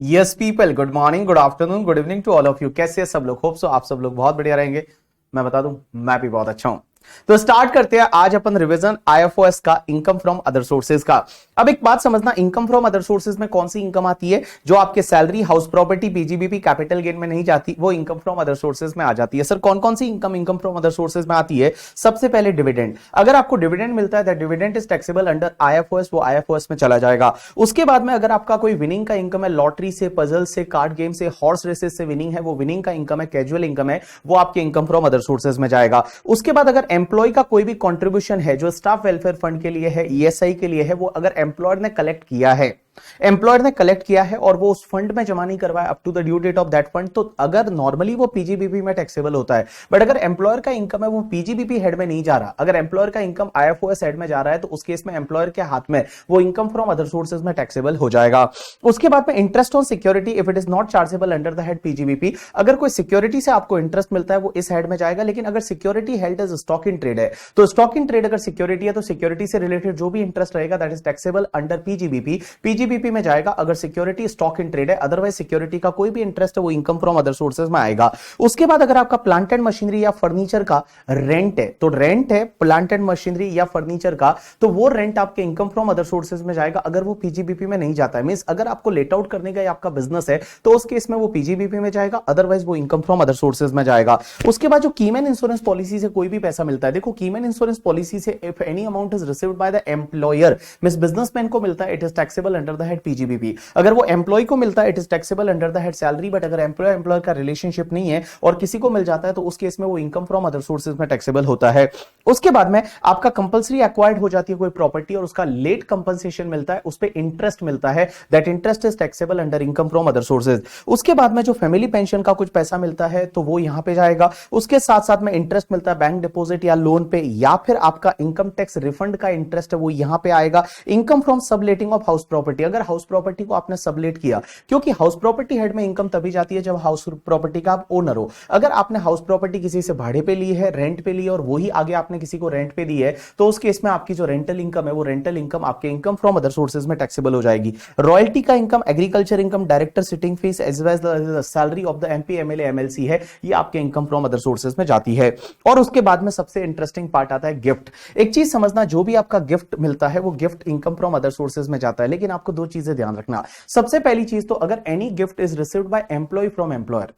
Yes people, good morning, good afternoon, good evening to all of you. कैसे हैं सब लोग? होप सो आप सब लोग बहुत बढ़िया रहेंगे। मैं बता दूं, मैं भी बहुत अच्छा हूं। तो स्टार्ट करते हैं आज अपन रिवीजन आईएफओएस का, इनकम फ्रॉम अदर सोर्सेज का। अब एक बात समझना, इनकम फ्रॉम अदर सोर्सेज में कौन सी इनकम आती है? जो आपके salary, house property, PGBP, capital gain में नहीं जाती, वो इनकम फ्रॉम अदर सोर्सेज में आ जाती है। सर कौन कौन सी इनकम फ्रॉम अदर सोर्सेज में आती है? सबसे पहले डिविडेंड। अगर आपको डिविडेंड मिलता है, that dividend is taxable under IFOS, वो आईएफओएस में चला जाएगा। उसके बाद में अगर आपका कोई विनिंग का इनकम है, लॉटरी से, पजल से, कार्ड गेम से, हॉर्स रेसेस से विनिंग है, वो विनिंग का इनकम है, कैजुअल इनकम है, वो आपके इनकम फ्रॉम अदर सोर्सेज में जाएगा। उसके बाद अगर एम्प्लॉय का कोई भी कंट्रीब्यूशन है, जो स्टाफ वेलफेयर फंड के लिए है, ईएसआई के लिए है, वो अगर एम्प्लॉयर ने कलेक्ट किया है, एम्प्लॉयर ने कलेक्ट किया है और वो उस फंड में जमा नहीं करवाया up to the due date of that fund, तो अगर नॉर्मली वो पीजीबीपी में टैक्सेबल होता है। बट अगर एम्प्लॉयर का इनकम है वो पीजीबीपी हेड में नहीं जा रहा, अगर एम्प्लॉयर का इनकम आईएफओएस हेड में जा रहा है, तो उस केस में एम्प्लॉयर के हाथ में वो इनकम फ्रॉम अदर सोर्सेज में टैक्सेबल हो जाएगा। उसके बाद में interest on security, if it is not chargeable under the head PGBP, अगर कोई सिक्योरिटी से आपको इंटरेस्ट मिलता है वो इस हेड में जाएगा। लेकिन अगर security held as stock in trade है, तो स्टॉक इन ट्रेड अगर सिक्योरिटी है, तो सिक्योरिटी से रिलेटेड जो भी इंटरेस्ट रहेगा that is taxable under PGBP, PGBP में जाएगा। अगर सिक्योरिटी स्टॉक इन ट्रेड है, अदरवाइज सिक्योरिटी का कोई भी इंटरेस्ट है वो इनकम फ्रॉम अदर सोर्सेज में आएगा। उसके बाद अगर आपका प्लांट एंड मशीनरी या फर्नीचर का रेंट है, तो रेंट है प्लांट एंड मशीनरी या फर्नीचर का, तो वो रेंट आपके इनकम फ्रॉम अदर सोर्सेज में जाएगा, अगर वो पीजीबीपी में नहीं जाता है। मींस अगर आपको लेट आउट करने का आपका बिजनेस है, तो उस केस में वो पीजीबीपी में जाएगा, अदरवाइज वो इनकम फ्रॉम अदर सोर्सेज में जाएगा। उसके बाद जो कीमैन इंश्योरेंस पॉलिसी से कोई भी पैसा मिलता है, देखो कीमैन इंश्योरेंस पॉलिसी से if any amount is received by the employer, means businessman को मिलता है, it is taxable under the head PGBP. अगर वो एम्प्लॉय को मिलता है, it is taxable under the head salary. But अगर एम्प्लॉयर का रिलेशनशिप नहीं है और किसी को मिल जाता है, तो उस केस में वो इनकम फ्रॉम अदर सोर्सेज में टैक्सेबल होता है। उसके बाद में आपका कंपलसरी एक्वायर्ड हो जाती है कोई प्रॉपर्टी और उसका लेट कंपनसेशन मिलता है, उस पे इंटरेस्ट मिलता है, that interest is taxable under income from other sources. उसके बाद में जो फैमिली पेंशन का कुछ पैसा मिलता है, तो वो यहां पे जाएगा। उसके साथ साथ में इंटरेस्ट मिलता है बैंक डिपॉजिट या लोन पे, या फिर आपका इनकम टैक्स रिफंड का इंटरेस्ट है, वो यहां पे आएगा। Income from subletting of house property, अगर हाउस प्रॉपर्टी को आपने सबलेट किया, क्योंकि हाउस प्रॉपर्टी हेड में इनकम तभी जाती है जब हाउस प्रॉपर्टी का आप ओनर हो। अगर आपने हाउस प्रॉपर्टी किसी से भाड़े पे ली है, रेंट पे ली है, और वही आगे आपने किसी को रेंट पे दी है, तो उस केस में आपकी जो रेंटल इनकम है, वो रेंटल इनकम आपके इनकम फ्रॉम अदर सोर्सेज में टैक्सेबल हो जाएगी। रॉयल्टी का income, agriculture income, director sitting fees as well as salary of the MP, MLA, MLC है, ये आपके इनकम फ्रॉम अदर सोर्सेज में जाती है। और उसके बाद में सबसे इंटरेस्टिंग पार्ट आता है गिफ्ट। एक चीज समझना, जो भी आपका गिफ्ट मिलता है वो gift income from other sources में जाता है। लेकिन आपको दो चीजें ध्यान रखना। सबसे पहली चीज तो, अगर any gift is received by employee from employer,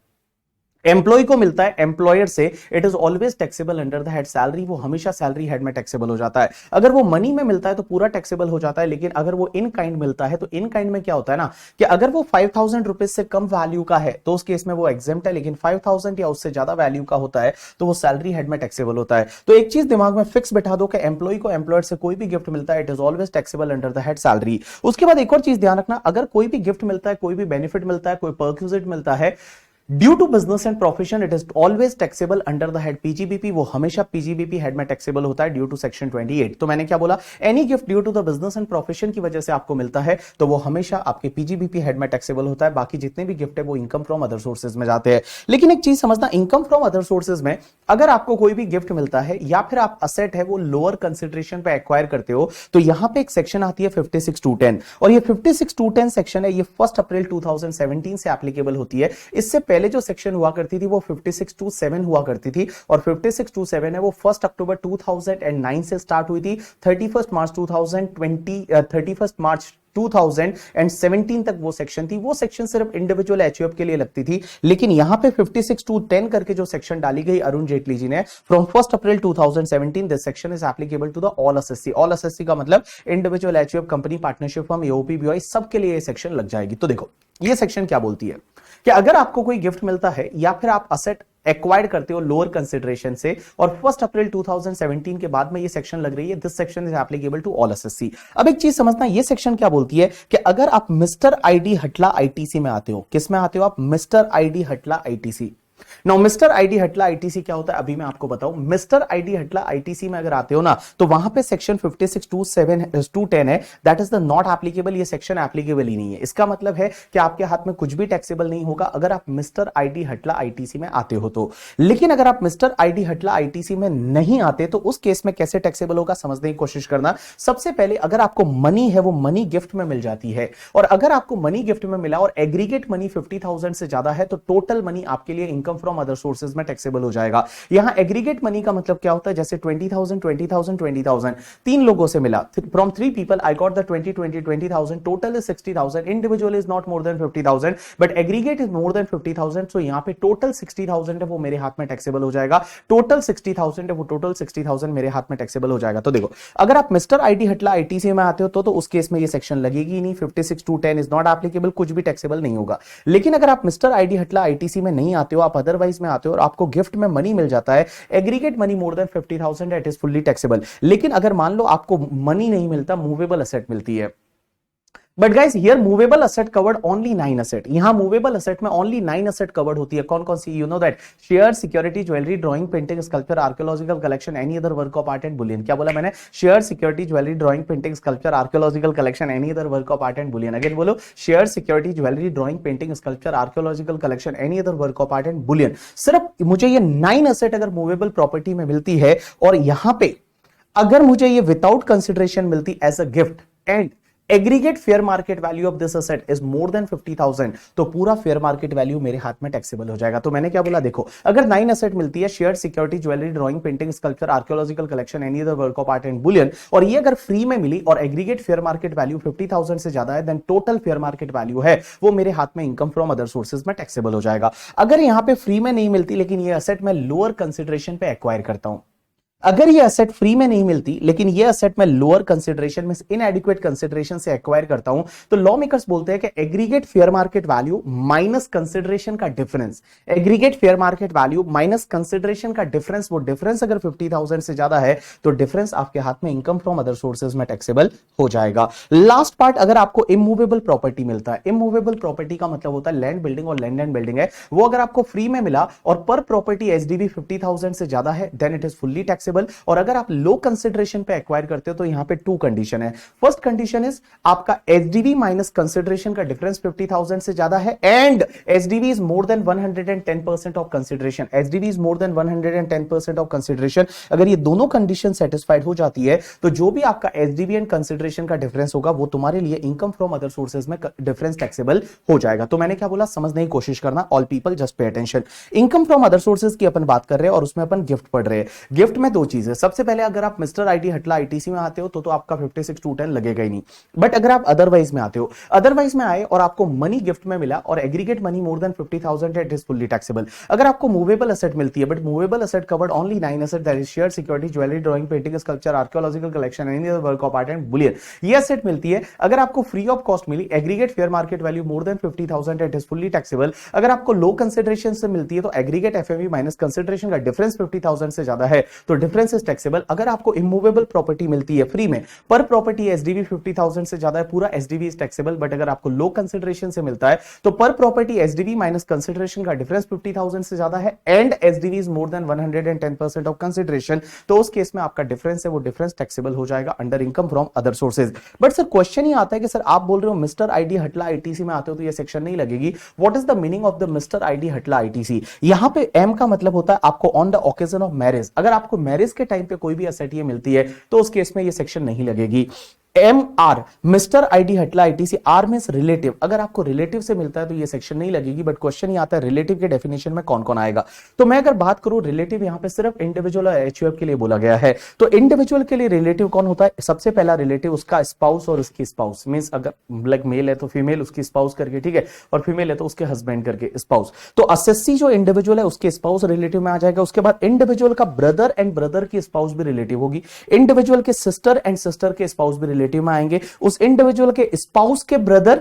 employee को मिलता है एम्प्लॉयर से, it is always taxable under the head salary, वो हमेशा सैलरी हेड में टैक्सेबल हो जाता है। अगर वो मनी में मिलता है तो पूरा टैक्सेबल हो जाता है। लेकिन अगर वो इन काइंड मिलता है, तो इन काइंड में क्या होता है ना, कि अगर वो 5000 रुपीज से कम वैल्यू का है, तो उस केस में वो एग्जेम्प्ट है। लेकिन 5000 या उससे ज्यादा वैल्यू का होता है, तो वो सैलरी हेड में टैक्सेबल होता है। तो एक चीज दिमाग में फिक्स बैठा दो कि एम्प्लॉय को एम्प्लॉयर से कोई भी गिफ्ट मिलता है, it is always taxable under the head salary. उसके बाद एक और चीज ध्यान रखना, अगर कोई भी गिफ्ट मिलता है, कोई भी बेनिफिट मिलता है, कोई परक्विजिट मिलता है, due to business and profession, it is always taxable under the head PGBP, वो हमेशा पीजीबीपी हेड में टैक्सेबल होता है ड्यू टू सेक्शन 28। तो मैंने क्या बोला, any gift due to the business and profession की वजह से आपको मिलता है, तो वो हमेशा आपके पीजीबीपी हेड में टैक्सेबल होता है। बाकी जितने भी गिफ्ट है वो इनकम फ्रॉम अदर सोर्सेज में जाते हैं। लेकिन एक चीज समझना, इनकम फ्रॉम अदर सोर्सेज में अगर आपको कोई भी गिफ्ट मिलता है, या फिर आप असेट है वो लोअर कंसिडरेशन पे एक्वायर करते हो, तो यहां पे एक सेक्शन आती है 56(2)(10), और ये 56(2)(10) सेक्शन है, ये 1 अप्रैल 2017 से एप्लीकेबल होती है। इससे पहले जो सेक्शन हुआ करती थी वो 56(2)(7) हुआ करती थी, और 56(2)(7) है वो 1 अक्टूबर 2009 से स्टार्ट हुई थी, 31 मार्च 2017 तक वो सेक्शन थी। वो सेक्शन सिर्फ इंडिविजुअल एचयूएफ के लिए लगती थी। लेकिन यहां पे 56(2)(10) करके जो सेक्शन डाली गई अरुण जेटली जी ने, from 1 April 2017 this section is applicable to the all assessee. All assessee का मतलब individual HUF, company, partnership firm, AOP, BOI, सबके लिए ये सेक्शन लग जाएगी। तो देखो ये सेक्शन क्या बोलती है कि अगर आपको कोई गिफ्ट मिलता है, या फिर आप असेट एक्वायर्ड करते हो लोअर कंसिडरेशन से, और 1 अप्रैल 2017 के बाद में ये सेक्शन लग रही है, this section is applicable to all assessee. अब एक चीज समझना, ये सेक्शन क्या बोलती है कि अगर आप मिस्टर आईडी हटला आईटीसी में आते हो, किस में आते हो आप? मिस्टर आईडी हटला आईटीसी। नाउ मिस्टर आईडी हटला आईटीसी क्या होता है अभी मैं आपको बताऊं। मिस्टर आईडी हटला आईटीसी में अगर आते हो ना तो वहां पे सेक्शन 56(2)(7)(2)(10) है, that is the not applicable. ये सेक्शन एप्लीकेबल ही नहीं है। इसका मतलब है कि आपके हाथ में कुछ भी टैक्सेबल नहीं होगा अगर आप मिस्टर आईडी हटला आईटीसी में आते हो तो। लेकिन अगर आप मिस्टर आईडी हटला आईटीसी में नहीं आते तो उस केस में कैसे टैक्सेबल होगा समझने की कोशिश करना। सबसे पहले अगर आपको मनी है वो मनी गिफ्ट में मिल जाती है, और अगर आपको मनी गिफ्ट में मिला और एग्रीगेट मनी 50,000 से ज्यादा है तो टोटल मनी आपके लिए इनकम फ्रॉम अदर सोर्सेज में टैक्सेबल हो जाएगा। यहां एग्रीगेट मनी का मतलब क्या होता है, जैसे 20,000 20,000 20,000 तीन लोगों से मिला, from 3 people I got the 20,000 total is 60,000, individual is not more than 50,000 but aggregate is more than 50,000। सो यहां पे टोटल 60,000 है वो मेरे हाथ में टैक्सेबल हो जाएगा। टोटल 60,000 है वो टोटल 60,000 मेरे हाथ में टैक्सेबल हो जाएगा। तो देखो अगर आप मिस्टर आईडी हटला आईटीसी में आते हो तो उस केस में ये सेक्शन लगेगी नहीं, 56(2)(10) इज नॉट एप्लीकेबल, कुछ भी टैक्सेबल नहीं होगा। लेकिन अगर आप मिस्टर आईडी हटला आईटीसी में नहीं आते हो, आप अदरवाइज में आते हो और आपको गिफ्ट में मनी मिल जाता है, aggregate money more than 50,000 it is fully taxable. लेकिन अगर मान लो आपको मनी नहीं मिलता, मूवेबल असेट मिलती है, but guys here movable asset covered only 9 asset. यहां मूवेबल असेट में ओनली 9 असेट कवर्ड होती है। कौन कौन सी? You know that share, security, jewellery, drawing, painting, sculpture, archaeological collection, any other work of art and bullion. क्या बोला मैंने? Share, security, jewellery, drawing, painting, sculpture, archaeological collection, any other work of art and bullion. Again बोलो, share, security, jewellery, drawing, painting, sculpture, archaeological collection, any other work of art and Boolean. सिर्फ मुझे ये 9 asset अगर movable property में मिलती है और यहां पे अगर मुझे ये विदाउट कंसिडरेशन मिलती as a gift and aggregate fair market value of this asset is more than 50,000 तो पूरा फेयर मार्केट वैल्यू मेरे हाथ में टैक्सेबल हो जाएगा। तो मैंने क्या बोला, देखो अगर 9 असेट मिलती है, share, security, jewellery, drawing, painting, sculpture, archaeological collection, any other work of art and Boolean, और ये अगर फ्री में मिली और एग्रीगेट फेयर मार्केट वैल्यू 50,000 से ज्यादा है, then total fair market value है वो मेरे हाथ में इनकम फ्रॉम अदर सोर्सेज में टैक्सेबल हो जाएगा। अगर यहां पे फ्री में नहीं मिलती लेकिन ये असेट मैं लोअर कंसिडरेशन पे एक्वायर करता हूं, अगर ये असेट फ्री में नहीं मिलती लेकिन ये असेट मैं लोअर कंसिडरेशन में इनएडिक्वेट कंसिडरेशन से एक्वायर करता हूं, तो लॉ मेकर्स बोलते हैं कि aggregate fair market value minus consideration का difference, aggregate fair market value minus consideration का डिफरेंस, वो डिफरेंस अगर 50,000 से ज्यादा है तो डिफरेंस आपके हाथ में इनकम फ्रॉम अदर सोर्सेज में टैक्सेबल हो जाएगा। लास्ट पार्ट, अगर आपको इमूवेबल प्रॉपर्टी मिलता है, इमूवेबल प्रॉपर्टी का मतलब होता है लैंड बिल्डिंग, और लैंड एंड बिल्डिंग है वो अगर आपको फ्री में मिला और पर प्रॉपर्टी एसडीवी 50,000 से ज्यादा है, then it is fully taxable. और अगर आप लो कंसिडरेशन पे एक्वायर करते हो तो यहां पे 2 कंडीशन है। फर्स्ट कंडीशन इज आपका एसडीवी माइनस कंसिडरेशन का डिफरेंस 50,000 से ज्यादा है and SDV is more then 110% of consideration, SDV is more then 110% of consideration. अगर ये दोनों कंडीशन सेटिस्फाइड हो जाती है तो जो भी आपका एसडीवी एंड कंसिडरेशन का डिफरेंस होगा वो तुम्हारे लिए इनकम फ्रॉम अदर सोर्सेज में डिफरेंस टैक्सेबल हो जाएगा। तो मैंने क्या बोला, समझने की कोशिश करना, all people just pay attention. Income from other sources की अपन बात कर रहे हैं और उसमें अपन गिफ्ट पढ़ रहे हैं। गिफ्ट में 2 चीजें, सबसे पहले अगर आप मिस्टर आईडी हटला आईटीसी में आते हो तो आपका 56(2)(10) लगेगा ही नहीं। बट अगर आप अदरवाइज में आते हो, अदरवाइज में आए और आपको मनी गिफ्ट में मिला और aggregate money more than 50,000 it is fully taxable. अगर आपको मूवेबल असेट मिलती है but movable asset covered only 9 asset, that is share, security, jewellery, drawing, painting, sculpture, archaeological collection, any other work of art and bullion, ये asset मिलती है। अगर आपको free of cost मिली, aggregate fair market value more than 50,000 it is fully taxable. अगर आपको low consideration से मिलती है तो एग्रीगेट एफएमवी माइनस कंसिडरेशन का डिफरेंस 50,000 से ज्यादा है तो डिफरेंस इज टैक्सेबल। अगर आपको इमूवेबल प्रॉपर्टी मिलती है फ्री में, पर प्रॉपर्टी एसडीवी 50,000 से ज्यादा है, पूरा एसडीवी इज टैक्सेबल। बट अगर आपको लो कंसिडरेशन से मिलता है तो पर प्रॉपर्टी एसडीवी माइनस कंसिडरेशन का डिफरेंस 50,000 से ज्यादा है and SDV is more then 110% of consideration, तो उस केस में आपका डिफरेंस है वो डिफरेंस टैक्सेबल हो जाएगा under income from other sources. But sir question ही आता है कि सर आप बोल रहे हो मिस्टर आईडी हटला आईटीसी में आते हो तो ये सेक्शन नहीं लगेगी, what is the meaning of the mister ID हटला आईटीसी? यहां पे एम का मतलब होता है आपको on the occasion of marriage, अगर आपको मैरिज के टाइम पे कोई भी असेट ये मिलती है तो उस केस में ये सेक्शन नहीं लगेगी। एम आर, मिस्टर आईडी हटला आईटीसी, आर मींस रिलेटिव, अगर आपको रिलेटिव से मिलता है तो ये सेक्शन नहीं लगेगी। बट क्वेश्चन ये आता है रिलेटिव के डेफिनेशन में कौन कौन आएगा, तो मैं अगर बात करूं रिलेटिव यहां पे सिर्फ इंडिविजुअल और एचयूएफ के लिए बोला गया है। तो इंडिविजुअल के लिए रिलेटिव कौन होता है? सबसे पहला रिलेटिव उसका स्पाउस और उसकी स्पाउस, मींस अगर लाइक मेल है तो फीमेल उसकी स्पाउस करके, ठीक है, और फीमेल है तो उसके हस्बैंड करके स्पाउस। तो असेसी जो इंडिविजुअल है उसके स्पाउस रिलेटिव में आ जाएगा। उसके बाद इंडिविजुअल का ब्रदर एंड ब्रदर की स्पाउस भी रिलेटिव होगी, इंडिविजुअल के सिस्टर एंड सिस्टर के स्पाउस भी रिलेटिव में आएंगे, उस इंडिविजुअल के स्पाउस के ब्रदर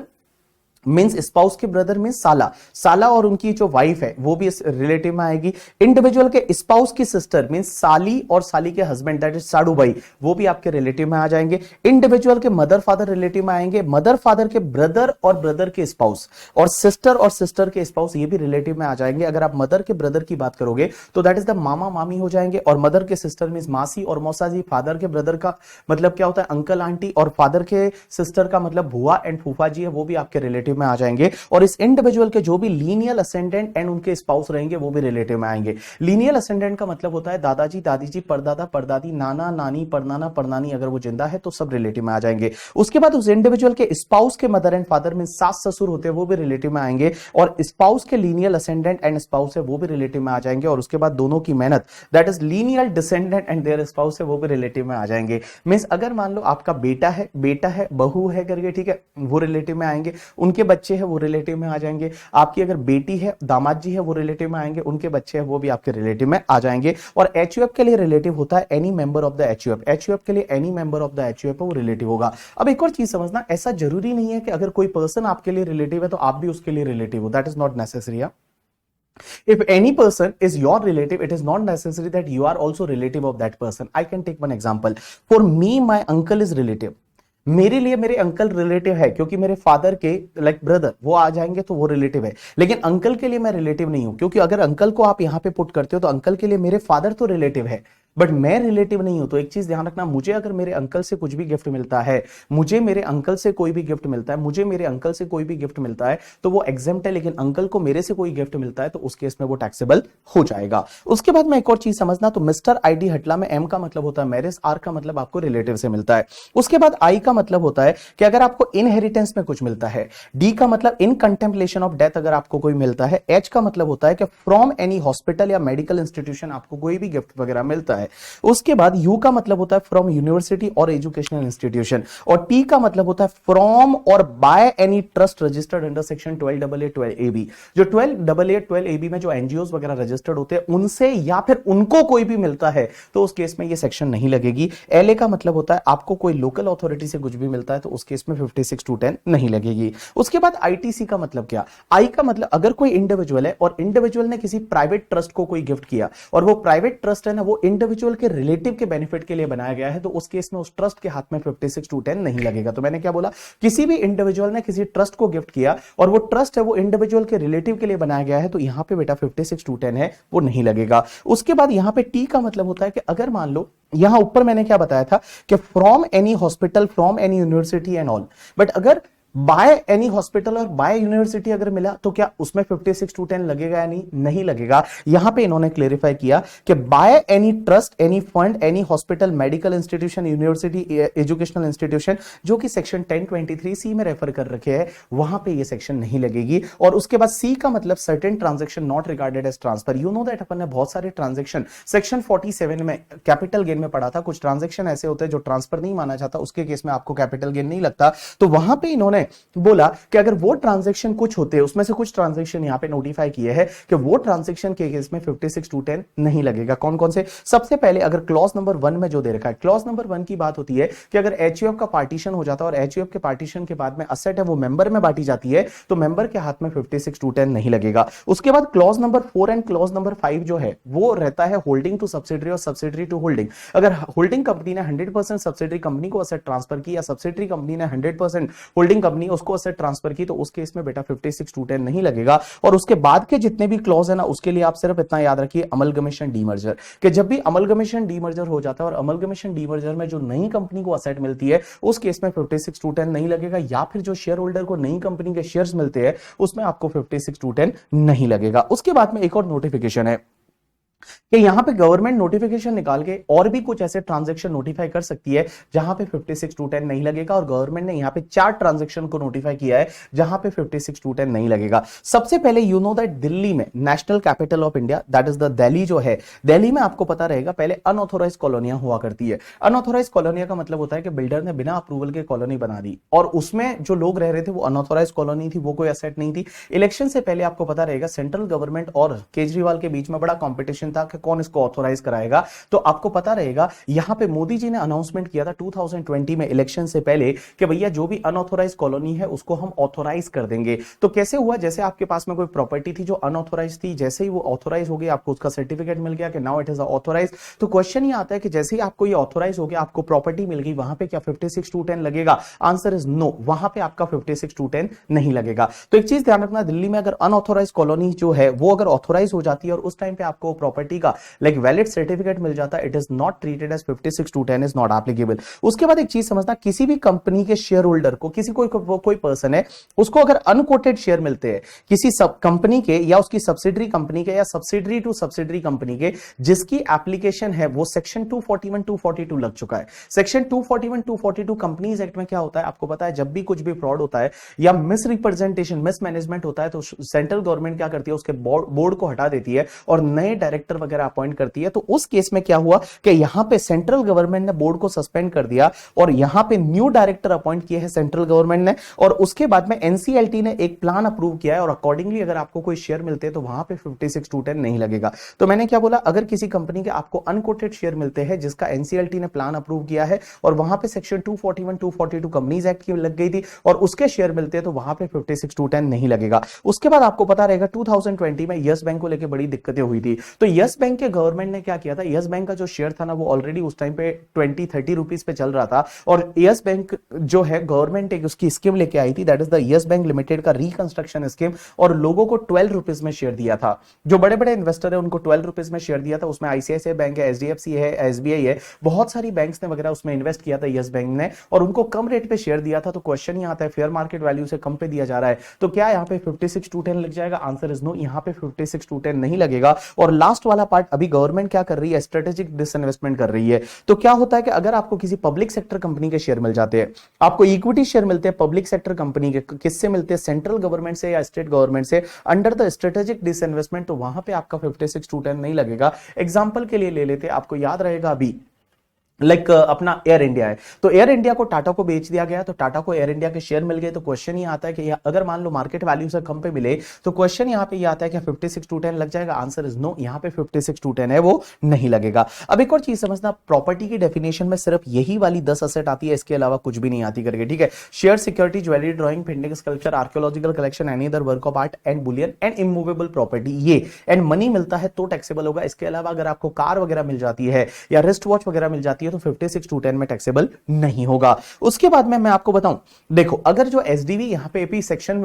मीन्स स्पाउस के ब्रदर मीन्स साला, साला और उनकी जो वाइफ है वो भी इस रिलेटिव में आएगी। इंडिविजुअल के स्पाउस की सिस्टर मीन्स साली और साली के हस्बैंड दैट इज साडू भाई, वो भी आपके रिलेटिव में आ जाएंगे। इंडिविजुअल के मदर फादर रिलेटिव में आएंगे, मदर फादर के ब्रदर और ब्रदर के स्पाउस और सिस्टर के स्पाउस ये भी रिलेटिव में आ जाएंगे। अगर आप मदर के ब्रदर की बात करोगे तो दैट इज द मामा मामी हो जाएंगे, और मदर के सिस्टर मीन्स मासी और मौसा जी। फादर के ब्रदर का मतलब क्या होता है अंकल आंटी, और फादर के सिस्टर का मतलब बुआ एंड फूफा जी है, वो भी आपके रिलेटिव में आ जाएंगे। और इस इंडिविजुअल के जो भी लीनियल असेंडेंट एंड उनके स्पाउस रहेंगे वो भी रिलेटिव में आएंगे। लीनियल असेंडेंट का मतलब होता है दादाजी दादीजी परदादा परदादी नाना नानी परनाना परनानी, अगर वो जिंदा है तो सब रिलेटिव में आ जाएंगे। उसके बाद उस इंडिविजुअल के स्पाउस के मदर एंड फादर में सास ससुर होते हैं वो भी रिलेटिव में आएंगे, और स्पाउस के लीनियल असेंडेंट एंड स्पाउस है वो भी रिलेटिव में आ जाएंगे। और उसके बाद दोनों की मेहनत that is lineal descendant and their spouse है वो भी रिलेटिव में आ जाएंगे। मींस अगर मान लो आपका बेटा है बहू है करके, ठीक है, वो रिलेटिव में आएंगे, उनके बच्चे हैं वो रिलेटिव में आ जाएंगे। आपकी अगर बेटी है दामाद जी है वो रिलेटिव में आएंगे, उनके बच्चे हैं वो भी आपके रिलेटिव में आ जाएंगे। और एचयूएफ के लिए रिलेटिव होता है any member of the HUF, HUF के लिए any member of the HUF वो रिलेटिव होगा। अब एक और चीज समझना, ऐसा जरूरी नहीं है कि अगर कोई पर्सन आपके लिए रिलेटिव है तो आप भी उसके लिए रिलेटिव हो, that is not necessary. If any person is your relative, it is not necessary that you are also relative of that person. I can take one example. For me, my uncle is relative. मेरे लिए मेरे uncle relative है, क्योंकि मेरे father के like brother वो आ जाएंगे तो वो रिलेटिव है। लेकिन अंकल के लिए मैं रिलेटिव नहीं हूं, क्योंकि अगर अंकल को आप यहां पे पुट करते हो तो अंकल के लिए मेरे फादर तो रिलेटिव है बट मैं रिलेटिव नहीं हूं। तो एक चीज ध्यान रखना, मुझे अगर मेरे अंकल से कुछ भी गिफ्ट मिलता है, मुझे मेरे अंकल से कोई भी गिफ्ट मिलता है, मुझे मेरे अंकल से कोई भी गिफ्ट मिलता है तो वो एग्जेम्प्ट है, लेकिन अंकल को मेरे से कोई गिफ्ट मिलता है तो उस केस में वो टैक्सेबल हो जाएगा। उसके बाद में एक और चीज समझना, तो मिस्टर आईडी हटला में एम का मतलब होता है मैरिज, आर का मतलब आपको रिलेटिव से मिलता है। उसके बाद आई का मतलब होता है कि अगर आपको इनहेरिटेंस में कुछ मिलता है, डी का मतलब इन कंटेम्पलेशन ऑफ डेथ अगर आपको कोई मिलता है, एच का मतलब होता है कि फ्रॉम एनी हॉस्पिटल या मेडिकल इंस्टीट्यूशन आपको कोई भी गिफ्ट वगैरह मिलता है। उसके बाद यू का मतलब होता है फ्रॉम यूनिवर्सिटी और एजुकेशनल इंस्टीट्यूशन, और टी का मतलब होता है फ्रॉम और by any trust registered under section 12AA 12AB। जो 12AA 12AB में जो एनजीओस वगैरह रजिस्टर्ड होते हैं उनसे या फिर उनको कोई भी मिलता है तो उस केस में ये सेक्शन नहीं लगेगी। एलए का मतलब होता है आपको कोई लोकल अथॉरिटी से कुछ भी मिलता है तो उस केस में 56(2)(10) नहीं लगेगी। उसके बाद आईटीसी का मतलब क्या, आई का मतलब अगर कोई इंडिविजुअल है और इंडिविजुअल ने किसी प्राइवेट ट्रस्ट को कोई गिफ्ट किया और वो प्राइवेट ट्रस्ट है ना वो इंडिविजुअल के रिलेटिव के बेनिफिट के लिए बनाया गया है तो उस केस में उस ट्रस्ट के हाथ में 56(2)(10) नहीं लगेगा। तो मैंने क्या बोला, किसी भी इंडिविजुअल ने किसी ट्रस्ट को गिफ्ट किया और वो ट्रस्ट है वो इंडिविजुअल के रिलेटिव के लिए बनाया गया है तो यहां पे बेटा 56(2)(10) है वो नहीं लगेगा। उसके बाद यहां पे टी का मतलब होता है कि अगर मान लो यहां ऊपर मैंने क्या बताया था कि from any hospital, from any university and all, but अगर बाय एनी हॉस्पिटल और बाय यूनिवर्सिटी अगर मिला तो क्या उसमें 56(2)(10) लगेगा या नहीं, नहीं लगेगा। यहां पे इन्होंने क्लेरिफाई किया कि by any trust, any fund, any hospital, medical institution, university, educational institution जो कि सेक्शन 1023C में रेफर कर रखे हैं वहां पे ये सेक्शन नहीं लगेगी। और उसके बाद सी का मतलब certain transaction not regarded as transfer. You know that अपन ने बहुत सारे ट्रांजेक्शन सेक्शन 47 में कैपिटल गेन में पढ़ा था, कुछ ट्रांजेक्शन ऐसे होते हैं जो ट्रांसफर नहीं माना जाता, उसके केस में आपको कैपिटल गेन नहीं लगता। तो वहां पे इन्होंने बोला कि अगर वो ट्रांजैक्शन कुछ होते हैं, उसमें से कुछ ट्रांजैक्शन यहां पे नोटिफाई किए हैं कि वो ट्रांजैक्शन के केस में 56(2)(10) नहीं लगेगा। कौन कौन से, सबसे पहले अगर क्लॉज नंबर 1 में जो दे रखा है, क्लॉज नंबर 1 की बात होती है कि अगर एचयूएफ का पार्टीशन हो जाता है और एचयूएफ के पार्टीशन के बाद में असेट है वो मेंबर में बांटी जाती है तो मेंबर के हाथ में 56(2)(10) नहीं लगेगा। उसके बाद clause number 4 and clause number 5 जो है वो रहता है होल्डिंग टू सब्सिडरी और सब्सिडरी टू होल्डिंग। अगर होल्डिंग कंपनी ने 100% सब्सिडरी कंपनी को असेट ट्रांसफर किया, सब्सिडरी कंपनी ने 100% होल्डिंग कंपनी उसको असेट ट्रांसफर की तो उस केस में बेटा 56(2)(10) नहीं लगेगा। और उसके बाद के जितने भी क्लॉज है ना उसके लिए आप सिर्फ इतना याद रखिए, अमलगमेशन डीमर्जर, कि जब भी अमलगमेशन डीमर्जर हो जाता है और अमलगमेशन डीमर्जर में जो नई कंपनी को असेट मिलती है उस केस में 56(2)(10) नहीं लगेगा, या फिर जो शेयर होल्डर को नई कंपनी के शेयर्स मिलते हैं उसमें आपको 56(2)(10) नहीं लगेगा। उसके बाद में एक और नोटिफिकेशन है कि यहां पे गवर्नमेंट नोटिफिकेशन निकाल के और भी कुछ ऐसे ट्रांजैक्शन नोटिफाई कर सकती है जहां पे 56(2)(10) नहीं लगेगा, और गवर्नमेंट ने यहां पे 4 ट्रांजैक्शन को नोटिफाई किया है जहां पे 56(2)(10) नहीं लगेगा। सबसे पहले यू नो दैट दिल्ली में national capital of India that is the Delhi जो है, दिल्ली में आपको पता रहेगा पहले अनऑथोराइज्ड कॉलोनियां हुआ करती है। अनऑथोराइज्ड कॉलोनिया का मतलब होता है कि बिल्डर ने बिना अप्रूवल के कॉलोनी बना दी और उसमें जो लोग रह रहे थे वो अनऑथोराइज्ड कॉलोनी थी, वो कोई एसेट नहीं थी। इलेक्शन से पहले आपको पता रहेगा सेंट्रल गवर्नमेंट और केजरीवाल के बीच में बड़ा कॉम्पिटिशन था कि कौन इसको ऑथोराइज कराएगा। तो आपको पता रहेगा यहां पे मोदी जी ने अनाउंसमेंट किया था 2020 में इलेक्शन से पहले कि भैया जो भी अनऑथोराइज कॉलोनी है उसको हम ऑथोराइज कर देंगे। तो कैसे हुआ, जैसे आपके पास में कोई प्रॉपर्टी थी जो अनऑथोराइज थी, जैसे ही वो ऑथोराइज हो गई आपको उसका सर्टिफिकेट मिल गया कि नाउ इट इज ऑथोराइज। तो क्वेश्चन ये आता है कि जैसे ही आपको ये ऑथोराइज हो गया, आपको प्रॉपर्टी मिल गई, वहां पे क्या 56(2)(10) लगेगा? आंसर इज नो, वहां पे आपका 56(2)(10) नहीं लगेगा। तो एक चीज ध्यान रखना, दिल्ली में अगर अनऑथोराइज कॉलोनी जो है वो अगर ऑथोराइज हो जाती है और उस टाइम पे आपको प्रॉपर्टी का लाइक वैलिड सर्टिफिकेट मिल जाता है, it is not treated as 56(2)(10) is not applicable. उसके बाद एक चीज समझना, किसी भी कंपनी के शेयर होल्डर को, किसी कोई पर्सन है उसको अगर अनकोटेड शेयर मिलते हैं किसी सब कंपनी के या उसकी सब्सिडरी कंपनी के या सब्सिडरी टू सब्सिडरी कंपनी के, जिसकी एप्लीकेशन है वो सेक्शन 241 242 लग चुका है। सेक्शन 241 242 कंपनीज एक्ट में क्या होता है आपको पता है, जब भी कुछ भी फ्रॉड होता है या मिस रिप्रेजेंटेशन मिसमैनेजमेंट होता है तो सेंट्रल गवर्नमेंट क्या करती है, उसके बोर्ड को हटा देती है और नए डायरेक्टर वगैरह अपॉइंट करती है। तो उस केस में क्या हुआ कि यहां पे सेंट्रल गवर्नमेंट ने बोर्ड को सस्पेंड कर दिया और यहां पे न्यू डायरेक्टर अपॉइंट किए हैं सेंट्रल गवर्नमेंट ने, और उसके बाद में एनसीएलटी ने एक प्लान अप्रूव किया है और अकॉर्डिंगली अगर आपको कोई शेयर मिलते हैं तो वहां पे 56(2)(10) नहीं लगेगा। तो मैंने क्या बोला, अगर किसी कंपनी के आपको अनकोटेड शेयर मिलते हैं जिसका एनसीएलटी ने प्लान अप्रूव किया है और वहां पे सेक्शन 241 242 कंपनीज एक्ट की लग गई थी और उसके शेयर मिलते हैं तो वहां पे 56(2)(10) नहीं लगेगा। उसके बाद आपको पता रहेगा 2020 में यस बैंक को लेकर बड़ी दिक्कतें हुई थी। तो यस बैंक के गवर्नमेंट ने क्या किया था, यस बैंक का जो शेयर था ना वो ऑलरेडी उस टाइम पे 20-30 रुपीज पे चल रहा था और यस बैंक जो है गवर्नमेंट एक उसकी स्कीम लेके आई थी, that is the yes bank limited का रिकंस्ट्रक्शन स्कीम, और लोगों को 12 रुपीज में शेयर दिया था। जो बड़े बड़े इन्वेस्टर है उनको 12 रुपीज में शेयर दिया था। उसमें आईसीआईसीआई बैंक है, एचडीएफसी है, एसबीआई है, बहुत सारी बैंक्स ने वगैरह उसमें इन्वेस्ट किया था यस बैंक ने, और उनको कम रेट पे शेयर दिया था। तो क्वेश्चन ये आता है फेयर मार्केट वैल्यू से कम पे दिया जा रहा है तो क्या यहाँ पे 56(2)(10) लग जाएगा? आंसर इज नो, यहाँ पे 56(2)(10) नहीं लगेगा। और लास्ट वाला पार्ट, अभी गवर्नमेंट क्या कर रही है, स्ट्रेटेजिक डिसइन्वेस्टमेंट कर रही है। तो क्या होता है कि अगर आपको किसी पब्लिक सेक्टर कंपनी के शेयर मिल जाते हैं, आपको इक्विटी शेयर मिलते हैं पब्लिक सेक्टर कंपनी के, किससे मिलते हैं, सेंट्रल गवर्नमेंट से या स्टेट गवर्नमेंट से, अंडर द स्ट्रेटेजिक डिसइन्वेस्टमेंट, तो वहां पे आपका 56(2)(10) नहीं लगेगा। एग्जांपल के लिए ले लेते, आपको याद रहेगा अभी अपना एयर इंडिया है, तो एयर इंडिया को टाटा को बेच दिया गया, तो टाटा को एयर इंडिया के शेयर मिल गए। तो क्वेश्चन ये आता है कि अगर मान लो मार्केट वैल्यू से कम पे मिले तो क्वेश्चन यहां पे ये आता है कि 56(2)(10) लग जाएगा? आंसर इज नो, यहां पे 56(2)(10) है वो नहीं लगेगा। अब एक और चीज समझना, प्रॉपर्टी की डेफिनेशन में सिर्फ यही वाली 10 असेट आती है, इसके अलावा कुछ भी नहीं आती करके, ठीक है। Share, security, jewellery, drawing, painting, sculpture, archaeological collection, any other work of art and Boolean and immovable property, ये एंड मनी मिलता है तो टैक्सेबल होगा। इसके अलावा अगर आपको कार वगैरह मिल जाती है या रिस्ट वॉच वगैरह मिल जाती है तो 56(2)(10) में टैक्सेबल नहीं होगा। उसके बाद में मैं आपको बताऊं, देखो अगर जो एसडीवी यहां पे भी सेक्शन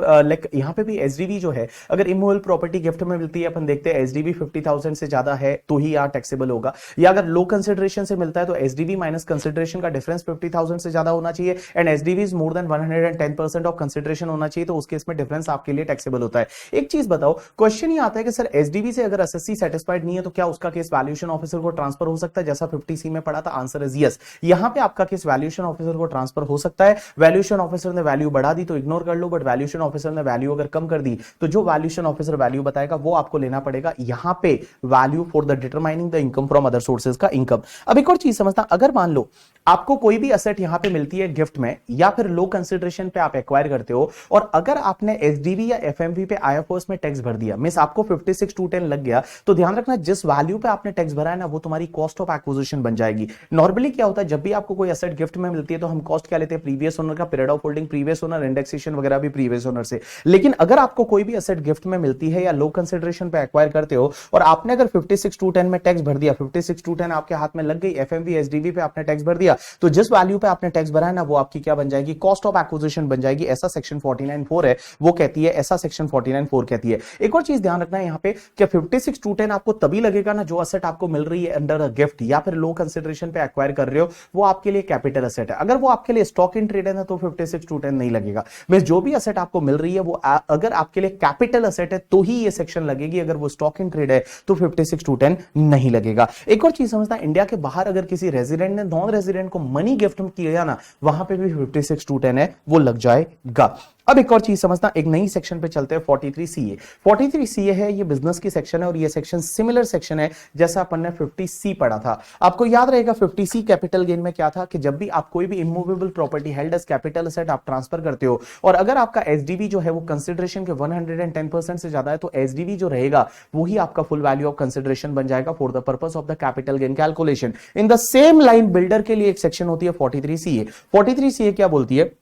यहां पे भी एसडीवी जो है अगर इमूवेबल प्रॉपर्टी गिफ्ट में मिलती है, अपन देखते हैं एसडीवी 50,000 से ज्यादा है तो ही यहां टैक्सेबल होगा, या अगर लो कंसिडरेशन से मिलता है तो एसडीवी माइनस कंसिडरेशन का डिफरेंस 50,000 से ज्यादा होना चाहिए and SDV is more then 110% of consideration होना चाहिए, तो उस केस में डिफरेंस आपके लिए टैक्सेबल होता है। एक चीज बताओ, क्वेश्चन ये आता है कि सर एसडीवी से अगर एसएससी सेटिस्फाइड नहीं है तो क्या उसका केस वैल्यूएशन ऑफिसर को ट्रांसफर हो सकता है, जैसा 50C में पढ़ा था? आंसर इज यस, यहां पे आपका केस वैल्यूएशन ऑफिसर को ट्रांसफर हो सकता है। वैल्यूएशन ऑफिसर ने वैल्यू बढ़ा दी तो इग्नोर कर लो, बट वैल्यूएशन ऑफिसर ने वैल्यू अगर कम कर दी तो जो वैल्यूएशन ऑफिसर वैल्यू बताएगा वो आपको लेना पड़ेगा। यहां पे value for the determining the income from other sources का इनकम। अब एक और चीज समझना, अगर मान लो आपको कोई भी असेट यहां पे मिलती है गिफ्ट में या फिर लो कंसिडरेशन पे आप एक्वायर करते हो और अगर आपने एसडीवी या एफएमवी पे आईएफओएस में टैक्स भर दिया, मींस आपको 56(2)(10) लग गया, तो ध्यान रखना जिस वैल्यू पे आपने टैक्स भरा है ना वो तुम्हारी कॉस्ट ऑफ एक्विजिशन बन जाएगी। नॉर्मली क्या होता है, जब भी आपको कोई असेट गिफ्ट में मिलती है तो हम कॉस्ट क्या लेते हैं, प्रीवियस ओनर का, period of holding previous owner, indexation वगैरह भी प्रीवियस ओनर से। लेकिन अगर आपको कोई भी असेट गिफ्ट में मिलती है या लो कंसिडरेशन पे एक्वायर करते हो और आपने अगर 56(2)(10) में टैक्स भर दिया, 56(2)(10) आपके हाथ में लग गई, एफएमवी एसडीवी पे आपने टैक्स भर दिया, तो जिस वैल्यू पे आपने टैक्स भरा है ना वो आपकी क्या बन जाएगी, कॉस्ट ऑफ एक्विजिशन बन जाएगी। ऐसा सेक्शन 49(4) है वो कहती है, ऐसा सेक्शन 49(4) कहती है। एक और चीज ध्यान रखना है यहां पे कि 56(2)(10) आपको तभी लगेगा ना जो असेट आपको मिल रही है अंडर अ गिफ्ट या फिर लो कंसिडरेशन पे एक्वायर कर रहे हो वो आपके लिए कैपिटल असेट है। अगर वो आपके लिए स्टॉक इन ट्रेड है ना तो 56(2)(10) नहीं लगेगा। मैं जो भी असेट आपको मिल रही है वो अगर आपके लिए कैपिटल असेट है तो ही ये सेक्शन लगेगी, अगर वो स्टॉक इन ट्रेड है तो 56(2)(10) नहीं लगेगा। एक और चीज समझना, इंडिया के बाहर अगर किसी रेजिडेंट ने नॉन रेजिडेंट को मनी गिफ्ट किया ना वहां पे भी 56(2)(10) है वो लग जाएगा। अब एक और चीज समझना, एक नई सेक्शन पे चलते हैं 43 सीए। 43 सीए है, ये बिजनेस की सेक्शन है और ये सेक्शन सिमिलर सेक्शन है जैसा अपन ने 50 सी पढ़ा था। आपको याद रहेगा 50 सी कैपिटल गेन में क्या था कि जब भी आप कोई भी immovable property held as capital asset आप ट्रांसफर करते हो और अगर आपका एसडीवी जो है वो कंसिडरेशन के 110% से ज्यादा है तो एसडीवी जो रहेगा वही आपका फुल वैल्यू ऑफ कंसिडरेशन बन जाएगा for the purpose of the capital gain calculation. In the same line builder के लिए एक सेक्शन होती है 43 सीए। 43 सीए क्या बोलती है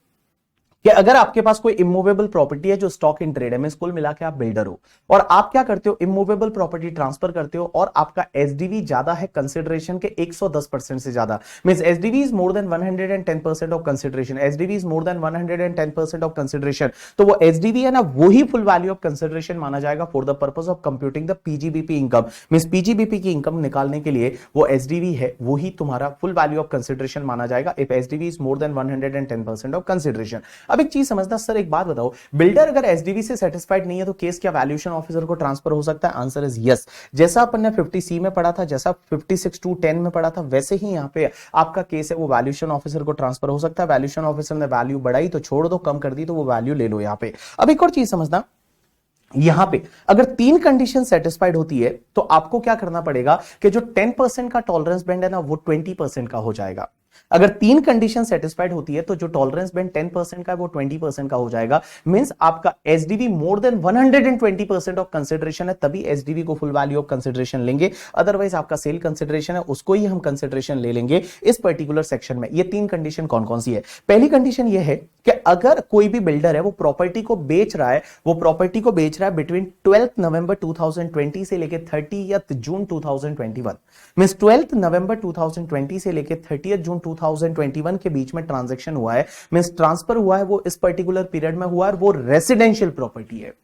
कि अगर आपके पास कोई इमूवेबल प्रॉपर्टी है जो स्टॉक इन ट्रेड है, मैं कुल मिला के आप बिल्डर हो और आप क्या करते हो, इमूवेबल प्रॉपर्टी ट्रांसफर करते हो और आपका एसडीवी ज्यादा है कंसिडरेशन के 110% से ज्यादा, means SDV is more then 110% of consideration, SDV is more then 110% of consideration, तो वो एसडीवी है ना वही फुल वैल्यू ऑफ कंसिडरेशन माना जाएगा for the purpose of computing the PGBP income. Means PGBP की इनकम निकालने के लिए वो एसडीवी है वही तुम्हारा फुल वैल्यू ऑफ कंसिडरेशन माना जाएगा if SDV is more then 110% of consideration. अब एक चीज समझना, सर एक बात बताओ, बिल्डर अगर एसडीवी से सेटिस्फाइड नहीं है तो केस क्या वैल्यूएशन ऑफिसर को ट्रांसफर हो सकता है? Answer is yes. जैसा अपन ने 50 सी में पढ़ा था, जैसा 56 टू 10 में पढ़ा था, वैसे ही यहां पे आपका केस है वो वैल्यूएशन ऑफिसर को ट्रांसफर हो सकता है। वैल्यूएशन ऑफिसर ने वैल्यू बढ़ाई तो छोड़ दो, कम कर दी तो वो वैल्यू ले लो यहां पे। अब एक और चीज समझना, यहां पे अगर 3 कंडीशन सेटिस्फाइड होती है तो आपको क्या करना पड़ेगा कि जो 10% का टॉलरेंस बैंड है ना वो 20% का हो जाएगा। अगर 3 कंडीशन सेटिस्फाइड होती है तो जो टॉलरेंस बैंड 10% का है वो 20% का हो जाएगा। मींस आपका SDV more than 120% of consideration है तभी एसडीवी को फुल वैल्यू ऑफ कंसिडरेशन लेंगे, अदरवाइज आपका सेल कंसिडरेशन है उसको ही हम कंसिडरेशन ले लेंगे इस पर्टिकुलर सेक्शन में। ये 3 कंडीशन कौन कौन सी है? पहली कंडीशन ये है कि अगर कोई भी बिल्डर है वो प्रॉपर्टी को बेच रहा है, वो प्रॉपर्टी को बेच रहा है बिटवीन 12 नवंबर 2020 से लेकर 30 जून 2021, मींस 12 नवंबर 2020 से लेकर 30 जून 2021 के बीच में ट्रांजैक्शन हुआ है, मींस ट्रांसफर हुआ है वो इस पर्टिकुलर पीरियड में हुआ है और वो रेसिडेंशियल प्रॉपर्टी है।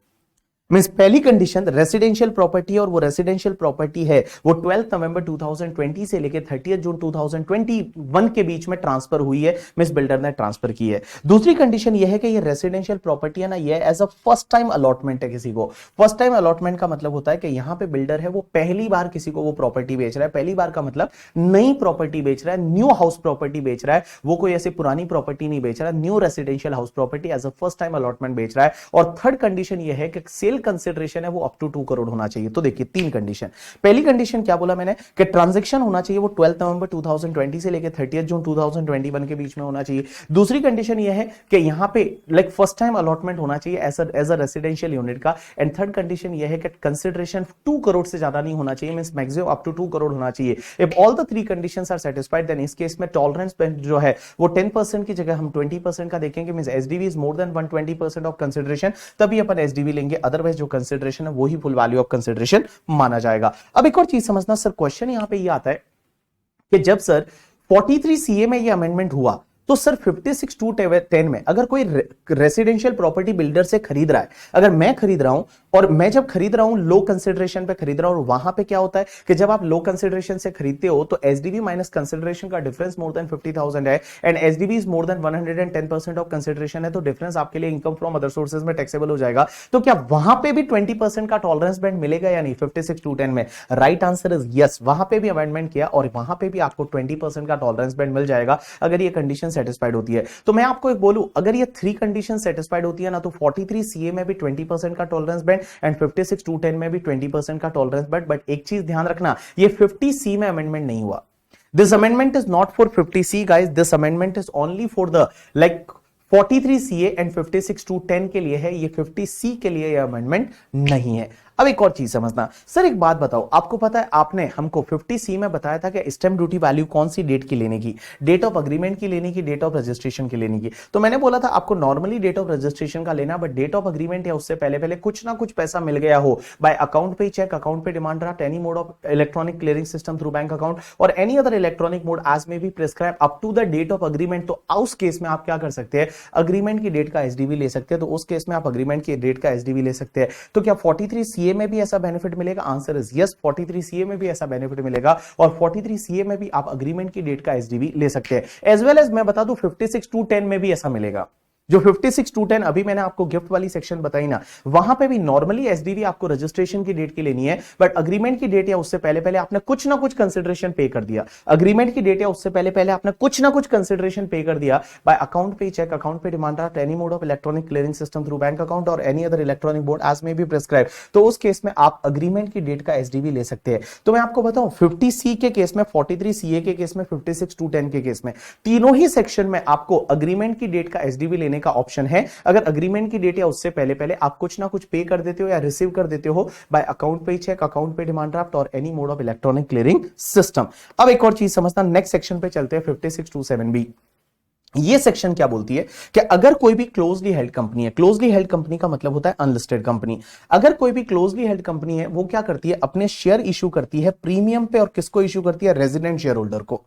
मींस पहली कंडीशन रेसिडेंशियल प्रॉपर्टी है और वो रेसिडेंशियल प्रॉपर्टी है वो 12 नवंबर 2020 से लेकर 30 जून 2021 के बीच में ट्रांसफर हुई है, मिस बिल्डर ने ट्रांसफर की है। दूसरी कंडीशन ये है कि ये रेसिडेंशियल प्रॉपर्टी है ना, ये as a first time allotment है किसी को। फर्स्ट टाइम अलॉटमेंट का मतलब होता है कि यहां पे बिल्डर है वो पहली बार किसी को वो प्रॉपर्टी बेच रहा है। पहली बार का मतलब नई प्रॉपर्टी बेच रहा है, न्यू हाउस प्रॉपर्टी बेच रहा है, वो कोई ऐसी पुरानी प्रॉपर्टी नहीं बेच रहा है, new residential house property as a first time allotment बेच रहा है। और थर्ड कंडीशन ये है कि सेल कंसिडरेशन है वो अप टू 2 करोड़ होना चाहिए। तो देखिए 3 कंडीशन। पहली कंडीशन क्या बोला मैंने कि ट्रांजैक्शन होना चाहिए वो 12 नवंबर 2020 से लेकर 30 जून 2021 के बीच में होना चाहिए। दूसरी कंडीशन ये है कि यहां पे लाइक फर्स्ट टाइम अलॉटमेंट होना चाहिए एज अ रेसिडेंशियल यूनिट का। एंड थर्ड कंडीशन ये है कि कंसिडरेशन 2 करोड़ से ज्यादा नहीं होना चाहिए, means maximum up to 2 crore होना चाहिए। If all the 3 conditions are satisfied then इस केस में टॉलरेंस जो है वो 10% की जगह हम 20% का देखेंगे, means SDV is more then 120% of consideration, तभी अपन एसडीवी लेंगे, अदरवाइज जो कंसिडरेशन है वही फुल वैल्यू ऑफ कंसिडरेशन माना जाएगा। अब एक और चीज समझना सर, क्वेश्चन यहां पे ये आता है कि जब सर 43 सीए में ये अमेंडमेंट हुआ तो सर 56 टू 10 में अगर कोई रेसिडेंशियल प्रॉपर्टी बिल्डर से खरीद रहा है, अगर मैं खरीद रहा हूं और मैं जब खरीद रहा हूं लो कंसिडरेशन पे खरीद रहा हूं, और वहां पे क्या होता है कि जब आप लो कंसिडरेशन से खरीदते हो तो एसडीवी माइनस कंसिडरेशन का डिफरेंस मोर देन 50,000 है and SDV is more then 110% of consideration है, तो डिफरेंस आपके लिए इनकम फ्रॉम अदर सोर्सेज में टैक्सेबल हो जाएगा। तो क्या वहां पे भी 20% का टॉलरेंस बैंड मिलेगा या नहीं 56 टू 10 में? राइट आंसर इज यस, वहां पे भी अमेंडमेंट किया और वहां पे भी आपको 20% का टॉलरेंस बैंड मिल जाएगा अगर ये कंडीशन सेटिस्फाइड होती है। तो मैं आपको एक बोलूं, अगर ये 3 कंडीशन सेटिस्फाइड होती है ना तो 43 सीए में भी 20% का टॉलरेंस बैंड एंड 56 टू 10 में भी 20% का टॉलरेंस बैंड। बट एक चीज ध्यान रखना, ये 50 सी में अमेंडमेंट नहीं हुआ। This amendment is not for 50 C guys, this amendment is only for the like 43 CA and 56 two 10 के लिए है, ये 50 सी के लिए ये अमेंडमेंट नहीं है। अब एक और चीज समझना सर, एक बात बताओ, आपको पता है आपने हमको 50 सी में बताया था कि स्टैंप ड्यूटी वैल्यू कौन सी डेट की लेने की, डेट ऑफ अग्रीमेंट की लेने की, डेट ऑफ रजिस्ट्रेशन की लेने की। तो मैंने बोला था आपको नॉर्मली डेट ऑफ रजिस्ट्रेशन का लेना, बट डेट ऑफ अग्रीमेंट या उससे पहले पहले कुछ ना कुछ पैसा मिल गया हो by account payee cheque, account payee demand draft, any mode of electronic clearing system through bank account और any other electronic mode as may be prescribe up to the date of agreement, तो उस case में आप क्या कर सकते हैं, agreement की डेट का एसडीवी ले सकते हैं। तो उस केस में आप अग्रीमेंट की डेट का एसडीवी ले सकते हैं। तो क्या 43 सीए में भी ऐसा बेनिफिट मिलेगा? आंसर इज यस, 43 सीए में भी ऐसा बेनिफिट मिलेगा और 43 सीए में भी आप अग्रीमेंट की डेट का एसडीवी ले सकते हैं। एज वेल एज मैं बता दूं 56 टू 10 में भी ऐसा मिलेगा। जो 56,210 अभी मैंने आपको गिफ्ट वाली सेक्शन बताई ना, वहां पे भी नॉर्मली एसडीवी आपको रजिस्ट्रेशन की डेट की लेनी है, बट अग्रीमेंट की डेट या उससे पहले पहले आपने कुछ ना कुछ कंसिडरेशन पे कर दिया। अग्रीमेंट की डेट या उससे पहले पहले आपने कुछ ना कुछ कंसिडरेशन पे कर दिया by account payee cheque, account payee demand draft, any mode of electronic clearing system through bank account और any other electronic board as may be prescribe, तो उस केस में आप अग्रीमेंट की डेट का एसडीवी ले सकते हैं। तो मैं आपको बताऊं 50C के केस में, 43CA के केस में, 56,210 के केस में, तीनों ही सेक्शन में आपको अग्रीमेंट की डेट का एसडीवी लेने का ऑप्शन है। अगर अग्रीमेंट की डेट या उससे पहले पहले आप कुछ ना कुछ पे कर देते हो या रिसीव कर देते हो by account payee cheque, account payee demand draft और any mode of electronic clearing system. अब एक और चीज समझना, नेक्स्ट सेक्शन पे चलते हैं 5627B। ये सेक्शन क्या बोलती है कि अगर कोई भी क्लोजली हेल्ड कंपनी है, क्लोजली हेल्ड कंपनी का मतलब होता है अनलिस्टेड कंपनी, अगर कोई भी क्लोजली हेल्ड कंपनी है वो क्या करती है, अपने शेयर इशू करती है प्रीमियम पे, और किसको इशू करती है, रेजिडेंट शेयर होल्डर को।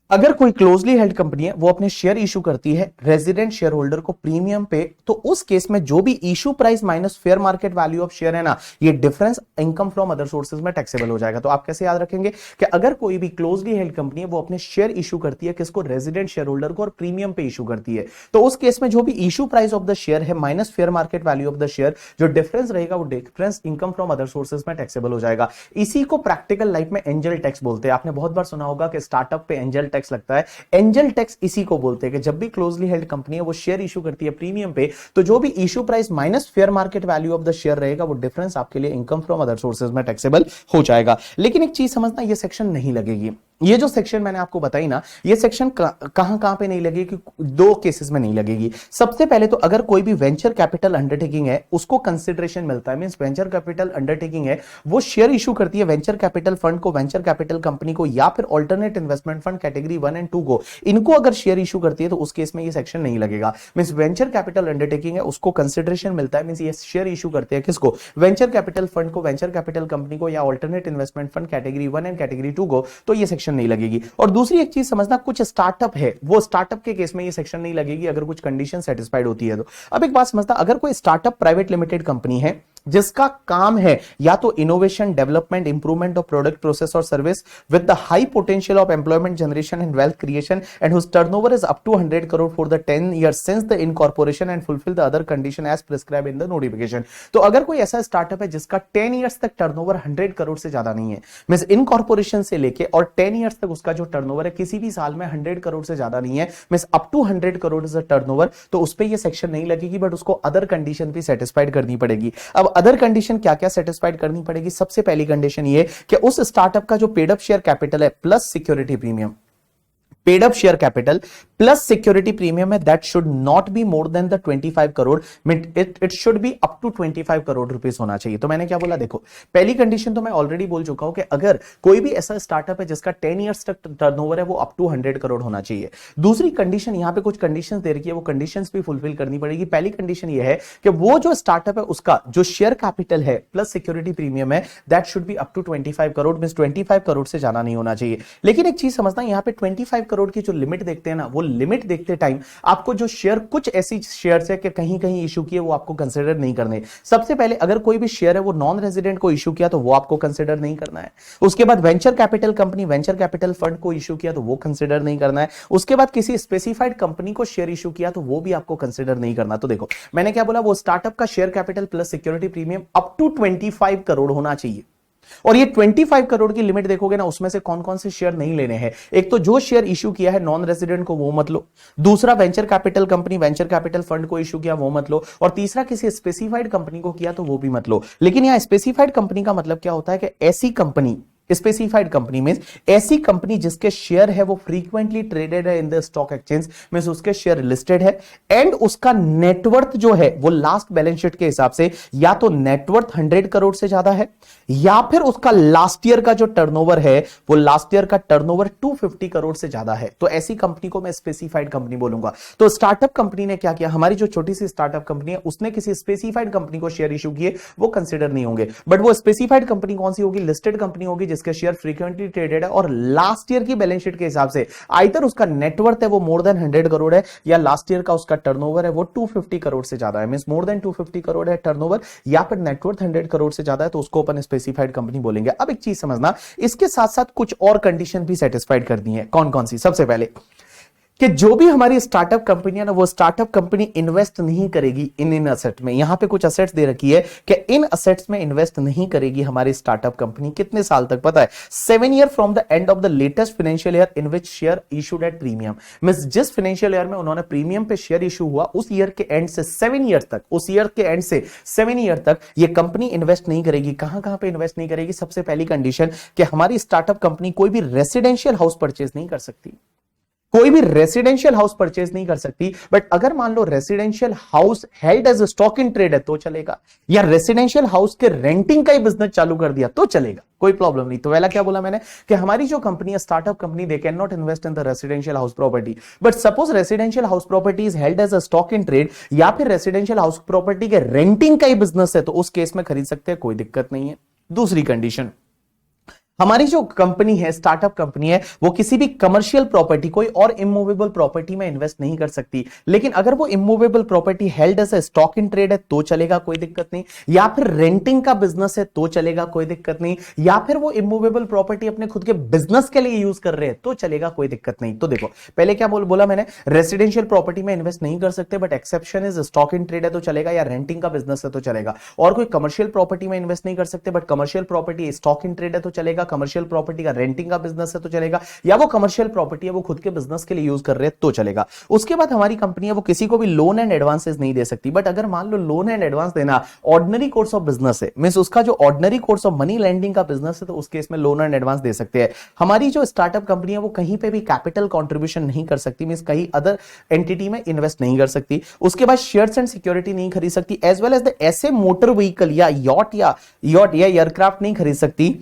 अगर कोई क्लोजली हेल्ड कंपनी है वो अपने शेयर इशू करती है रेजिडेंट शेयर होल्डर को प्रीमियम पे, तो उस केस में जो भी issue price minus fair market value of share है ना, ये difference income from other sources में टैक्सेबल हो जाएगा। तो आप कैसे याद रखेंगे कि अगर कोई भी क्लोजली हेल्ड कंपनी है वो अपने शेयर इशू करती है किसको, रेजिडेंट शेयर होल्डर को, और प्रीमियम पे इशू करती है, तो उस केस में जो भी issue price of the share है minus fair market value of the share, जो डिफरेंस रहेगा वो difference income from other sources में टैक्सेबल हो जाएगा। इसी को प्रैक्टिकल लाइफ में एंजल टैक्स बोलते हैं। आपने बहुत बार सुना होगा कि स्टार्टअप पे एंजल टैक्स लगता है। एंजल टैक्स इसी को बोलते हैं कि जब भी क्लोजली हेल्ड कंपनी है वो शेयर इशू करती है प्रीमियम पे, तो जो भी issue price minus fair market value of the share रहेगा वो डिफरेंस आपके लिए इनकम फ्रॉम अदर सोर्सेज में टैक्सेबल हो जाएगा। लेकिन एक चीज समझना, ये सेक्शन नहीं लगेगी। ये जो सेक्शन मैंने आपको बताई ना, ये सेक्शन कहां पे नहीं लगेगी, दो केसेस में नहीं लगेगी। सबसे पहले तो अगर कोई भी वेंचर कैपिटल अंडरटेकिंग है उसको कंसिडरेशन मिलता है, मींस वेंचर कैपिटल अंडरटेकिंग है वो शेयर इशू करती है वेंचर कैपिटल फंड को, वेंचर कैपिटल कंपनी को, या फिर ऑल्टरनेट इन्वेस्टमेंट फंड कैटेगरी 1 और 2 को, इनको अगर शेयर इशू करती है तो उस केस में ये सेक्शन नहीं लगेगा। मींस वेंचर कैपिटल अंडरटेकिंग है उसको कंसिडरेशन मिलता है, मींस ये शेयर इशू करते हैं किसको, वेंचर कैपिटल फंड को, वेंचर कैपिटल कंपनी को, या alternate investment fund category 1 and category 2 को, तो ये सेक्शन नहीं लगेगी। और दूसरी एक चीज समझना, कुछ स्टार्टअप है वो स्टार्टअप के केस में ये सेक्शन नहीं लगेगी अगर कुछ कंडीशन सेटिस्फाइड होती है तो। अब एक बात समझना, अगर कोई स्टार्टअप प्राइवेट लिमिटेड कंपनी है जिसका काम है या तो innovation, development, improvement of product, process और service with the high potential of employment generation and wealth creation and whose turnover is up to 100 crore for the 10 years since the incorporation and fulfil the other condition as prescribe in the notification. तो अगर कोई ऐसा startup है जिसका 10 years तक turnover 100 crore से ज्यादा नहीं है, मींस इनकॉर्पोरेशन से लेके और 10 years तक उसका जो टर्नओवर है किसी भी साल में 100 करोड़ से ज्यादा नहीं है, means up to 100 crore is the turnover, तो उस पे ये सेक्शन नहीं लगेगी, बट उसको अदर कंडीशन भी सेटिस्फाइड करनी पड़ेगी। अब अदर कंडीशन क्या क्या सेटिस्फाइड करनी पड़ेगी? सबसे पहली कंडीशन ये कि उस स्टार्टअप का जो पेड अप शेयर कैपिटल है plus security premium, paid up share capital plus security premium है, that should not be more than the 25 crore, it should be up to 25 crore rupees होना चाहिए। तो मैंने क्या बोला, देखो पहली कंडीशन तो मैं ऑलरेडी बोल चुका हूं कि अगर कोई भी ऐसा स्टार्टअप है जिसका 10 years तक टर्नओवर है वो अप टू 100 करोड़ होना चाहिए। दूसरी कंडीशन, यहां पे कुछ कंडीशंस दे रखी है, वो कंडीशंस भी फुलफिल करनी पड़ेगी। पहली कंडीशन ये है कि वो जो स्टार्टअप है उसका जो शेयर कैपिटल है प्लस सिक्योरिटी प्रीमियम है that should be up to 25 crore, means 25 crore से ज्यादा नहीं होना चाहिए। लेकिन एक चीज समझना, यहां पे 25 करोड़ की जो लिमिट देखते हैं ना, वो लिमिट देखते टाइम आपको जो शेयर, कुछ ऐसी शेयर्स है कि कहीं कहीं इशू किए वो आपको कंसीडर नहीं करने। सबसे पहले अगर कोई भी शेयर है वो नॉन रेजिडेंट को इशू किया तो वो आपको कंसीडर नहीं करना है। उसके बाद venture capital company, venture capital fund को इशू किया तो वो कंसीडर नहीं करना है। उसके बाद किसी स्पेसिफाइड कंपनी को शेयर इशू किया तो वो भी आपको कंसीडर नहीं करना। तो देखो मैंने क्या बोला, वो स्टार्टअप का share capital plus security premium up to 25 crore होना चाहिए। और ये 25 करोड़ की लिमिट देखोगे ना, उसमें से कौन कौन से शेयर नहीं लेने हैं। एक तो जो शेयर इशू किया है नॉन रेजिडेंट को वो मत लो, दूसरा venture capital company, venture capital fund को इशू किया वो मत लो, और तीसरा किसी स्पेसिफाइड कंपनी को किया तो वो भी मत लो। लेकिन यहां स्पेसिफाइड कंपनी का मतलब क्या होता है कि ऐसी कंपनी, स्पेसिफाइड कंपनी मींस ऐसी कंपनी जिसके शेयर है वो फ्रीक्वेंटली ट्रेडेड है in the stock exchange, means उसके शेयर लिस्टेड है एंड उसका नेटवर्थ जो है वो लास्ट बैलेंस शीट के हिसाब से या तो नेटवर्थ 100 करोड़ से ज्यादा है या फिर उसका लास्ट ईयर का जो टर्नओवर है वो लास्ट ईयर का टर्नओवर 250 करोड़ से ज्यादा है। तो ऐसी कंपनी को मैं स्पेसिफाइड कंपनी बोलूंगा। तो स्टार्टअप कंपनी ने क्या किया, हमारी जो छोटी सी स्टार्टअप कंपनी है उसने किसी स्पेसिफाइड कंपनी को शेयर इशू किए, वो कंसिडर नहीं होंगे। बट वो स्पेसिफाइड कंपनी कौन सी होगी? लिस्टेड कंपनी होगी जिसके शेयर फ्रीक्वेंटली ट्रेडेड है और लास्ट ईयर की बैलेंस शीट के हिसाब से आइदर उसका नेटवर्थ है वो मोर देन 100 करोड़ है या लास्ट ईयर का उसका टर्नओवर है वो 250 करोड़ से ज्यादा है, मींस मोर देन 250 करोड़ है टर्नओवर या फिर नेटवर्थ 100 करोड़ से ज्यादा है, तो उसको अपन स्पेसिफाइड कंपनी बोलेंगे। अब एक चीज समझना, इसके साथ साथ कुछ और कंडीशन भी सेटिस्फाइड करनी है। कौन कौन सी? सबसे पहले कि जो भी हमारी स्टार्टअप कंपनी है ना, वो स्टार्टअप कंपनी इन्वेस्ट नहीं करेगी इन असेट में। यहां पे कुछ असेट्स दे रखी है कि इन असेट्स में इन्वेस्ट नहीं करेगी हमारी स्टार्टअप कंपनी। कितने साल तक पता है? 7 year from the end of the latest financial year in which share issued at premium. Means जिस फाइनेंशियल ईयर में उन्होंने प्रीमियम पे शेयर इशू हुआ, उस ईयर के एंड से 7 ईयर तक, उस ईयर के एंड से 7 ईयर तक ये कंपनी इन्वेस्ट नहीं करेगी। कहां पे इन्वेस्ट नहीं करेगी? सबसे पहली कंडीशन कि हमारी स्टार्टअप कंपनी कोई भी रेसिडेंशियल हाउस परचेज नहीं कर सकती, कोई भी रेसिडेंशियल हाउस परचेज नहीं कर सकती। बट अगर मान लो residential house held as stock in trade है तो चलेगा, या रेसिडेंशियल हाउस के रेंटिंग का ही बिजनेस चालू कर दिया तो चलेगा, कोई प्रॉब्लम नहीं। तो पहला क्या बोला मैंने कि हमारी जो कंपनी है startup company, they can not invest in the residential house property. But suppose residential house property is held as a stock in trade, या फिर रेसिडेंशियल हाउस प्रॉपर्टी के रेंटिंग का ही बिजनेस है, तो उस केस में खरीद सकते हैं, कोई दिक्कत नहीं है। दूसरी कंडीशन, हमारी जो कंपनी है स्टार्टअप कंपनी है, वो किसी भी कमर्शियल प्रॉपर्टी, कोई और इमूवेबल प्रॉपर्टी में इन्वेस्ट नहीं कर सकती। लेकिन अगर वो immovable property held as a stock in trade है तो चलेगा, कोई दिक्कत नहीं। या फिर रेंटिंग का बिजनेस है तो चलेगा, कोई दिक्कत नहीं। या फिर वो इमूवेबल प्रॉपर्टी अपने खुद के बिजनेस के लिए यूज कर रहे हैं तो चलेगा, कोई दिक्कत नहीं। तो देखो पहले क्या बोला मैंने, रेसिडेंशियल प्रॉपर्टी में इन्वेस्ट नहीं कर सकते, but exception is stock in trade है तो चलेगा, या रेंटिंग का बिजनेस है तो चलेगा। और कोई कमर्शियल प्रॉपर्टी में इन्वेस्ट नहीं कर सकते, but commercial property stock in trade है तो चलेगा, कमर्शियल प्रॉपर्टी का रेंटिंग का बिजनेस है तो चलेगा, या वो कमर्शियल प्रॉपर्टी है वो खुद के बिजनेस के लिए यूज कर रहे हैं तो चलेगा। उसके बाद हमारी कंपनी है वो किसी को भी लोन एंड एडवांसेस नहीं दे सकती। बट अगर मान लो लोन एंड एडवांस देना ऑर्डिनरी कोर्स ऑफ बिजनेस है, मींस उसका जो ordinary course of money lending का बिजनेस है, तो उस केस में लोन एंड एडवांस दे सकते हैं। हमारी जो स्टार्टअप कंपनी है वो कहीं पे भी कैपिटल कंट्रीब्यूशन नहीं कर सकती, मींस कहीं अदर एंटिटी में इन्वेस्ट नहीं कर सकती। उसके बाद शेयर्स एंड सिक्योरिटी नहीं खरीद सकती, एज वेल एज द ऐसे मोटर व्हीकल या यॉट या एयरक्राफ्ट नहीं खरीद सकती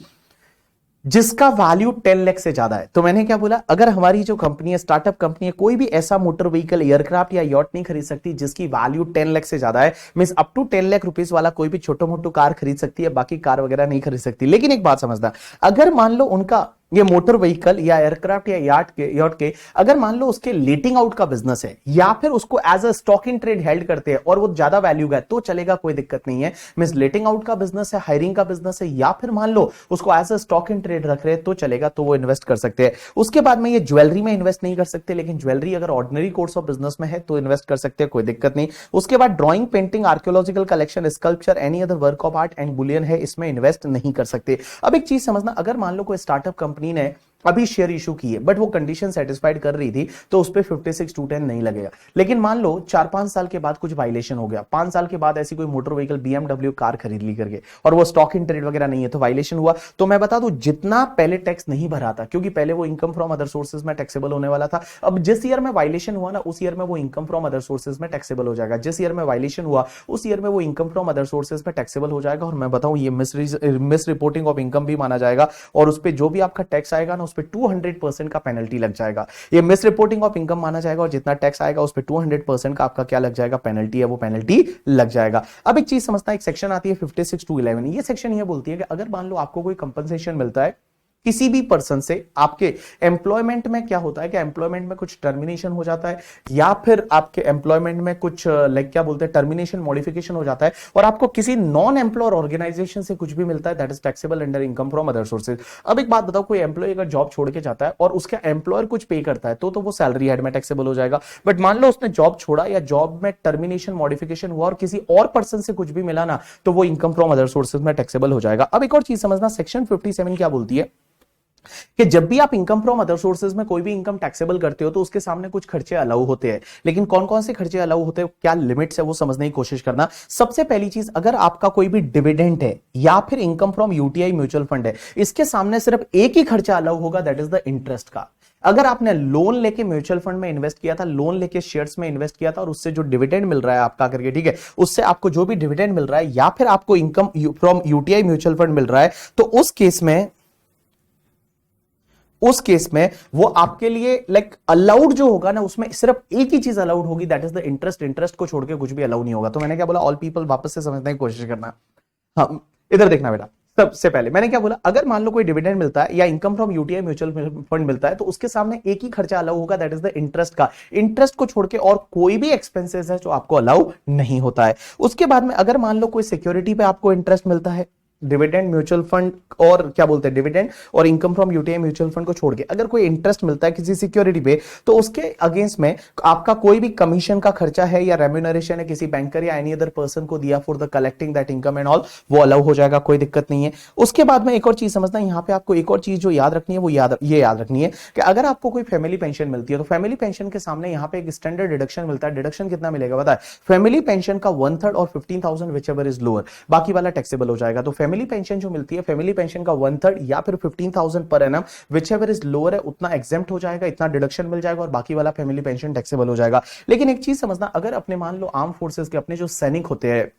जिसका वैल्यू 10 लाख से ज्यादा है। तो मैंने क्या बोला, अगर हमारी जो कंपनी है स्टार्टअप कंपनी है, कोई भी ऐसा मोटर व्हीकल, एयरक्राफ्ट या यॉट नहीं खरीद सकती जिसकी वैल्यू 10 लाख से ज्यादा है। Means up to 10 lakh rupees वाला कोई भी छोटो मोटो कार खरीद सकती है, बाकी कार वगैरह नहीं खरीद सकती। लेकिन एक बात समझना, अगर मान लो उनका ये मोटर व्हीकल या एयरक्राफ्ट या यॉट के अगर मान लो उसके लेटिंग आउट का बिजनेस है, या फिर उसको as a stock in trade held करते हैं और वो ज्यादा वैल्यू का है तो चलेगा, कोई दिक्कत नहीं है। मींस लेटिंग आउट का बिजनेस है, हायरिंग का बिजनेस है, या फिर मान लो उसको as a stock in trade रख रहे हैं तो चलेगा, तो वो इन्वेस्ट कर सकते हैं। उसके बाद में ये ज्वेलरी में इन्वेस्ट नहीं कर सकते, लेकिन ज्वेलरी अगर ऑर्डिनरी कोर्स ऑफ बिजनेस में है तो इन्वेस्ट कर सकते हैं, कोई दिक्कत नहीं। उसके बाद drawing, painting, archaeological collection, sculpture, any other work of art and Boolean है, इसमें इन्वेस्ट नहीं कर सकते। अब एक चीज समझना, अगर मान लो कोई स्टार्टअप कंपनी ने अभी शेयर इशू की है बट वो कंडीशन सेटिस्फाइड कर रही थी, तो उस पे 56(2)(10) नहीं लगेगा। लेकिन मान लो 4-5 साल के बाद कुछ वायलेशन हो गया, 5 साल के बाद ऐसी कोई मोटर व्हीकल BMW कार खरीद ली करके और वो स्टॉक इन ट्रेड वगैरह नहीं है, तो वायलेशन हुआ। तो मैं बता दूं, जितना पहले टैक्स नहीं भरा था, क्योंकि पहले वो इनकम फ्रॉम अदर सोर्सेज में टैक्सेबल होने वाला था, अब जिस ईयर में वायलेशन हुआ ना, उस ईयर में वो इनकम फ्रॉम अदर सोर्सेज में टैक्सेबल हो जाएगा। जिस ईयर में वायलेशन हुआ उस ईयर में वो इनकम फ्रॉम अदर सोर्सेज में टैक्सेबल हो जाएगा। और मैं बताऊं, ये मिस रिपोर्टिंग ऑफ इनकम भी माना जाएगा, और उस पर जो भी आपका टैक्स आएगा ना, उस पर 200% का पेनल्टी लग जाएगा। ये मिस रिपोर्टिंग ऑफ इनकम माना जाएगा, और जितना टैक्स आएगा उस पे 200% का आपका क्या लग जाएगा, पेनल्टी है, वो पेनल्टी लग जाएगा। अब एक चीज समझना, एक सेक्शन आती है 56(2)(11). ये सेक्शन ये बोलती है कि अगर मान लो आपको कोई कंपनसेशन मिलता है किसी भी पर्सन से, आपके एम्प्लॉयमेंट में क्या होता है कि एम्प्लॉयमेंट में कुछ टर्मिनेशन हो जाता है, या फिर आपके एम्प्लॉयमेंट में कुछ लाइक क्या बोलते हैं, टर्मिनेशन, मॉडिफिकेशन हो जाता है, और आपको किसी नॉन एम्प्लॉयर ऑर्गेनाइजेशन से कुछ भी मिलता है, that is taxable under income from other sources. अब एक बात बताओ, कोई एम्प्लॉय अगर जॉब छोड़ के जाता है और उसका एम्प्लॉयर कुछ पे करता है तो वो सैलरी हेड में टैक्सेबल हो जाएगा। बट मान लो उसने जॉब छोड़ा या जॉब में टर्मिनेशन, मॉडिफिकेशन हुआ और किसी और पर्सन से कुछ भी मिला ना, तो वो इनकम फ्रॉम अदर सोर्सेज में टैक्सेबल हो जाएगा। अब एक और चीज समझना, सेक्शन 57 क्या बोलती है कि जब भी आप इनकम फ्रॉम अदर सोर्सेज में कोई भी इनकम टैक्सेबल करते हो तो उसके सामने कुछ खर्चे अलाउ होते हैं। लेकिन कौन कौन से खर्चे अलाउ होते हैं, क्या लिमिट्स है, वो समझने की कोशिश करना। सबसे पहली चीज, अगर आपका कोई भी डिविडेंड है या फिर income from UTI mutual fund है, इसके सामने सिर्फ एक ही खर्चा अलाउ होगा, दैट इज द इंटरेस्ट का। अगर आपने लोन लेके म्यूचुअल फंड में इन्वेस्ट किया था, लोन लेके शेयर्स में इन्वेस्ट किया था, और उससे जो डिविडेंड मिल रहा है आपका करके, ठीक है, उससे आपको जो भी डिविडेंड मिल रहा है, या फिर आपको income from UTI mutual fund मिल रहा है, तो उस केस में वो आपके लिए लाइक अलाउड जो होगा ना, उसमें सिर्फ एक ही चीज अलाउड होगी, that is the interest. Interest को छोड़ के कुछ भी अलाउ नहीं होगा। तो मैंने क्या बोला, ऑल पीपल वापस से समझने की कोशिश करना। हाँ, इधर देखना बेटा, सबसे पहले मैंने क्या बोला, अगर मान लो कोई डिविडेंड मिलता है या income from UTI mutual fund मिलता है, तो उसके सामने एक ही खर्चा अलाउ होगा, दैट इज द इंटरेस्ट का। इंटरेस्ट को छोड़ के और कोई भी एक्सपेंसेस है जो आपको अलाउ नहीं होता है। उसके बाद में अगर मान लो कोई सिक्योरिटी पे आपको इंटरेस्ट मिलता है, डिविडेंड म्यूचुअल फंड और क्या बोलते हैं डिविडेंड और income from UTI mutual fund को छोड़ के अगर कोई इंटरेस्ट मिलता है किसी सिक्योरिटी पे, तो उसके अगेंस्ट में आपका कोई भी कमीशन का खर्चा है या रेम्यूनरेशन है किसी बैंकर या एनी अदर पर्सन को दिया for the collecting that income and all, वो अलाउ हो जाएगा, कोई दिक्कत नहीं है। उसके बाद में एक और चीज समझना, यहां पे आपको एक और चीज जो याद रखनी है वो याद रखनी है कि अगर आपको कोई फैमिली पेंशन मिलती है तो फैमिली पेंशन के सामने यहां पे एक स्टैंडर्ड डिडक्शन मिलता है। डिडक्शन कितना मिलेगा बताए, फैमिली पेंशन का 1/3 और 15,000 विच एवर इज लोअर, बाकी वाला टैक्सेबल हो जाएगा। तो फैमिली पेंशन जो मिलती है, फैमिली पेंशन का 1/3 या फिर 15,000 per annum which ever is lower है, उतना एग्जेम्प्ट हो जाएगा, इतना डिडक्शन मिल जाएगा और बाकी वाला फैमिली पेंशन टैक्सेबल हो जाएगा। लेकिन एक चीज समझना, अगर अपने मान लो आर्म फोर्सेस के अपने जो सैनिक होते हैं,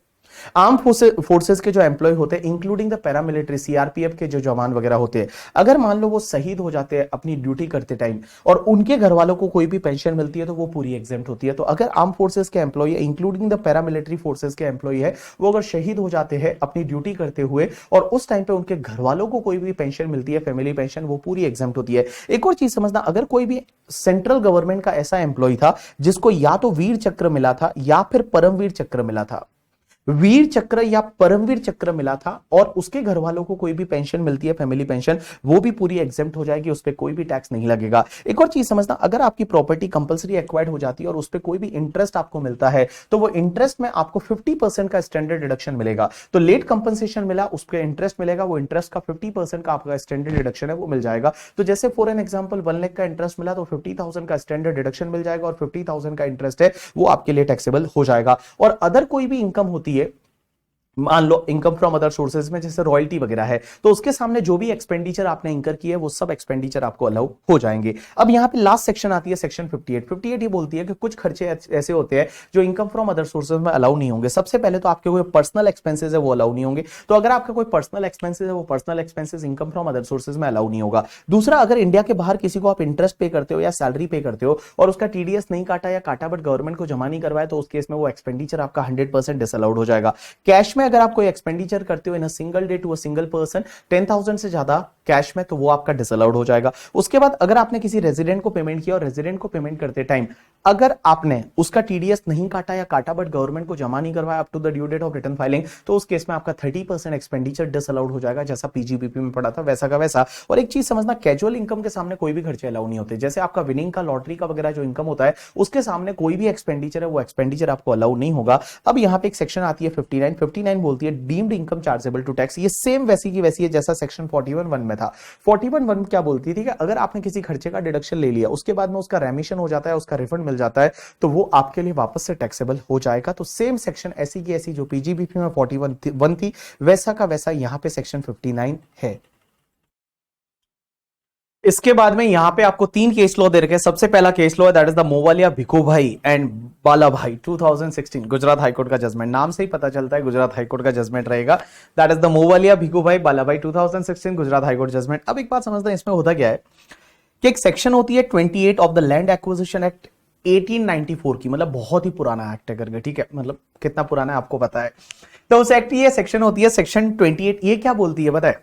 आर्म फोर्सेस के जो एम्प्लॉय होते हैं इंक्लूडिंग द पैरामिलिट्री सीआरपीएफ के जो जवान वगैरह होते हैं, अगर मान लो वो शहीद हो जाते हैं अपनी ड्यूटी करते टाइम और उनके घर वालों को कोई भी पेंशन मिलती है तो वो पूरी एग्जेम्प्ट होती है। तो अगर आर्म फोर्सेस के employee including the paramilitary forces के एम्प्लॉय है, वो अगर शहीद हो जाते हैं अपनी ड्यूटी करते हुए और उस टाइम पे उनके घर वालों को कोई भी पेंशन मिलती है फैमिली पेंशन, वो पूरी एग्जेम्प्ट होती है। एक और चीज समझना, अगर कोई भी सेंट्रल गवर्नमेंट का ऐसा एम्प्लॉय था जिसको या तो वीर चक्र मिला था या फिर परमवीर चक्र मिला था, वीर चक्र या परमवीर चक्र मिला था और उसके घर वालों को कोई भी पेंशन मिलती है फैमिली पेंशन, वो भी पूरी एग्जेम्प्ट हो जाएगी, उस पर कोई भी टैक्स नहीं लगेगा। एक और चीज समझना, अगर आपकी प्रॉपर्टी कंपलसरी एक्वायर्ड हो जाती है और उस पर कोई भी इंटरेस्ट आपको मिलता है तो वो इंटरेस्ट में आपको 50% का स्टैंडर्ड डिडक्शन मिलेगा। तो लेट कंपनसेशन मिला, उस पर इंटरेस्ट मिलेगा, वो इंटरेस्ट का 50% का आपका स्टैंडर्ड डिडक्शन है वो मिल जाएगा। तो जैसे फॉर एन एग्जांपल 1 लाख का इंटरेस्ट मिला तो 50,000 का स्टैंडर्ड डिडक्शन मिल जाएगा और 50,000 का इंटरेस्ट है वो आपके लिए टैक्सेबल हो जाएगा। और अदर कोई भी इनकम होती है, मान low income from other sources में जैसे रॉयल्टी वगैरह है, तो उसके सामने जो भी एक्सपेंडिचर आपने इंकर किया है वो सब एक्सपेंडिचर आपको अलाउ हो जाएंगे। अब यहां पे लास्ट सेक्शन आती है सेक्शन 58 ये बोलती है कि कुछ खर्चे ऐसे होते हैं जो इनकम फ्रॉम अदर सोर्सेज में अलाउ नहीं होंगे। सबसे पहले तो आपके कोई पर्सनल एक्सपेंसेस है वो अलाउ नहीं होंगे, तो अगर आपका कोई पर्सनल एक्सपेंसेस है वो personal expenses income from other sources में अलाउ नहीं होगा। दूसरा, अगर इंडिया के बाहर किसी को आप इंटरेस्ट पे करते हो या सैलरी पे करते हो और उसका टीडीएस नहीं काटा या काटा बट गवर्नमेंट को जमा नहीं करवाया, तो उस केस में वो एक्सपेंडिचर आपका 100% डिसअलाउड हो जाएगा। कैश में अगर आप कोई एक्सपेंडिचर करते हो in a single day to a single person 10,000 से ज्यादा कैश में, तो वो आपका डिसअलाउड हो जाएगा। उसके बाद अगर आपने किसी रेजिडेंट को पेमेंट किया और रेजिडेंट को पेमेंट करते टाइम अगर आपने उसका टीडीएस नहीं काटा या काटा बट गवर्नमेंट को जमा नहीं करवाया up to the due date of return filing, तो उस केस में आपका 30% एक्सपेंडिचर डिसअलाउड हो जाएगा, जैसा पीजीबीपी में पड़ा था वैसा का वैसा। और एक चीज समझना, कैजुअल इनकम के सामने कोई भी खर्चे अलाउ नहीं होते। जैसे आपका विनिंग का लॉटरी का वगैरह जो इनकम होता है उसके सामने कोई भी एक्सपेंडिचर है वो एक्सपेंडिचर आपको अलाउ नहीं होगा। अब यहां पे एक सेक्शन आती है 59 बोलती है deemed income chargeable to tax. ये सेम वैसी की वैसी है जैसा सेक्शन 41(1) में था। 41(1) क्या बोलती थी कि अगर आपने किसी खर्चे का डिडक्शन ले लिया उसके बाद में उसका रेमिशन हो जाता है, उसका रिफंड मिल जाता है, तो वो आपके लिए वापस से टैक्सेबल हो जाएगा। तो सेम सेक्शन ऐसी की ऐसी जो पीजीबीपी में 41(1) थी वैसा का वैसा यहां पे सेक्शन 59 है। इसके बाद में यहां पे आपको 3 केस लॉ दे रखे हैं। सबसे पहला केस लॉ है that is the Mowalia Bhikhubhai and Balabhai 2016 Gujarat high court का जजमेंट। नाम से ही पता चलता है गुजरात हाईकोर्ट का जजमेंट रहेगा। That is the Mowalia Bhikhubhai Balabhai 2016 Gujarat high court judgement. अब एक बात समझते हैं, इसमें होता क्या है कि एक सेक्शन होती है 28 of the land acquisition act 1894 की, मतलब बहुत ही पुराना एक्ट है करके, ठीक है, मतलब कितना पुराना है आपको पता है। तो उस एक्ट की ये सेक्शन होती है सेक्शन 28। ये क्या बोलती है बताए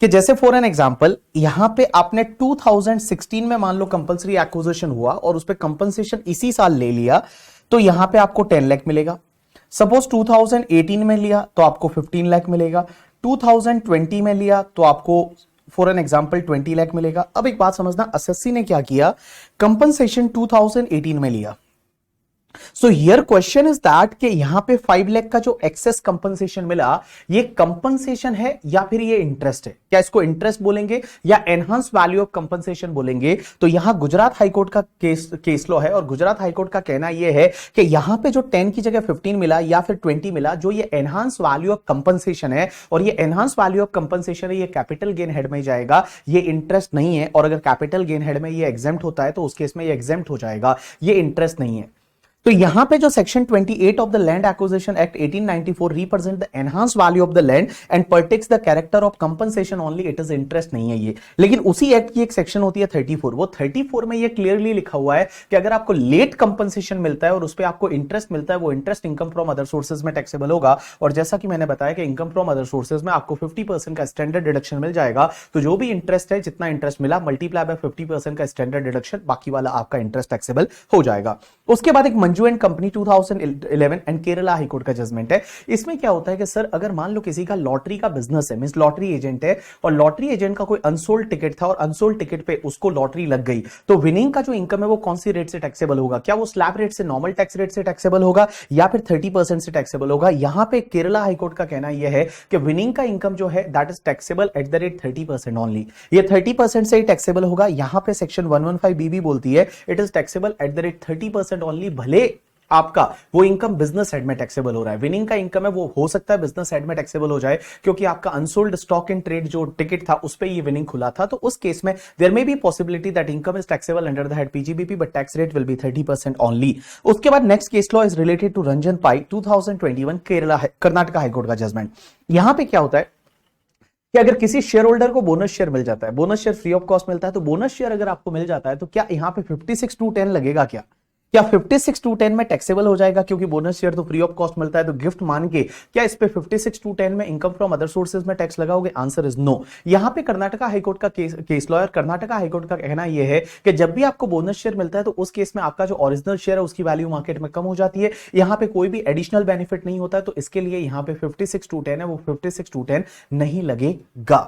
कि जैसे फॉर एन एग्जांपल यहां पे आपने 2016 में मान लो कंपलसरी एक्विजिशन हुआ और उस पे कंपनसेशन इसी साल ले लिया, तो यहां पे आपको 10 लाख मिलेगा। सपोज 2018 में लिया तो आपको 15 लाख मिलेगा, 2020 में लिया तो आपको फॉर एन एग्जांपल 20 लाख मिलेगा। अब एक बात समझना, एसएससी ने क्या किया, कंपनसेशन 2018 में लिया। So here question is that कि यहां पे 5 लाख का जो एक्सेस कंपनसेशन मिला, ये कंपनसेशन है या फिर ये इंटरेस्ट है? क्या इसको इंटरेस्ट बोलेंगे या एनहांस वैल्यू ऑफ कंपनसेशन बोलेंगे? तो यहां गुजरात हाईकोर्ट का केस लॉ है और गुजरात हाईकोर्ट का कहना यह है कि यहां पे जो 10 की जगह 15 मिला या फिर 20 मिला, जो ये एनहांस वैल्यू ऑफ कंपनसेशन है और ये एनहांस वैल्यू ऑफ कंपनसेशन है, ये कैपिटल गेन हेड में जाएगा, ये इंटरेस्ट नहीं है। और अगर कैपिटल गेन हेड में ये एग्जेम्प्ट होता है तो उस केस में ये एग्जेम्प्ट हो जाएगा, ये इंटरेस्ट नहीं है। तो यहां पे जो section 28 of the land acquisition act 1894 represent the enhance value of the land and protects the character of compensation only, it is interest नहीं है ये। लेकिन उसी एक्ट की एक सेक्शन होती है 34, वो 34 में ये क्लियरली लिखा हुआ है कि अगर आपको लेट कंपनसेशन मिलता है और उस पर आपको इंटरेस्ट मिलता है, वो interest income from other sources में टैक्सेबल होगा। और जैसा कि मैंने बताया कि इनकम फ्रॉम अदर सोर्सेज में आपको 50% का स्टैंडर्ड डिडक्शन मिल जाएगा। तो जो भी इंटरेस्ट है, जितना इंटरेस्ट मिला मल्टीप्लाई बाय 50% का स्टैंडर्ड डिडक्शन, बाकी वाला आपका इंटरेस्ट टैक्सेबल हो जाएगा। उसके बाद एक Manju and company 2011 and Kerala high court का जजमेंट है। इसमें क्या होता है कि सर अगर मान लो किसी का लॉटरी का बिजनेस है, मींस लॉटरी एजेंट है, और लॉटरी एजेंट का कोई अनसोल्ड टिकट था और अनसोल्ड टिकट पे उसको लॉटरी लग गई, तो विनिंग का जो इनकम है वो कौन सी रेट से टैक्सेबल होगा? क्या वो स्लैब रेट से, नॉर्मल टैक्स रेट से टैक्सेबल होगा या फिर 30% से टैक्सेबल होगा? यहां पे केरला हाईकोर्ट का कहना यह है कि विनिंग का इनकम जो है that is taxable at the rate 30% only. ये 30% से ही टैक्सेबल होगा। यहां पे सेक्शन 115 बी बोलती है it is taxable at the rate 30% only. भले आपका वो इनकम बिजनेस साइड में टैक्सेबल हो रहा है, विनिंग का इनकम है वो हो सकता है बिजनेस साइड में टैक्सेबल हो जाए, क्योंकि आपका अनसोल्ड स्टॉक इन ट्रेड जो टिकट था उस पे ये विनिंग खुला था, तो उस केस में there may be possibility that income is taxable under the head PGBP but tax rate will be 30% only. उसके बाद next case law is related to Ranjan Pai 2021 Karnataka high court का जजमेंट। यहां पे क्या होता है कि अगर किसी शेयर होल्डर को बोनस शेयर मिल जाता है, bonus share free of cost मिलता है, तो बोनस शेयर अगर आपको मिल जाता है तो क्या यहां पे 56(2)(10) लगेगा? क्या 56(2)(10) में टैक्सेबल हो जाएगा? क्योंकि बोनस शेयर तो फ्री ऑफ कॉस्ट मिलता है, तो गिफ्ट मान के क्या इस पे 56(2)(10) में इनकम फ्रॉम अदर सोर्सेज में टैक्स लगाओगे? Answer is no. यहां पे कर्नाटका हाईकोर्ट का केस लॉयर, कर्नाटका हाईकोर्ट का कहना यह है कि जब भी आपको बोनस शेयर मिलता है तो उस केस में आपका जो ओरिजिनल शेयर है उसकी वैल्यू मार्केट में कम हो जाती है, यहां पे कोई भी एडिशनल बेनिफिट नहीं होता है, तो इसके लिए यहां पे 56(2)(10) है वो 56(2)(10) नहीं लगेगा।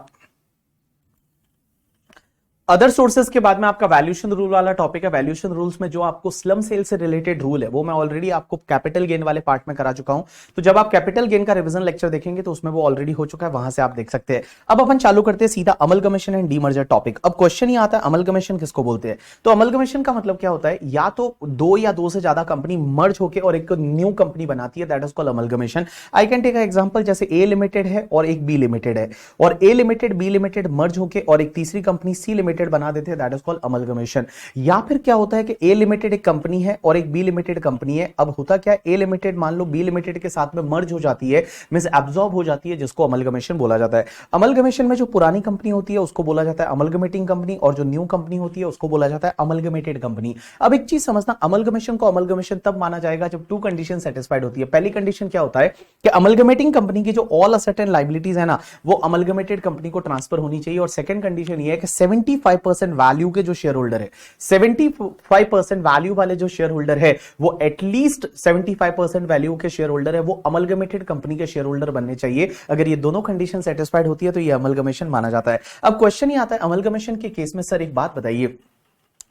अदर सोर्सेज के बाद में आपका वैल्यूएशन रूल वाला टॉपिक है। वैल्यूएशन रूल्स में जो आपको स्लम सेल से रिलेटेड रूल है वो मैं ऑलरेडी आपको कैपिटल गेन वाले पार्ट में करा चुका हूं, तो जब आप कैपिटल गेन का रिवीजन लेक्चर देखेंगे तो उसमें वो ऑलरेडी हो चुका है, वहां से आप देख सकते हैं। अब अपन चालू करते हैं सीधा अमलगमेशन एंड डीमर्जर टॉपिक। अब क्वेश्चन ही आता है अमलगमेशन किसको बोलते हैं? तो अमलगमेशन का मतलब क्या होता है? या तो दो या दो से ज्यादा कंपनी मर्ज होकर और एक न्यू कंपनी बनाती है, that is called amalgamation. I can take example, जैसे ए लिमिटेड है और एक बी लिमिटेड है, और ए लिमिटेड बी लिमिटेड मर्ज होकर और एक तीसरी कंपनी सी लिमिटेड बना देते हैं, दैट कॉल्ड अमलगमेशन। या फिर क्या होता है कि ए लिमिटेड एक कंपनी है और एक बी लिमिटेड कंपनी है। अब होता क्या है, ए लिमिटेड मान लो बी लिमिटेड के साथ में मर्ज हो जाती है, मींस एब्सॉर्ब हो जाती है, जिसको अमलगमेशन बोला जाता है। अमलगमेशन में जो पुरानी कंपनी होती है उसको बोला जाता है अमलगमेटिंग कंपनी, और जो न्यू कंपनी होती है उसको बोला जाता है अमलगमेटेड कंपनी। अब एक चीज समझना, अमलगमेशन को अमलगमेशन तब माना जाएगा जब टू कंडीशन सेटिस्फाइड होती है। पहली कंडीशन क्या होता है कि अमलगमेटिंग कंपनी की जो ऑल असेट एंड लायबिलिटीज है ना वो अमलगमेटेड कंपनी को ट्रांसफर होनी चाहिए, और सेकंड कंडीशन ये है कि 75% वैल्यू के जो शेयर होल्डर है, 75% वैल्यू वाले जो शेयर होल्डर है वो एटलीस्ट 75% वैल्यू के शेयर होल्डर है वो अमलगमेटेड कंपनी के शेयर होल्डर बनने चाहिए। अगर ये दोनों कंडीशन सेटिस्फाइड होती है तो ये अमलगमेशन माना जाता है। अब क्वेश्चन ही आता है अमलगमेशन के केस में, सर एक बात बताइए,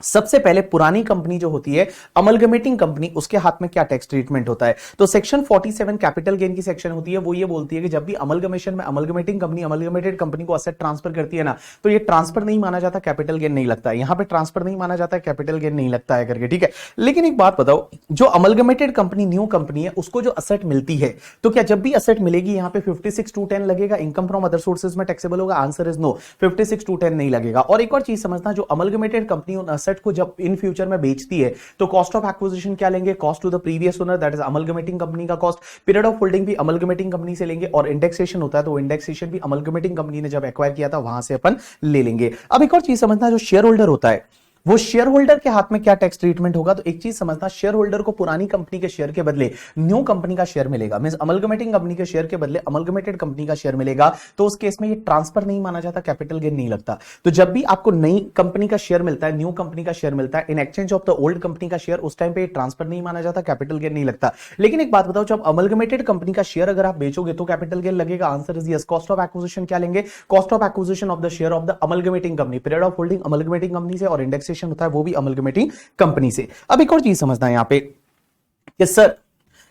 सबसे पहले पुरानी कंपनी जो होती है अमलगमेटिंग कंपनी, उसके हाथ में क्या टैक्स ट्रीटमेंट होता है? तो सेक्शन 47 कैपिटल गेन की सेक्शन होती है, वो ये बोलती है कि जब भी अमलगमेशन में अमलगमेटिंग कंपनी अमलगमेटेड कंपनी को असेट ट्रांसफर करती है ना, तो ये ट्रांसफर नहीं माना जाता, कैपिटल गेन नहीं लगता है। यहां पे ट्रांसफर नहीं माना जाता, कैपिटल गेन नहीं लगता है करके, ठीक है। लेकिन एक बात बताओ, जो अमलगमेटेड कंपनी न्यू कंपनी है उसको जो असेट मिलती है, तो क्या जब भी असेट मिलेगी यहां पे 56(2)(10) लगेगा, इनकम फ्रॉम अदर सोर्सेज में टैक्सेबल होगा? आंसर इज नो, 56(2)(10) नहीं लगेगा। और एक और चीज समझना, जो अमलगमेटेड कंपनी उन असेट को जब इन फ्यूचर में बेचती है तो कॉस्ट ऑफ एक्विजिशन क्या लेंगे? Cost to the previous owner, that is amalgamating company का कॉस्ट। पीरियड ऑफ होल्डिंग भी अमलगमेटिंग कंपनी से लेंगे, और इंडेक्सेशन होता है तो इंडेक्सेशन भी अमलगमेटिंग कंपनी ने जब एक्वायर किया था वहां से अपन ले लेंगे। अब एक और चीज समझना, जो शेयर होल्डर होता है वो शेयर होल्डर के हाथ में क्या टैक्स ट्रीटमेंट होगा? तो एक चीज समझना, शेयर होल्डर को पुरानी कंपनी के शेयर के बदले न्यू कंपनी का शेयर मिलेगा, मींस अमलगमेटिंग कंपनी के शेयर के बदले अमलगमेटेड कंपनी का शेयर मिलेगा, तो उस केस में ये ट्रांसफर नहीं माना जाता, कैपिटल गेन नहीं लगता। तो जब भी आपको नई कंपनी का शेयर मिलता है, न्यू कंपनी का शेयर मिलता है in exchange of the old company का शेयर, उस टाइम पे ट्रांसफर नहीं माना जाता, कैपिटल गेन नहीं लगता। लेकिन एक बात बताओ, जब अमलगमेटेड कंपनी का शेयर अगर आप बेचोगे तो कैपिटल गेन लगेगा? Answer is yes. Cost of acquisition क्या लेंगे? Cost of acquisition of the share of the amalgamating company, period of holding amalgamating company से, और इंडेक्सेशन होता है वो भी अमलगमेटिंग कंपनी से। अब एक और चीज समझना है यहां पे कि सर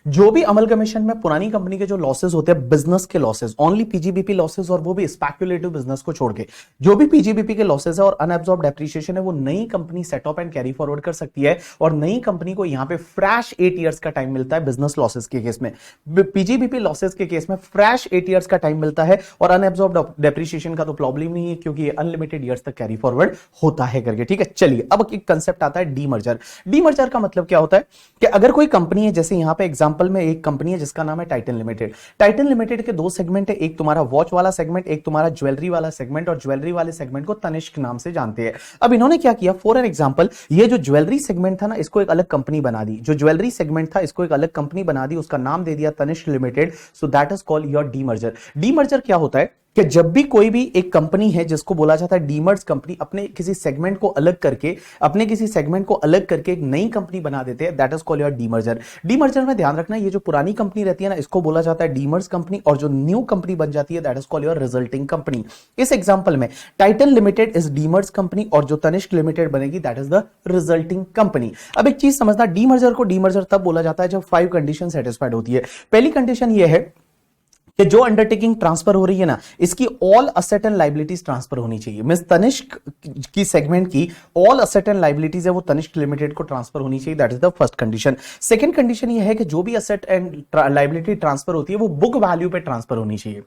जो भी अमलगमेशन में पुरानी कंपनी के जो लॉसेस होते हैं, बिजनेस के लॉसेस, ओनली पीजीबीपी लॉसेस, और वो भी स्पेक्युलेटिव बिजनेस को छोड़ के, जो भी पीजीबीपी के लॉसेस है और अनअब्सॉर्ब्ड डेप्रिसिएशन है वो नई company set up and carry forward कर सकती है, और नई कंपनी को यहां पे फ्रेश 8 इयर्स का टाइम मिलता है बिजनेस लॉसेस के केस में। पीजीबीपी लॉसेस के केस में फ्रेश 8 इयर्स का टाइम मिलता है, और अनअब्सॉर्ब्ड डेप्रिसिएशन का तो प्रॉब्लम नहीं है क्योंकि ये अनलिमिटेड इयर्स तक कैरी फॉरवर्ड होता है करके, ठीक है। चलिए अब एक कंसेप्ट आता है डीमर्जर। डीमर्जर का मतलब क्या होता है कि अगर कोई कंपनी है, जैसे यहां पे एग्जांपल में एक कंपनी है जिसका नाम है टाइटन लिमिटेड। टाइटन लिमिटेड के दो सेगमेंट है, एक तुम्हारा वॉच वाला सेगमेंट, एक तुम्हारा ज्वेलरी वाला सेगमेंट, और ज्वेलरी वाले सेगमेंट को तनिष्क नाम से जानते हैं। अब इन्होंने क्या किया, फॉर एन एग्जांपल, ये जो ज्वेलरी सेगमेंट था ना इसको एक अलग कंपनी बना दी, जो ज्वेलरी सेगमेंट था इसको एक अलग कंपनी बना दी, उसका नाम दे दिया Tanishq limited, so that is called your demerger. Demerger क्या होता है कि जब भी कोई भी एक कंपनी है जिसको बोला जाता है डीमर्ज कंपनी, अपने किसी सेगमेंट को अलग करके एक नई कंपनी बना देते हैं, that is called your demerger. Demerger में ध्यान रखना, ये जो पुरानी कंपनी रहती है ना, इसको बोला जाता है डीमर्ज कंपनी, और जो न्यू कंपनी बन जाती है that is called your resulting company. इस एग्जांपल में Titan limited is demerge company और जो तनिष्क लिमिटेड बनेगी that is the resulting company. अब एक चीज समझना, डीमर्जर को डीमर्जर तब बोला जाता है जब 5 कंडीशन सेटिस्फाइड होती है। पहली कंडीशन ये है कि जो अंडरटेकिंग ट्रांसफर हो रही है ना, इसकी all asset and liabilities transfer होनी चाहिए। मींस तनिष्क की सेगमेंट की ऑल असेट एंड लाइबिलिटीज है वो तनिष्क लिमिटेड को ट्रांसफर होनी चाहिए, that is the first condition. Second condition ये है कि जो भी असेट एंड लाइबिलिटी ट्रांसफर होती है वो बुक वैल्यू पे ट्रांसफर होनी चाहिए।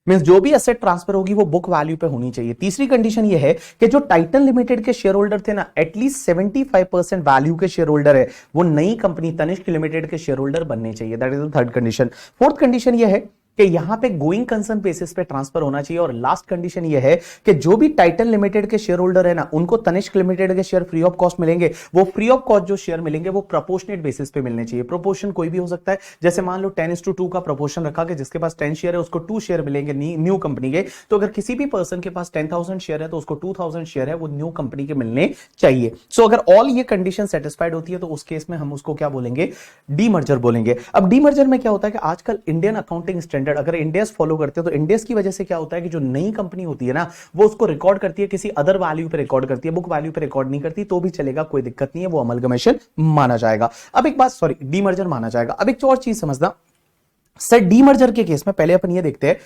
मींस जो भी असेट ट्रांसफर होगी वो बुक वैल्यू पे होनी चाहिए। तीसरी कंडीशन ये है कि जो टाइटन लिमिटेड के शेयर होल्डर थे ना, एटलीस्ट 75% वैल्यू के शेयर होल्डर है वो नई कंपनी तनिष्क लिमिटेड के शेयर होल्डर बनने चाहिए, that is the third condition. Fourth condition ये है कि यहां पे गोइंग कंसर्न बेसिस पे ट्रांसफर होना चाहिए। और लास्ट कंडीशन ये है कि जो भी टाइटन लिमिटेड के शेयर होल्डर है ना, उनको तनिष्क लिमिटेड के शेयर फ्री ऑफ कॉस्ट मिलेंगे। वो फ्री ऑफ कॉस्ट जो शेयर मिलेंगे वो प्रोपोर्शनेट बेसिस पे मिलने चाहिए। प्रोपोर्शन कोई भी हो सकता है, जैसे मान लो 10:2 का प्रोपोर्शन रखा कि जिसके पास 10 शेयर है उसको 2 शेयर मिलेंगे न्यू कंपनी के। तो अगर किसी भी पर्सन के पास 10,000 शेयर है तो उसको 2,000 शेयर है वो न्यू कंपनी के मिलने चाहिए। सो अगर ऑल ये कंडीशन सेटिस्फाइड होती है तो उस केस में हम उसको क्या बोलेंगे, डीमर्जर बोलेंगे। अब डीमर्जर में क्या होता है कि आजकल इंडियन अकाउंटिंग स्टैंडर्ड अगर इंडिया फॉलो करते हो तो इंडेक्स की वजह से क्या होता है कि जो नई कंपनी होती है ना, वो उसको रिकॉर्ड करती है, किसी अदर वैल्यू पे रिकॉर्ड करती है, बुक वैल्यू पे रिकॉर्ड नहीं करती, तो भी चलेगा, कोई दिक्कत नहीं है, वो अमलगमेशन माना जाएगा। अब एक बात, सॉरी, डीमर्जर माना जाएगा। अब एक और चीज समझना सर, डीमर्जर के केस में पहले अपन ये देखते हैं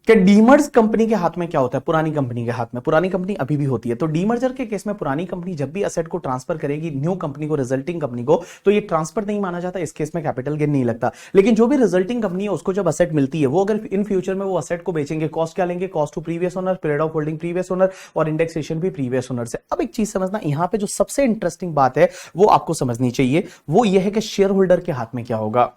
कि डीमर्ज कंपनी के हाथ में क्या होता है, पुरानी कंपनी के हाथ में, पुरानी कंपनी अभी भी होती है। तो डीमर्जर के केस में पुरानी कंपनी जब भी असेट को ट्रांसफर करेगी न्यू कंपनी को, रिजल्टिंग कंपनी को, तो ये ट्रांसफर नहीं माना जाता, इस केस में कैपिटल गेन नहीं लगता। लेकिन जो भी रिजल्टिंग कंपनी है उसको जब असेट मिलती है, वो अगर इन फ्यूचर में वो असेट को बेचेंगे, कॉस्ट क्या लेंगे, cost to previous owner, period of holding previous owner, और इंडेक्सेशन भी प्रीवियस ओनर से। अब एक चीज समझना, यहां पे जो सबसे इंटरेस्टिंग बात है वो आपको समझनी चाहिए, वो ये है कि शेयर होल्डर के हाथ में क्या होगा।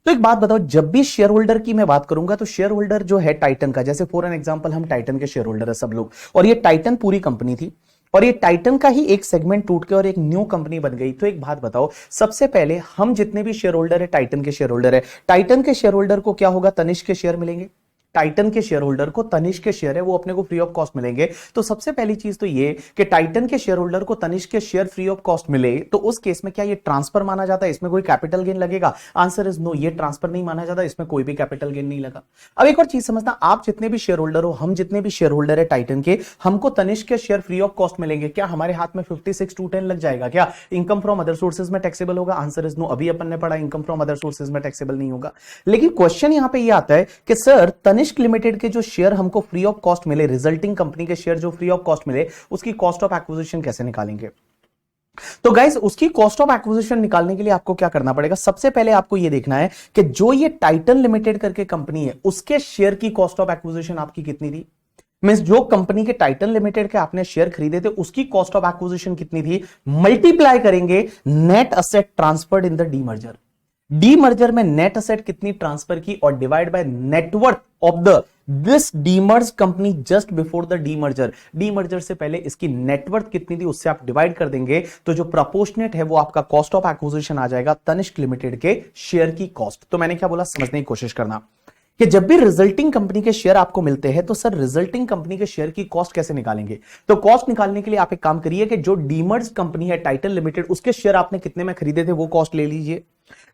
तो एक बात बताओ, जब भी शेयर होल्डर की मैं बात करूंगा तो शेयर होल्डर जो है टाइटन का, जैसे फॉर एन एग्जांपल हम टाइटन के शेयर होल्डर है सब लोग, और ये टाइटन पूरी कंपनी थी और ये टाइटन का ही एक सेगमेंट टूट के और एक न्यू कंपनी बन गई। तो एक बात बताओ, सबसे पहले हम जितने भी शेयर होल्डर है टाइटन के शेयर होल्डर है, टाइटन के शेयर होल्डर को क्या होगा, तनिष्क के शेयर मिलेंगे। टाइटन के शेयर होल्डर को तनिष्क के शेयर है वो अपने को फ्री ऑफ कॉस्ट मिलेंगे। तो सबसे पहली चीज तो ये कि टाइटन के शेयर होल्डर को तनिष्क के शेयर फ्री ऑफ कॉस्ट मिले, तो उस केस में क्या ये ट्रांसफर माना जाता है, इसमें कोई कैपिटल गेन लगेगा? आंसर इज नो, ये ट्रांसफर नहीं माना जाता, इसमें कोई भी कैपिटल गेन नहीं लगा। अब एक और चीज समझना, आप जितने भी शेयर होल्डर हो, हम जितने भी शेयर होल्डर है टाइटन के, हमको तनिष्क के शेयर फ्री ऑफ कॉस्ट मिलेंगे। क्या हमारे हाथ में 56(2)(10) लग जाएगा? क्या इनकम फ्रॉम अदर सोर्सेज में टैक्सेबल होगा? Answer is no. अभी अपन ने पढ़ा इनकम फ्रॉम अदर सोर्सेज में टैक्सेबल नहीं होगा। लेकिन क्वेश्चन यहां पे ये आता है कि सर तनिष्क लिमिटेड के जो शेयर हमको फ्री ऑफ कॉस्ट मिले, रिजल्टिंग कंपनी के शेयर जो फ्री ऑफ कॉस्ट मिले, उसकी कॉस्ट ऑफ एक्विजिशन कैसे निकालेंगे? तो गाइस, उसकी कॉस्ट ऑफ एक्विजिशन निकालने के लिए आपको क्या करना पड़ेगा, सबसे पहले आपको यह देखना है कि जो ये टाइटन लिमिटेड करके कंपनी है उसके शेयर की कॉस्ट ऑफ एक्विजिशन आपकी कितनी थी। मींस जो कंपनी के टाइटन लिमिटेड के आपने शेयर खरीदे थे उसकी कॉस्ट ऑफ एक्विजिशन कितनी थी, मल्टीप्लाई करेंगे net asset transferred in the demerger. Demerger में नेट असेट कितनी ट्रांसफर की और divide by net worth of the this demerge company just before the demerger. Demerger से पहले इसकी नेटवर्थ कितनी थी उससे आप डिवाइड कर देंगे, तो जो प्रोपोर्शनेट है वो आपका कॉस्ट ऑफ एक्विजिशन आ जाएगा तनिष्क लिमिटेड के शेयर की कॉस्ट। तो मैंने क्या बोला, समझने की कोशिश करना कि जब भी रिजल्टिंग कंपनी के शेयर आपको मिलते हैं तो सर रिजल्टिंग कंपनी के शेयर की कॉस्ट कैसे निकालेंगे। तो कॉस्ट निकालने के लिए आप एक काम करिए कि जो डीमर्ज कंपनी है टाइटन लिमिटेड, उसके शेयर आपने कितने में खरीदे थे वो कॉस्ट ले लीजिए,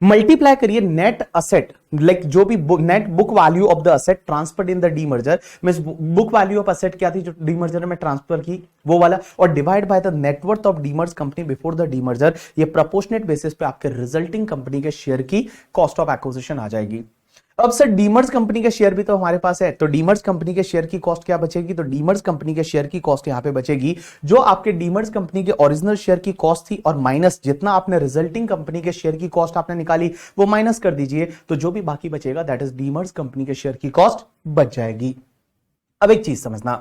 मल्टीप्लाई करिए नेट असेट, लाइक जो भी net book value of the asset transferred in the demerger, means book value of asset क्या थी जो डीमर्जर में ट्रांसफर की वो वाला, और divide by the net worth of demerge company before the demerger. ये प्रोपोर्शनेट बेसिस पे आपके रिजल्टिंग कंपनी के शेयर की कॉस्ट ऑफ एक्विजिशन आ जाएगी। अब सर डीमर्ज कंपनी के शेयर भी तो हमारे पास है, तो डीमर्ज कंपनी के शेयर की कॉस्ट क्या बचेगी, तो डीमर्ज कंपनी के शेयर की कॉस्ट यहां पे बचेगी जो आपके डीमर्ज कंपनी के ओरिजिनल शेयर की कॉस्ट थी, और माइनस जितना आपने रिजल्टिंग कंपनी के शेयर की कॉस्ट आपने निकाली वो माइनस कर दीजिए, तो जो भी बाकी बचेगा दैट इज डीमर्ज कंपनी के शेयर की कॉस्ट बच जाएगी। अब एक चीज समझना,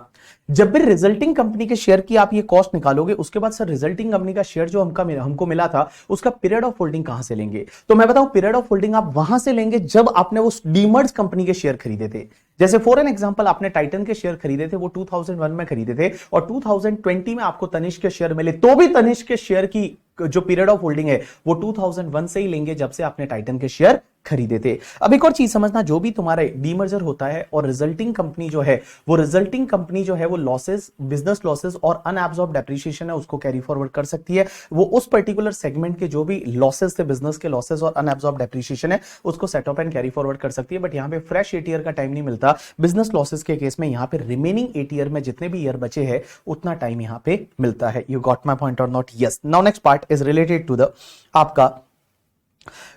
जब भी रिजल्टिंग कंपनी के शेयर की आप ये कॉस्ट निकालोगे उसके बाद सर रिजल्टिंग कंपनी का शेयर जो हमको मिला था उसका पीरियड ऑफ होल्डिंग कहां से लेंगे, तो मैं बताऊं पीरियड ऑफ होल्डिंग आप वहां से लेंगे जब आपने उस डीमर्ज कंपनी के शेयर खरीदे थे। जैसे फॉर एन एग्जांपल आपने टाइटन के शेयर खरीदे थे, वो 2001 में खरीदे थे और 2020 में आपको तनिष्क के शेयर मिले, तो भी तनिष्क के शेयर की जो पीरियड ऑफ होल्डिंग है वो 2001 से ही लेंगे जब से आपने टाइटन के शेयर खरीदे थे। अब एक और चीज समझना, जो भी तुम्हारे डीमर्जर होता है और रिजल्टिंग कंपनी जो है, वो रिजल्टिंग कंपनी जो है वो लॉसेस, बिजनेस लॉसेस और अनएब्सॉर्ब डेप्रिसिएशन है उसको कैरी फॉरवर्ड कर सकती है। वो उस पर्टिकुलर सेगमेंट के जो भी लॉसेस थे, बिजनेस के लॉसेस और अनएब्सॉर्ब डेप्रिसिएशन है, उसको set up and carry forward कर सकती है। बट यहां पे फ्रेश 8 ईयर का टाइम नहीं मिलता बिजनेस लॉसेस के केस में। यहां पे रिमेनिंग 8 ईयर में जितने भी ईयर बचे हैं उतना टाइम यहां पे मिलता है। यू गॉट माय पॉइंट और not? Yes. Now next part is related to the आपका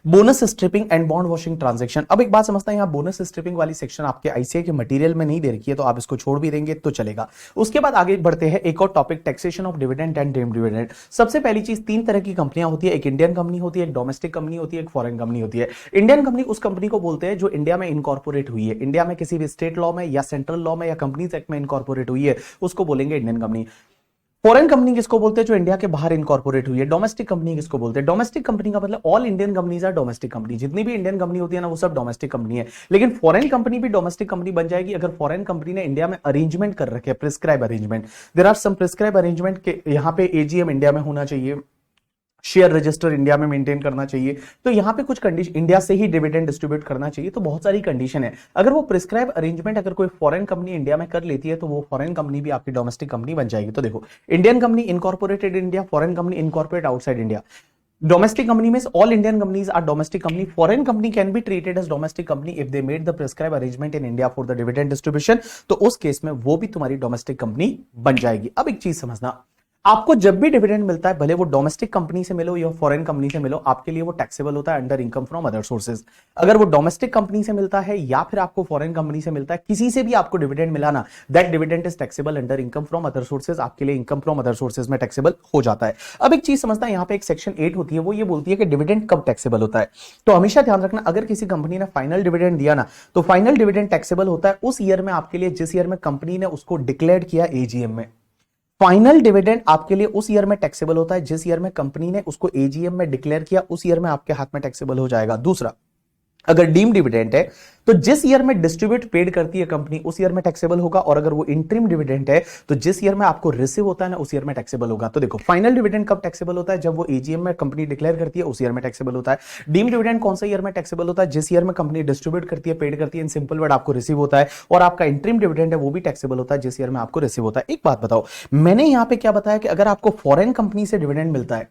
bonus stripping and bond washing transaction. अब एक बात समझता है, यहां बोनस स्ट्रिपिंग वाली सेक्शन आपके आईसीआई के मटेरियल में नहीं दे रखी है, तो आप इसको छोड़ भी देंगे तो चलेगा। उसके बाद आगे बढ़ते हैं, एक और topic, taxation of dividend and deemed dividend. सबसे पहली चीज, 3 तरह की कंपनियां होती है, एक इंडियन कंपनी होती है, एक डोमेस्टिक कंपनी होती है, एक फॉरेन कंपनी होती है। इंडियन कंपनी उस कंपनी को बोलते हैं जो इंडिया में इनकॉर्पोरेट हुई है, इंडिया में किसी भी स्टेट लॉ में या सेंट्रल लॉ में या कंपनीज एक्ट में इनकॉर्पोरेट हुई है, उसको बोलेंगे इंडियन कंपनी। फॉरेन कंपनी किसको बोलते हैं? जो इंडिया के बाहर इनकॉर्पोरेट हुई है। डोमेस्टिक कंपनी किसको बोलते हैं? डोमेस्टिक कंपनी का मतलब all Indian companies are domestic company. जितनी भी इंडियन कंपनी होती है ना, वो सब डोमेस्टिक कंपनी है। लेकिन फॉरेन कंपनी भी डोमेस्टिक कंपनी बन जाएगी अगर फॉरेन कंपनी ने इंडिया में अरेंजमेंट कर रखे, prescribe arrangement. There are some prescribe arrangement के यहां पे एजीएम इंडिया में होना चाहिए, शेयर रजिस्टर इंडिया में मेंटेन करना चाहिए, तो यहां पे कुछ कंडीशन, इंडिया से ही डिविडेंड डिस्ट्रीब्यूट करना चाहिए, तो बहुत सारी कंडीशन है। अगर वो प्रिस्क्राइब अरेंजमेंट अगर कोई फॉरेन कंपनी इंडिया में कर लेती है, तो वो फॉरेन कंपनी भी आपकी डोमेस्टिक कंपनी बन जाएगी। तो देखो, Indian company incorporated India, foreign company incorporate outside India. Domestic company means all Indian companies are domestic company. Foreign company can be treated as domestic company if they made the prescribed arrangement in India for the dividend distribution. तो उस case में वो भी तुम्हारी domestic company बन जाएगी। अब एक चीज समझना, आपको जब भी डिविडेंड मिलता है, भले वो डोमेस्टिक कंपनी से मिलो या फॉरेन कंपनी से मिलो, आपके लिए वो टैक्सेबल होता है under income from other sources. अगर वो डोमेस्टिक कंपनी से मिलता है या फिर आपको फॉरेन कंपनी से मिलता है, किसी से भी आपको डिविडेंड मिला ना, that dividend is taxable under income from other sources. आपके लिए इनकम फ्रॉम अदर सोर्सेज में टैक्सेबल हो जाता है। अब एक चीज समझना, यहां पे एक सेक्शन 8 होती है, वो ये बोलती है कि डिविडेंड कब टैक्सेबल होता है। तो हमेशा ध्यान रखना, अगर किसी कंपनी ने फाइनल डिविडेंड दिया ना, तो फाइनल डिविडेंड टैक्सेबल होता है उस ईयर में आपके लिए जिस ईयर में कंपनी ने उसको डिक्लेयर किया एजीएम में। फाइनल डिविडेंड आपके लिए उस ईयर में टैक्सेबल होता है जिस ईयर में कंपनी ने उसको एजीएम में डिक्लेयर किया, उस ईयर में आपके हाथ में टैक्सेबल हो जाएगा। दूसरा, अगर डीम डिविडेंड है तो जिस ईयर में डिस्ट्रीब्यूट पेड करती है कंपनी, उस ईयर में टैक्सेबल होगा। और अगर वो इंटरिम डिविडेंड है तो जिस ईयर में आपको रिसीव होता है ना, उस ईयर में टैक्सेबल होगा। तो देखो, फाइनल डिविडेंड कब टैक्सेबल होता है? जब वो एजीएम में कंपनी डिक्लेयर करती है, उस ईयर में टैक्सेबल होता है। डीम डिविडेंड कौन सा ईयर में टैक्सेबल होता है? जिस ईयर में कंपनी डिस्ट्रीब्यूट करती है, पेड करती है, इन सिंपल वर्ड आपको रिसीव होता है। और आपका इंटरिम डिविडेंड है वो भी टैक्सेबल होता है जिस ईयर में आपको रिसीव होता है। एक बात बताओ, मैंने यहां पे क्या बताया कि अगर आपको फॉरेन कंपनी से डिविडेंड मिलता है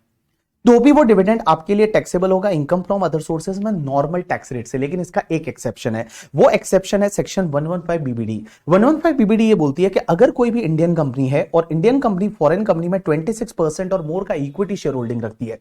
तो भी वो डिविडेंड आपके लिए टैक्सेबल होगा इनकम फ्रॉम अदर सोर्सेज में नॉर्मल टैक्स रेट से। लेकिन इसका एक एक्सेप्शन है, वो एक्सेप्शन है सेक्शन 115 बीबीडी। 115 बीबीडी ये बोलती है कि अगर कोई भी इंडियन कंपनी है और इंडियन कंपनी फॉरेन कंपनी में 26% और मोर का इक्विटी शेयर होल्डिंग रखती है,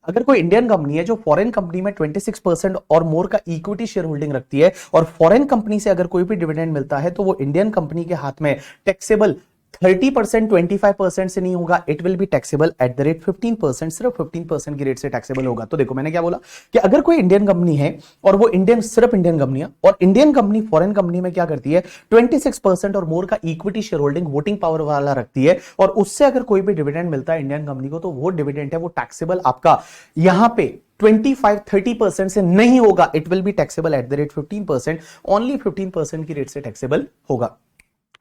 अगर कोई इंडियन कंपनी है जो फॉरेन कंपनी में 26% और मोर का इक्विटी शेयर होल्डिंग रखती है और फॉरेन कंपनी से अगर कोई भी डिविडेंड मिलता है, तो वो इंडियन कंपनी के हाथ में टैक्सेबल 30%, 25% से नहीं होगा, it will be taxable at the rate 15%, सिर्फ 15% की रेट से टैक्सेबल होगा। तो देखो, मैंने क्या बोला कि अगर कोई इंडियन कंपनी है और वो इंडियन, सिर्फ इंडियन कंपनी है, और इंडियन कंपनी फॉरेन कंपनी में क्या करती है, 26% और मोर का equity share holding voting power वाला रखती है, और उससे अगर कोई भी डिविडेंड मिलता है इंडियन कंपनी को, तो वो डिविडेंड है वो टैक्सेबल आपका यहां पे 25-30% से नहीं होगा, it will be taxable at the rate 15%, only 15% की रेट से टैक्सेबल होगा।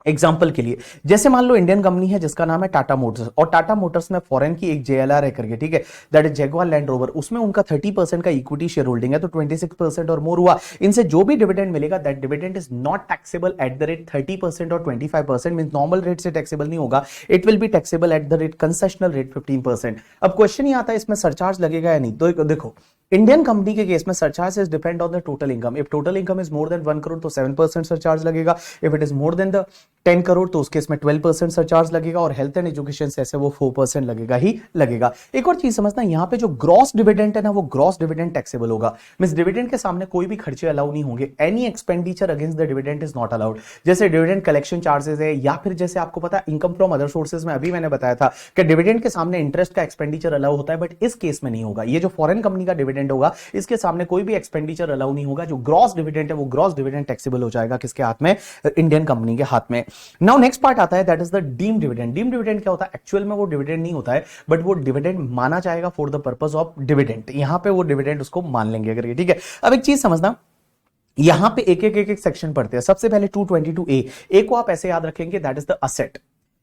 एग्जाम्पल के लिए, जैसे मान लो इंडियन कंपनी है जिसका नाम है टाटा मोटर्स, और टाटा मोटर्स में फॉरेन की एक जेएलआर है करके, ठीक है, that is Jaguar land rover, उसमें उनका 30% का इक्विटी शेयर होल्डिंग है, तो 26% और मोर हुआ। इनसे जो भी डिविडेंड मिलेगा, that dividend is not taxable at the rate 30% और 25%, मींस नॉर्मल रेट से टैक्सेबल नहीं होगा, it will be taxable at the rate concessional rate 15%। अब क्वेश्चन ही आता है इसमें सरचार्ज लगेगा या नहीं। तो देखो, इंडियन कंपनी के केस में surcharge is depend on the total income. If total income is more then 1 crore तो 7% सरचार्ज लगेगा, if it is more than the 10 crore तो उस केस में 12% सरचार्ज लगेगा, और हेल्थ एंड एजुकेशन से ऐसे वो 4% लगेगा ही लगेगा। एक और चीज समझना, यहां पे जो ग्रॉस डिविडेंड है ना, वो ग्रॉस डिविडेंड टैक्सेबल होगा, मींस डिविडेंड के सामने कोई भी खर्चे अलाउ नहीं होंगे, any expenditure against the dividend is not allowed. जैसे डिविडेंड कलेक्शन चार्जेस है, या फिर जैसे आपको पता है इनकम फ्रॉम अदर सोर्सेज में अभी मैंने बताया था कि डिविडेंड के सामने इंटरेस्ट का एक्सपेंडिचर अलाउ होता है, बट इस केस में नहीं होगा। ये जो फॉरेन कंपनी का डिविडेंड होगा, इसके सामने कोई भी एक्सपेंडिचर अलाउ नहीं होगा। जो ग्रॉस डिविडेंड है वो ग्रॉस डिविडेंड टैक्सेबल हो जाएगा, किसके हाथ में, इंडियन कंपनी के हाथ में। नाउ नेक्स्ट पार्ट आता है, that is the deem dividend. Deem dividend क्या होता है? एक्चुअल में वो डिविडेंड नहीं होता है, बट वो डिविडेंड माना जाएगा for the purpose of dividend. यहां पे वो डिविडेंड उसको मान लेंगे करके, ठीक है। अब एक चीज समझना, यहां पे एक सेक्शन पढ़ते हैं। सबसे पहले 222A, ए को आप ऐसे याद रखेंगे, दैट इज द असेट।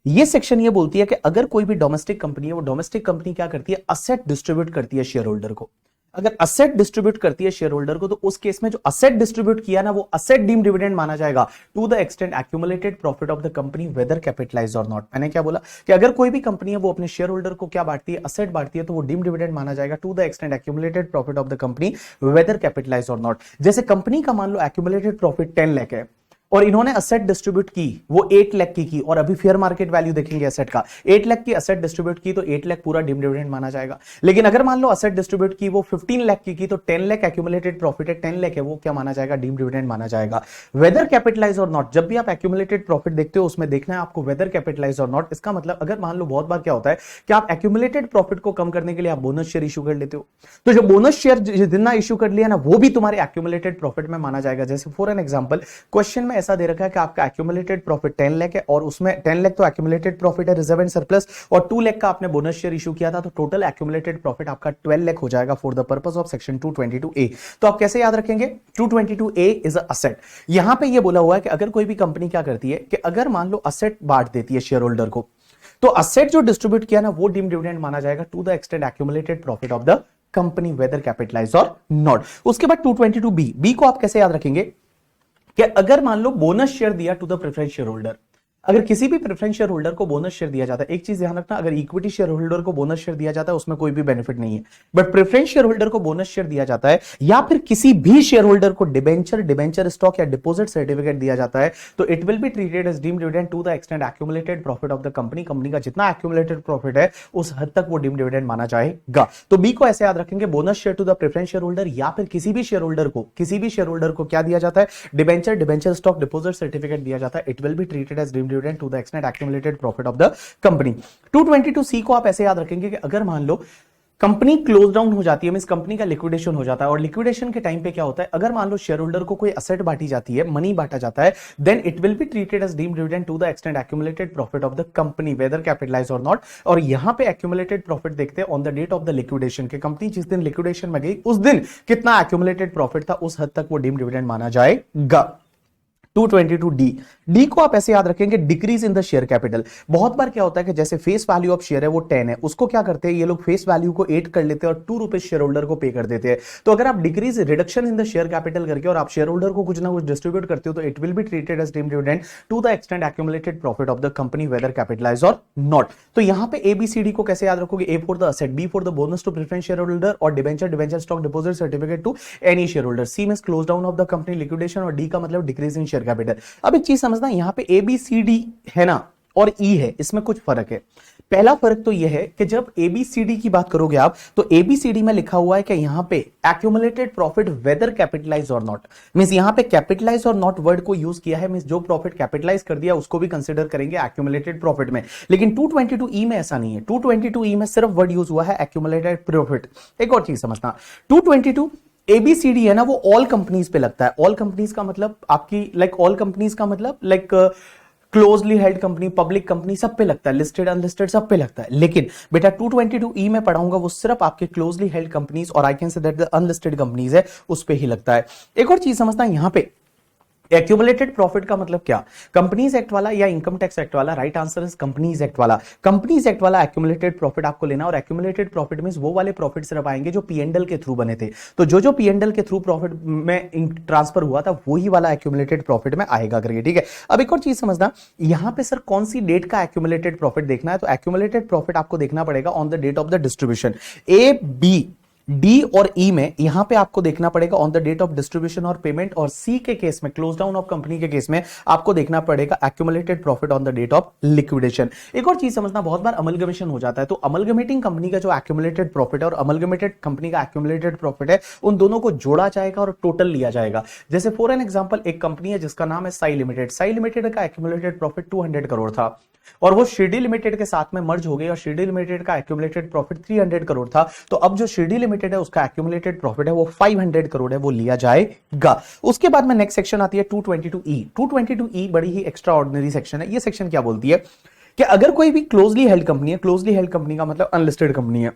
ये सेक्शन ये बोलती है कि अगर कोई भी डोमेस्टिक कंपनी है, वो डोमेस्टिक कंपनी क्या करती है, असेट डिस्ट्रीब्यूट करती है शेयर होल्डर को। अगर असेट डिस्ट्रीब्यूट करती है शेयर होल्डर को, तो उस केस में जो असेट डिस्ट्रीब्यूट किया ना, वो असेट डीम डिविडेंड माना जाएगा to the extent accumulated profit of the company whether capitalised और नॉट। मैंने क्या बोला कि अगर कोई भी कंपनी है वो अपने शेयर होल्डर को क्या बांटती है, असेट बांटती है, तो वो डीम डिविडेंड माना जाएगा to the extent accumulated profit of the company whether capitalised और नॉट। जैसे कंपनी का मान लो एक्यूमुलेटेड प्रॉफिट 10 लाख है और इन्होंने असेट डिस्ट्रीब्यूट की वो 8 लाख की और अभी फेयर मार्केट वैल्यू देखेंगे असेट का, 8 लाख की असेट डिस्ट्रीब्यूट की तो 8 लाख पूरा डीम डिविडेंड माना जाएगा। लेकिन अगर मान लो असेट डिस्ट्रीब्यूट की वो 15 लाख की तो 10 लाख एक्यूमुलेटेड प्रॉफिट है, 10 लाख है, वो क्या माना जाएगा, डीम डिविडेंड माना जाएगा। वेदर कैपिटलाइज और नॉट, जब भी आप एक्यूमुलेटेड प्रॉफिट देखते हो उसमें देखना है आपको वेदर कैपिटलाइज और नॉट। इसका मतलब अगर मान लो बहुत बार क्या होता है कि आप एक्यूमुलेटेड प्रॉफिट को कम करने के लिए आप बोनस शेयर इशू कर लेते हो, तो जो बोनस शेयर जितना इशू कर लिया ना वो भी तुम्हारे एक्यूमुलेटेड प्रॉफिट में माना जाएगा। जैसे फॉर एन एग्जांपल क्वेश्चन में ऐसा दे रखा है कि आपका एक्यूमुलेटेड प्रॉफिट 10 लाख है और उसमें 10 लाख तो एक्यूमुलेटेड प्रॉफिट है रिजर्व एंड सरप्लस, और 2 लाख का आपने बोनस शेयर इशू किया था, तो टोटल एक्यूमुलेटेड प्रॉफिट आपका 12 लाख हो जाएगा for the purpose of section 222A। तो आप कैसे याद रखेंगे, 222A इज अ असेट। यहां पे ये बोला हुआ है कि अगर कोई भी कंपनी क्या करती है कि अगर मान लो असेट बांट देती है शेयर होल्डर को, तो असेट जो डिस्ट्रीब्यूट किया ना वो डीम डिविडेंड माना जाएगा to the extent accumulated profit of the company whether capitalised और नॉट। उसके बाद 222B को आप कैसे याद रखेंगे कि अगर मान लो बोनस शेयर दिया to the preference share holder, अगर किसी भी प्रेफरेंस शेयर होल्डर को बोनस शेयर दिया जाता है, एक चीज ध्यान रखना, अगर इक्विटी शेयर होल्डर को बोनस शेयर दिया जाता है उसमें कोई भी बेनिफिट नहीं है, बट प्रेफरेंस शेयर होल्डर को बोनस शेयर दिया जाता है या फिर किसी भी शेयर होल्डर को डिबेंचर स्टॉक या डिपॉजिट सर्टिफिकेट दिया जाता है, तो it will be treated as deem dividend to the extent accumulated profit of the company. Company का जितना एक्यूमुलेटेड प्रॉफिट है उस हद तक वो डीम डिविडेंड माना जाएगा। तो बी को ऐसे याद रखेंगे, bonus share to the preference share holder या फिर किसी भी शेयर होल्डर को क्या दिया जाता है, डिबेंचर स्टॉक डिपॉजिट सर्टिफिकेट दिया जाता है, it will be treated as deem dividend to the extent accumulated profit of the company। 222C को आप ऐसे याद रखेंगे कि अगर मान लो कंपनी क्लोज डाउन हो जाती है, मींस कंपनी का लिक्विडेशन हो जाता है, और लिक्विडेशन के टाइम पे क्या होता है, अगर मान लो शेयर होल्डर को कोई असेट बांटी जाती है, मनी बांटा जाता है, then it will be treated as deemed dividend to the extent accumulated profit of the company whether capitalised और नॉट। और यहां पे एक्यूमुलेटेड प्रॉफिट देखते हैं on the date of the liquidation, के कंपनी जिस दिन लिक्विडेशन में गई उस दिन कितना एक्यूमुलेटेड प्रॉफिट था, उस हद तक वो डीम्ड डिविडेंड माना जाएगा। 222D को आप ऐसे याद रखेंगे, decrease in the share capital. बहुत बार क्या होता है कि जैसे फेस वैल्यू ऑफ शेयर है वो 10 है, उसको क्या करते हैं ये लोग फेस वैल्यू को 8 कर लेते हैं और 2 रुपीज शेयर होल्डर को पे कर देते हैं। तो अगर आप decrease reduction in the share capital करके और आप शेयर होल्डर को कुछ ना कुछ डिस्ट्रीब्यूट करते हो, तो it will be treated as deemed dividend to the extent accumulated profit of the company whether capitalised और नॉट। तो यहां पे ABCD को कैसे याद रखोगे, A for the asset, B for the bonus to preference share holder और debenture stock deposit certificate to any share holder, C means close down of the company liquidation और D का मतलब डिक्रीज इन शेयर कैपिटल। अब एक चीज समझना, यहां पे ABCD है ना और E है, इसमें कुछ फर्क है। पहला फर्क तो यह है कि जब ABCD की बात करोगे आप, तो ABCD में लिखा हुआ है कि यहां पे एक्यूमुलेटेड प्रॉफिट वेदर कैपिटलाइज और नॉट, मींस यहां पे कैपिटलाइज और नॉट वर्ड को यूज किया है, मींस जो प्रॉफिट कैपिटलाइज कर दिया उसको भी कंसीडर करेंगे एक्यूमुलेटेड प्रॉफिट में। लेकिन 222E में ऐसा नहीं है, 222E में सिर्फ वर्ड यूज हुआ है एक्यूमुलेटेड प्रॉफिट। एक और चीज समझना, 222 ABCD है ना वो ऑल कंपनीज पे लगता है। ऑल कंपनीज का मतलब आपकी ऑल कंपनीज का मतलब closely held company, public company, सब पे लगता है, लिस्टेड अनलिस्टेड सब पे लगता है। लेकिन बेटा 222E में पढ़ाऊंगा वो सिर्फ आपके क्लोजली हेल्ड कंपनीज और I can say that the unlisted companies है उस पे ही लगता है। एक और चीज समझना, यहां पे एक्यूमुलेटेड प्रॉफिट का मतलब क्या, कंपनीज एक्ट वाला या इनकम टैक्स एक्ट वाला, right answer is companies act वाला। कंपनीज एक्ट वाला एक्यूमुलेटेड प्रॉफिट आपको लेना, और एक्यूमुलेटेड प्रॉफिट मींस वो वाले प्रॉफिट सिर्फ आएंगे जो P&L के थ्रू बने थे। तो जो P&L के थ्रू प्रॉफिट में ट्रांसफर हुआ था वही वाला एक्यूमुलेटेड प्रॉफिट में आएगा करके, ठीक है। अब एक और चीज समझना, यहां पे सर कौन सी डेट का एक्यूमुलेटेड प्रॉफिट देखना है, तो एक्यूमुलेटेड प्रॉफिट आपको देखना पड़ेगा on the date of the distribution. A, B, D और E में यहां पे आपको देखना पड़ेगा on the date of distribution और पेमेंट, और C के केस में क्लोज डाउन ऑफ कंपनी के केस में आपको देखना पड़ेगा accumulated profit on the date of liquidation. एक और चीज समझना, बहुत बार अमलगमेशन हो जाता है, तो अमलगमेटिंग कंपनी का जो एक्यूमुलेटेड प्रॉफिट है और अमलगमेटेड कंपनी का एक्यूमुलेटेड प्रॉफिट है, उन दोनों को जोड़ा जाएगा और टोटल लिया जाएगा। जैसे फॉर एन एग्जांपल एक कंपनी है जिसका नाम है साई लिमिटेड। साई लिमिटेड का एक्यूमुलेटेड प्रॉफिट 200 करोड़ था और वो शिरडी लिमिटेड के साथ में मर्ज हो गई और शिरडी लिमिटेड का एक्यूमुलेटेड प्रॉफिट 300 करोड़ था। तो अब जो शिरडी लिमिटेड है उसका एक्यूमुलेटेड प्रॉफिट है वो 500 करोड़ है, वो लिया जाएगा। उसके बाद में नेक्स्ट सेक्शन आती है 222E। 222E बड़ी ही एक्स्ट्रा ऑर्डिनरी सेक्शन है। ये सेक्शन क्या बोलती है कि अगर कोई भी क्लोजली हेल्ड कंपनी है, क्लोजली हेल्ड कंपनी का मतलब अनलिस्टेड कंपनी है,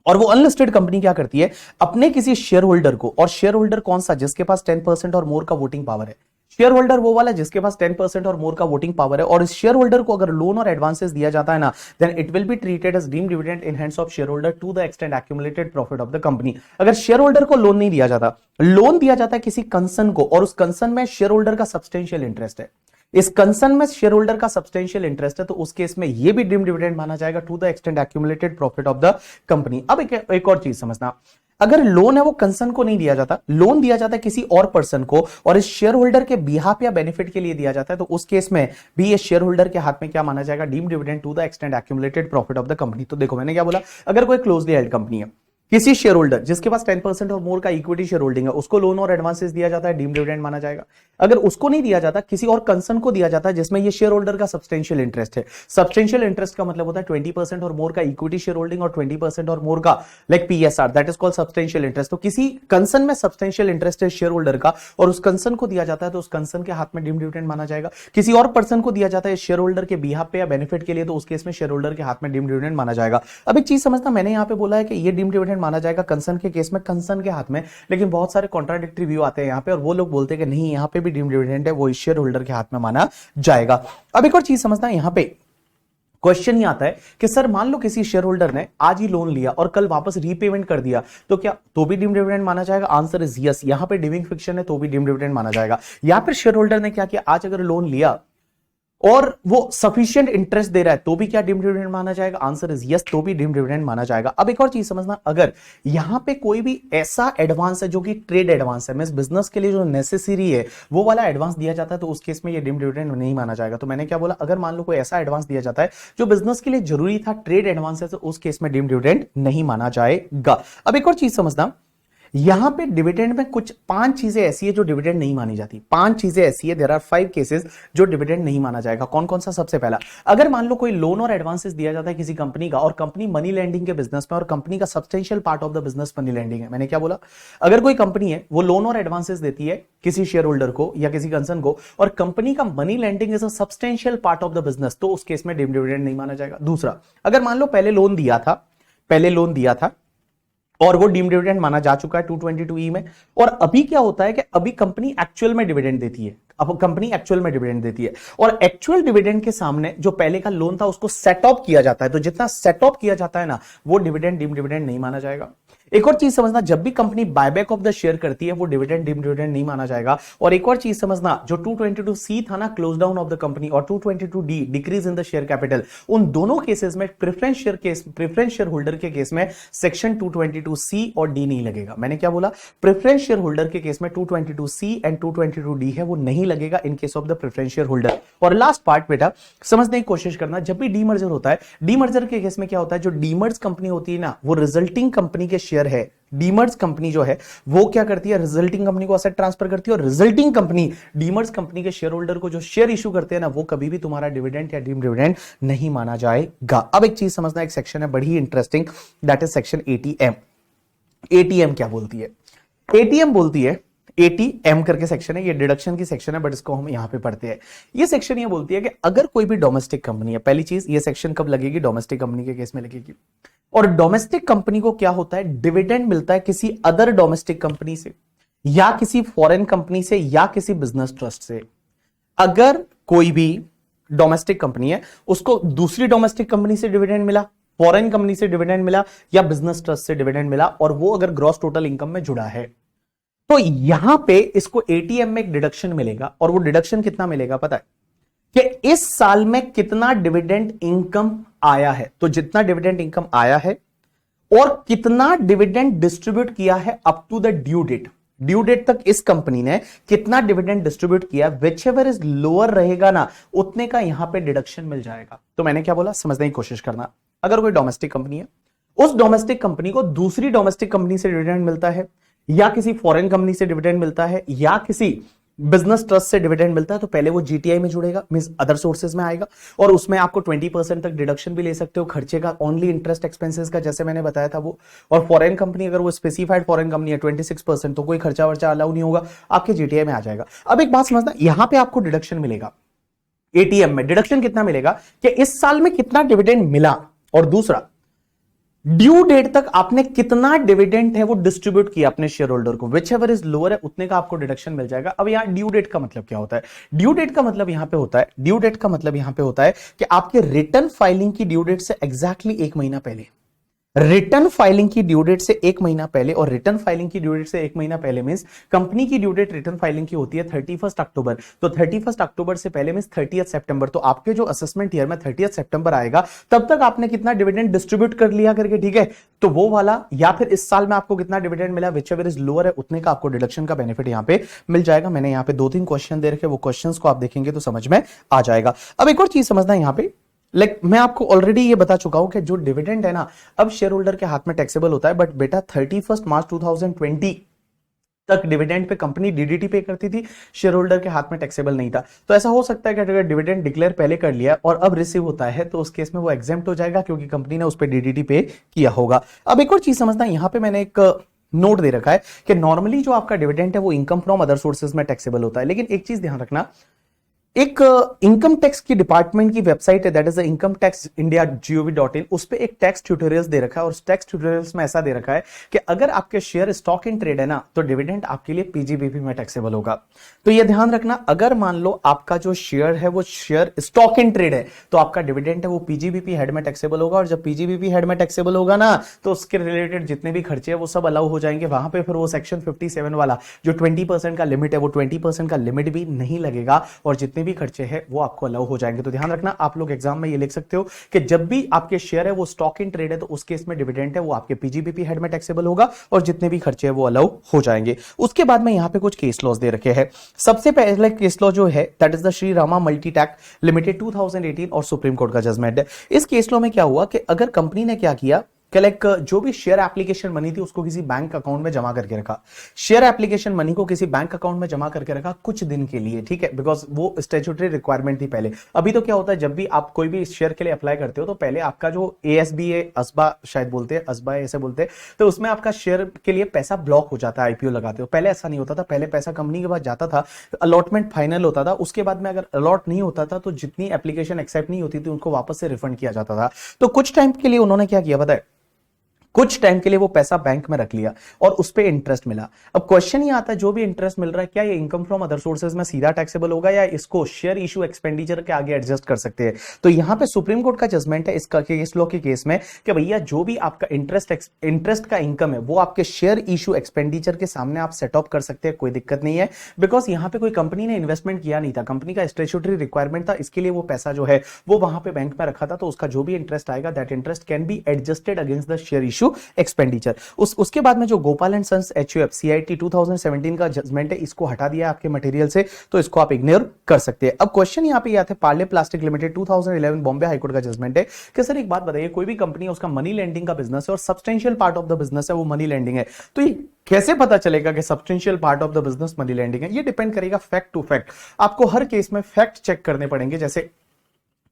और वो अनलिस्टेड कंपनी क्या करती है, अपने किसी शेयर होल्डर को, और शेयर होल्डर कौन सा, जिसके पास 10% और मोर का वोटिंग पावर है, शेयर होल्डर वो वाला जिसके पास 10% और मोर का वोटिंग पावर है, और इस शेयर होल्डर को अगर लोन और एडवांसेस दिया जाता है ना, then it will be treated as deemed dividend in hands of share holder to the extent accumulated profit of the company. अगर शेयर होल्डर को लोन नहीं दिया जाता, लोन दिया जाता है किसी कंसर्न को, और उस कंसर्न में शेयर होल्डर का सब्सटेंशियल इंटरेस्ट है, इस कंसर्न में शेयर होल्डर का सब्सटेंशियल इंटरेस्ट है, तो उस केस में ये भी डीम्ड डिविडेंड माना जाएगा to the extent accumulated profit of the company. अब एक और चीज समझना, अगर लोन है वो कंसर्न को नहीं दिया जाता, लोन दिया जाता है किसी और पर्सन को, और इस शेयर होल्डर के बिहाफ या बेनिफिट के लिए दिया जाता है, तो उस केस में भी ये शेयर होल्डर के हाथ में क्या माना जाएगा, deemed dividend to the extent accumulated profit of the company. तो देखो मैंने क्या बोला, अगर कोई क्लोजली हेल्ड कंपनी है, किसी शेयर होल्डर जिसके पास 10% और मोर का इक्विटी शेयर होल्डिंग है, उसको लोन और एडवांसेस दिया जाता है, डीम्ड डिविडेंड माना जाएगा। अगर उसको नहीं दिया जाता, किसी और कंसर्न को दिया जाता है जिसमें ये शेयर होल्डर का सब्सटेंशियल इंटरेस्ट है, सब्सटेंशियल इंटरेस्ट का मतलब होता है 20% और मोर का इक्विटी शेयर होल्डिंग और 20% और मोर का like PSR, that is called substantial interest. तो किसी कंसर्न में सब्सटेंशियल इंटरेस्ट है शेयर होल्डर का, और उस कंसर्न को दिया जाता है, तो उस कंसर्न के हाथ में डीम्ड डिविडेंड माना जाएगा। किसी और पर्सन को दिया जाता है शेयर होल्डर के बिहाफ पे या बेनिफिट के लिए, तो उस केस में शेयर होल्डर के हाथ में डीम्ड डिविडेंड माना जाएगा। अब एक चीज समझना, मैंने यहां पे बोला है कि ये डीम्ड डिविडेंड माना जाएगा कंसर्न के केस में, कंसर्न के हाथ में, लेकिन बहुत सारे कॉन्ट्राडिक्टरी व्यू आते हैं यहां पे, और वो लोग बोलते हैं कि नहीं यहां पे भी डीम्ड डिविडेंड है वो शेयर होल्डर के हाथ में माना जाएगा। अब एक और चीज समझना, यहां पे क्वेश्चन ही आता है कि सर मान लो किसी शेयर होल्डर ने आज ही लोन लिया और कल वापस रीपेमेंट कर दिया, तो क्या तो भी डीम्ड डिविडेंड माना जाएगा? आंसर इज यस, यहां पे डिविंग फिक्शन है तो भी डीम्ड डिविडेंड माना जाएगा। या फिर शेयर होल्डर ने क्या किया, आज अगर लोन लिया और वो सफिशिएंट इंटरेस्ट दे रहा है, तो भी क्या डीम्ड डिविडेंड माना जाएगा? आंसर इज यस, तो भी डीम्ड डिविडेंड माना जाएगा। अब एक और चीज समझना, अगर यहां पे कोई भी ऐसा एडवांस है जो कि ट्रेड एडवांस है, मींस बिजनेस के लिए जो नेसेसरी है वो वाला एडवांस दिया जाता है, तो उस केस में ये डीम्ड डिविडेंड नहीं माना जाएगा। तो मैंने क्या बोला, अगर मान लो कोई ऐसा एडवांस दिया जाता है जो बिजनेस के लिए जरूरी था, ट्रेड एडवांस है, तो उस केस में डीम्ड डिविडेंड नहीं माना जाएगा। अब एक और चीज समझना, यहां पे डिविडेंड में कुछ 5 चीजें ऐसी है जो डिविडेंड नहीं मानी जाती। 5 चीजें ऐसी है, देयर आर 5 केसेस जो डिविडेंड नहीं माना जाएगा। कौन कौन सा? सबसे पहला, अगर मान लो कोई लोन और एडवांसेस दिया जाता है किसी कंपनी का, और कंपनी मनी लैंडिंग के बिजनेस में, और कंपनी का substantial part of the business money lending है। मैंने क्या बोला, अगर कोई कंपनी है वो लोन और एडवांसेस देती है किसी शेयर होल्डर को या किसी कंसर्न को, और कंपनी का money lending is a substantial part of the business, तो उस केस में डीम्ड डिविडेंड नहीं माना जाएगा। दूसरा, अगर मान लो पहले लोन दिया था और वो डीम्ड डिविडेंड माना जा चुका है 222E में, और अभी क्या होता है कि अभी कंपनी एक्चुअल में डिविडेंड देती है, अब कंपनी एक्चुअल में डिविडेंड देती है, और एक्चुअल डिविडेंड के सामने जो पहले का लोन था उसको सेट ऑफ किया जाता है, तो जितना सेट ऑफ किया जाता है ना, वो डिविडेंड डीम्ड डिविडेंड नहीं माना जाएगा। एक और चीज समझना, जब भी company buyback of the share करती है, वो डिविडेंड डीम्ड डिविडेंड नहीं माना जाएगा। और एक और चीज समझना, जो 222C था ना, close down of the company, और 222D decrease in the share capital, उन दोनों केसेस में प्रेफरेंस शेयर होल्डर के केस में सेक्शन 222C और D नहीं लगेगा। मैंने क्या बोला, प्रेफरेंस शेयर होल्डर के केस में 222C एंड 222D है वो नहीं लगेगा in case of the preference share holder. और लास्ट पार्ट बेटा समझने की कोशिश करना, जब भी डीमर्जर होता है, डीमर्जर के केस में क्या होता है, जो डीमर्ज कंपनी होती है ना, वो रिजल्टिंग कंपनी के शेयर है, डीमर्ज कंपनी जो है वो क्या करती है, रिजल्टिंग कंपनी को एसेट ट्रांसफर करती है, और रिजल्टिंग कंपनी डीमर्ज कंपनी के शेयर होल्डर को जो शेयर इशू करते हैं ना, वो कभी भी तुम्हारा डिविडेंड या डीम्ड डिविडेंड नहीं माना जाएगा। अब एक चीज समझना, एक सेक्शन है बड़ी interesting, that is section ATM। ATM क्या बोलती है? ATM बोलती है, ATM करके सेक्शन है, ये डिडक्शन की सेक्शन है, बट इसको हम यहां पे पढ़ते हैं। ये सेक्शन ये बोलती है कि अगर कोई भी डोमेस्टिक कंपनी है, पहली चीज ये सेक्शन कब लगेगी, डोमेस्टिक कंपनी के केस में लगेगी, और डोमेस्टिक कंपनी को क्या होता है, डिविडेंड मिलता है किसी अदर डोमेस्टिक कंपनी से, या किसी फॉरेन कंपनी से, या किसी बिजनेस ट्रस्ट से। अगर कोई भी डोमेस्टिक कंपनी है, उसको दूसरी डोमेस्टिक कंपनी से डिविडेंड मिला, फॉरेन कंपनी से डिविडेंड मिला, या बिजनेस ट्रस्ट से डिविडेंड मिला, और वो अगर ग्रॉस टोटल इनकम में जुड़ा है, तो यहां पे इसको ATM में एक डिडक्शन मिलेगा। और वो डिडक्शन कितना मिलेगा पता है, कि इस साल में कितना डिविडेंड इनकम आया है, तो जितना डिविडेंड इनकम आया है और कितना डिविडेंड डिस्ट्रीब्यूट किया है up to the due date तक इस कंपनी ने कितना डिविडेंड डिस्ट्रीब्यूट किया, विच एवर इज लोअर रहेगा ना, उतने का यहां पे डिडक्शन मिल जाएगा। तो मैंने क्या बोला, समझने की कोशिश करना, अगर कोई डोमेस्टिक कंपनी है, उस डोमेस्टिक कंपनी को दूसरी डोमेस्टिक कंपनी से डिविडेंड मिलता है, या किसी फॉरेन कंपनी से डिविडेंड मिलता है, या किसी बिजनेस ट्रस्ट से डिविडेंड मिलता है, तो पहले वो GTI में जुड़ेगा, मींस अदर सोर्सेज में आएगा, और उसमें आपको 20% तक डिडक्शन भी ले सकते हो खर्चे का, ओनली इंटरेस्ट एक्सपेंसेस का, जैसे मैंने बताया था वो। और फॉरेन कंपनी अगर वो स्पेसिफाइड फॉरेन कंपनी है 26%, तो कोई खर्चा वर्चा अलाउ नहीं होगा, आपके GTI में आ जाएगा। अब एक बात समझना, यहां पे आपको डिडक्शन मिलेगा ATM में, डिडक्शन कितना मिलेगा कि इस साल में कितना डिविडेंड मिला, और दूसरा ड्यू डेट तक आपने कितना डिविडेंड है वो डिस्ट्रीब्यूट किया अपने शेयर होल्डर को, विच एवर इज लोअर है उतने का आपको डिडक्शन मिल जाएगा। अब यहां ड्यू डेट का मतलब क्या होता है? ड्यू डेट का मतलब यहां पे होता है, ड्यू डेट का मतलब यहां पे होता है कि आपके रिटर्न फाइलिंग की ड्यू डेट से एग्जैक्टली 1 महीना पहले, रिटर्न फाइलिंग की ड्यू डेट से 1 महीना पहले, और रिटर्न फाइलिंग की ड्यू डेट से 1 महीना पहले मींस कंपनी की ड्यू डेट रिटर्न फाइलिंग की होती है 31 अक्टूबर, तो 31 अक्टूबर से पहले मींस 30 सितंबर, तो आपके जो असेसमेंट ईयर में 30 सितंबर आएगा तब तक आपने कितना डिविडेंड डिस्ट्रीब्यूट कर लिया करके, ठीक है, तो वो वाला, या फिर इस साल में आपको कितना डिविडेंड मिला विच एवर इज लोअर है उतने का आपको डिडक्शन का बेनिफिट यहां पे मिल जाएगा। मैंने यहां पे 2-3 क्वेश्चन दे रखे, वो क्वेश्चंस को आप देखेंगे तो समझ में आ जाएगा। अब एक और चीज समझना यहां पे, मैं आपको ऑलरेडी ये बता चुका हूं कि जो डिविडेंड है ना, अब शेयर होल्डर के हाथ में टैक्सेबल होता है, बट बेटा 31 मार्च 2020 तक डिविडेंड पे कंपनी डीडीटी पे करती थी, शेयर होल्डर के हाथ में टैक्सेबल नहीं था। तो ऐसा हो सकता है कि अगर डिविडेंड डिक्लेयर पहले कर लिया और अब रिसीव होता है तो उस केस में वो एग्जेम्प्ट हो जाएगा क्योंकि कंपनी ने उस पर डीडीटी पे किया होगा। अब एक और चीज समझना, यहां पे मैंने एक नोट दे रखा है कि नॉर्मली जो आपका डिविडेंड है वो इनकम फ्रॉम अदर सोर्सेज में टैक्सेबल होता है, लेकिन एक चीज ध्यान रखना, एक इनकम टैक्स की डिपार्टमेंट की वेबसाइट है, that is income tax India gov.in, उस पे एक टैक्स ट्यूटोरियल्स दे रखा है, और उस टैक्स ट्यूटोरियल्स में ऐसा दे रखा है कि अगर आपके शेयर स्टॉक इन ट्रेड है ना तो डिविडेंड आपके लिए पीजीबीपी में टैक्सेबल होगा। तो ये ध्यान रखना, अगर मान लो आपका जो शेयर है वो शेयर स्टॉक इन ट्रेड है तो आपका डिविडेंड है वो पीजीबीपी हेड में टैक्सेबल होगा, और जब पीजीबीपी हेड में टैक्सेबल होगा ना तो उसके रिलेटेड जितने भी खर्चे हैं वो सब अलाउ हो जाएंगे। वहां पे फिर वो सेक्शन 57 वाला जो 20% का लिमिट है वो 20% का लिमिट भी नहीं लगेगा, और जितने भी खर्चे हैं वो आपको अलाउ हो जाएंगे। तो ध्यान रखना, आप लोग एग्जाम में ये लिख सकते हो कि जब भी आपके शेयर है वो स्टॉक इन ट्रेड है तो उस केस में डिविडेंड है वो आपके पीजीबीपी हेड में टैक्सेबल होगा, और जितने भी खर्चे हैं वो अलाउ हो जाएंगे। उसके बाद में यहां पे कुछ केस लॉज दे रखे हैं। सबसे पहले केस लॉ जो है that is the Shri Rama multitech limited 2018 और सुप्रीम कोर्ट का जजमेंट है। इस केस लॉ में क्या हुआ कि अगर कंपनी ने क्या किया कि लाइक जो भी शेयर एप्लीकेशन मनी थी उसको किसी बैंक अकाउंट में जमा करके रखा, शेयर एप्लीकेशन मनी को किसी बैंक अकाउंट में जमा करके रखा कुछ दिन के लिए, ठीक है, बिकॉज वो स्टैट्यूटरी रिक्वायरमेंट थी पहले। अभी तो क्या होता है, जब भी आप कोई भी शेयर के लिए अप्लाई करते हो तो पहले आपका जो एएसबी है, असबा शायद बोलते हैं, असबा ऐसे बोलते हैं, तो उसमें आपका शेयर के लिए पैसा ब्लॉक हो जाता है आईपीओ लगाते हो। पहले ऐसा नहीं होता था, पहले पैसा कंपनी के पास जाता था, अलॉटमेंट फाइनल होता था, उसके बाद में अगर अलॉट नहीं होता था तो जितनी एप्लीकेशन एक्सेप्ट नहीं होती थी उनको वापस से रिफंड किया जाता था। तो कुछ टाइम के लिए उन्होंने क्या किया बताए, कुछ टाइम के लिए वो पैसा बैंक में रख लिया और उस पे इंटरेस्ट मिला। अब क्वेश्चन ये आता है, जो भी इंटरेस्ट मिल रहा है क्या ये इनकम फ्रॉम अदर सोर्सेज में सीधा टैक्सेबल होगा या इसको शेयर इशू एक्सपेंडिचर के आगे एडजस्ट कर सकते हैं? तो यहां पे सुप्रीम कोर्ट का जजमेंट है इसका केस लॉ के केस में कि भैया जो भी आपका इंटरेस्ट का इनकम है वो आपके शेयर इशू एक्सपेंडिचर के सामने आप सेट ऑफ कर सकते हैं, कोई दिक्कत नहीं है, बिकॉज यहां पे कोई कंपनी ने इन्वेस्टमेंट किया नहीं था, कंपनी का स्टैट्यूटरी रिक्वायरमेंट था, इसके लिए वो पैसा जो है वो वहां पे बैंक में रखा था, तो उसका जो भी इंटरेस्ट आएगा that interest can be adjusted against the share issue expenditure. उसके बाद में जो Gopal and sons HUF CIT 2017 का जजमेंट है इसको हटा दिया आपके मटेरियल से, तो इसको आप इग्नोर कर सकते हैं। अब क्वेश्चन यहां पे ये आता है, Parle plastic limited 2011 Bombay high court का जजमेंट है कि सर एक बात बताइए, कोई भी कंपनी है उसका मनी लेंडिंग का बिजनेस है और substantial part of the business है वो मनी लेंडिंग है, तो ये कैसे पता चलेगा कि substantial part of the business money lending है? ये डिपेंड करेगा फैक्ट टू फैक्ट, आपको हर केस में फैक्ट चेक करने पड़ेंगे। जैसे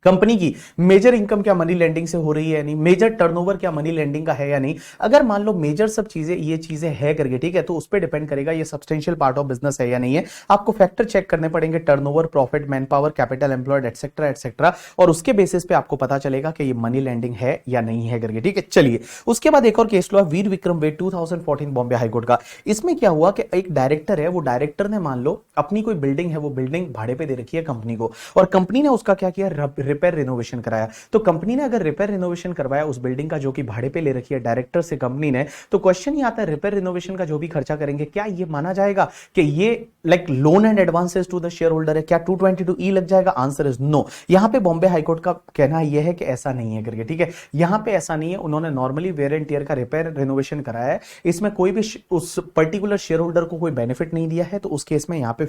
कंपनी की मेजर इनकम क्या मनी लेंडिंग से हो रही है या नहीं, मेजर टर्नओवर क्या मनी लेंडिंग का है या नहीं। अगर मान लो मेजर सब चीजें ये चीजें है करके, ठीक है, तो उस पर डिपेंड करेगा ये सब्सटेंशियल पार्ट ऑफ बिजनेस है या नहीं है। आपको फैक्टर चेक करने पड़ेंगे, turnover, profit, man power, capital employed, etcetera etcetera, और उसके बेसिस पे आपको पता चलेगा कि ये मनी लेंडिंग है या नहीं है करके, ठीक है। चलिए उसके बाद एक और केस हुआ वीर विक्रम वेद 2014 बॉम्बे हाईकोर्ट का। इसमें क्या हुआ कि एक डायरेक्टर है, वो डायरेक्टर ने मान लो अपनी कोई बिल्डिंग है, वो बिल्डिंग भाड़े पे दे रखी है कंपनी को, और कंपनी ने उसका क्या किया, रिपेयर रिनोवेशन कराया। तो कंपनी ने अगर रिपेयर रिनोवेशन करवाया उस बिल्डिंग का जो कि भाड़े पे ले रखी है डायरेक्टर से कंपनी ने, तो क्वेश्चन ये आता है रिपेयर रिनोवेशन का जो भी खर्चा करेंगे क्या ये माना जाएगा कि ये like loan and advances to the share holder है, क्या 222E लग जाएगा? Answer is no. यहां पे बॉम्बे हाईकोर्ट का कहना यह है कि ऐसा नहीं है करके, ठीक है, यहां पे ऐसा नहीं है। उन्होंने नॉर्मली वेयर एंड टियर का रिपेयर रिनोवेशन कराया है, इसमें कोई भी उस पर्टिकुलर शेयर होल्डर को कोई बेनिफिट नहीं दिया है, तो उस केस में यहां पे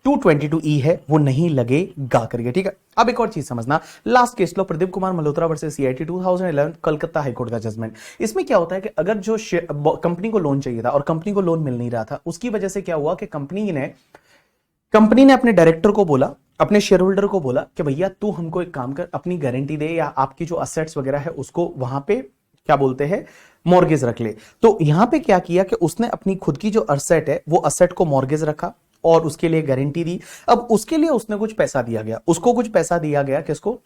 222E है वो नहीं लगेगा करके, ठीक है। अब एक और चीज समझना, last case law Pradeep Kumar Malhotra versus CIT 2011 Calcutta high court का जजमेंट। इसमें क्या होता है कि अगर जो कंपनी को लोन चाहिए था और कंपनी को लोन मिल नहीं रहा था, उसकी वजह से क्या हुआ कि कंपनी ने अपने डायरेक्टर को बोला, अपने शेयर होल्डर को बोला कि भैया तू हमको एक काम कर, अपनी गारंटी दे या आपकी जो असेट्स वगैरह है उसको वहां पे क्या बोलते हैं मॉर्गेज रख ले। तो यहां पे क्या किया कि उसने अपनी खुद की जो असेट है वो असेट को मॉर्गेज रखा और उसके लिए गारंटी दी। अब उसके लिए उसने कुछ पैसा दिया गया, उसको कुछ पैसा दिया गया, किसको?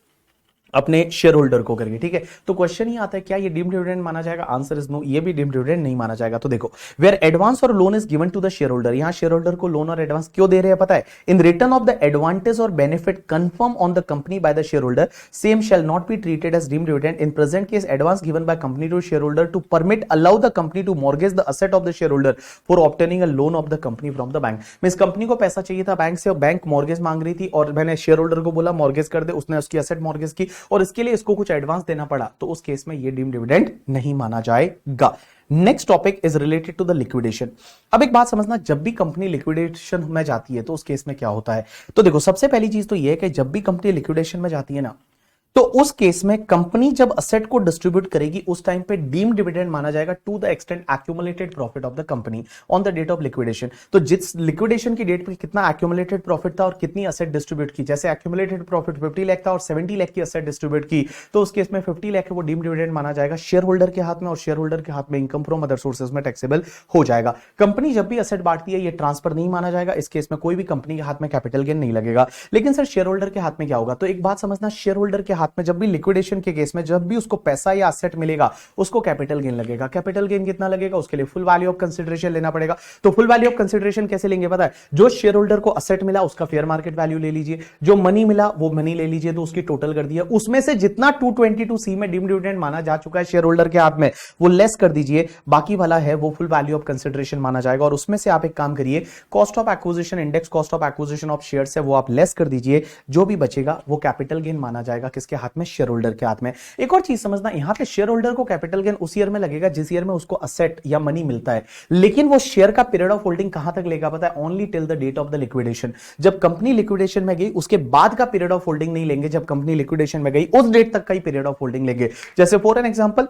अपने शेयर होल्डर को करके, ठीक है। तो क्वेश्चन ही आता है क्या ये डीम्ड डिविडेंड माना जाएगा? आंसर इज नो, ये भी डीम्ड डिविडेंड नहीं माना जाएगा। तो देखो, वेयर एडवांस और loan is given to the share holder, यहां शेयर होल्डर को लोन और एडवांस क्यों दे रहे हैं पता है? In return of the advantage और benefit conferred on the company by the share holder, same shall not be treated as deemed dividend. In present case advance given by company to share holder to permit allow the company to mortgage the asset of the share holder for obtaining a loan of the company from the bank. Means company को पैसा चाहिए था bank से और bank mortgage मांग रही थी और मैंने शेयर होल्डर को बोला मॉर्गेज कर दे, उसने उसकी एसेट मॉर्गेज की और इसके लिए इसको कुछ एडवांस देना पड़ा, तो उस केस में ये डीम्ड डिविडेंड नहीं माना जाएगा। Next topic is related to the liquidation. अब एक बात समझना, जब भी कंपनी लिक्विडेशन में जाती है तो उस केस में क्या होता है? तो देखो, सबसे पहली चीज तो ये है कि जब भी कंपनी लिक्विडेशन में जाती है ना, तो उस केस में कंपनी जब असेट को डिस्ट्रीब्यूट करेगी उस टाइम पे डीम्ड डिविडेंड माना जाएगा to the extent accumulated profit of the company on the date of liquidation. तो जिस लिक्विडेशन की डेट पे कितना एक्यूमुलेटेड प्रॉफिट था और कितनी असेट डिस्ट्रीब्यूट की, जैसे एक्यूमुलेटेड प्रॉफिट 50 लाख था और 70 लाख की असेट डिस्ट्रीब्यूट की, तो उस केस में 50 लाख है वो डीम्ड डिविडेंड माना जाएगा शेयर होल्डर के हाथ में, और शेयर होल्डर के हाथ में इनकम फ्रॉम अदर सोर्सेज में टैक्सेबल हो जाएगा। कंपनी जब भी असेट बांटती है ये ट्रांसफर नहीं माना जाएगा, इस केस में कोई भी कंपनी के हाथ में कैपिटल गेन नहीं लगेगा। लेकिन सर शेयर होल्डर के हाथ में क्या होगा? तो एक बात समझना, शेयर होल्डर के हाथ में जब भी लिक्विडेशन के केस में जब भी उसको पैसा या एसेट मिलेगा उसको कैपिटल गेन लगेगा। कैपिटल गेन कितना लगेगा? उसके लिए फुल वैल्यू ऑफ कंसीडरेशन लेना पड़ेगा। तो फुल वैल्यू ऑफ कंसीडरेशन कैसे लेंगे पता है? जो शेयर होल्डर को एसेट मिला उसका फेयर मार्केट वैल्यू ले लीजिए, जो मनी मिला वो मनी ले लीजिए, तो उसकी टोटल कर दिया, उसमें से जितना 222C में डीम्ड डिविडेंड माना जा चुका है शेयर होल्डर के हाथ में वो लेस कर दीजिए, बाकी वाला है वो फुल वैल्यू ऑफ कंसीडरेशन माना जाएगा। और उसमें से आप एक काम करिए, cost of acquisition, index cost of acquisition of shares है वो आप लेस कर दीजिए, जो भी बचेगा वो कैपिटल गेन माना जाएगा। किसके हाथ में? शेयर होल्डर के हाथ में। एक और चीज समझना, यहां पे शेयर होल्डर को कैपिटल गेन उस ईयर में लगेगा जिस ईयर में उसको असेट या मनी मिलता है, लेकिन वो शेयर का पीरियड ऑफ होल्डिंग कहां तक लेगा पता है? Only till the date of the liquidation. जब कंपनी लिक्विडेशन में गई उसके बाद का पीरियड ऑफ होल्डिंग नहीं लेंगे, जब कंपनी लिक्विडेशन में गई उस डेट तक का ही पीरियड ऑफ होल्डिंग लेंगे। जैसे for an example,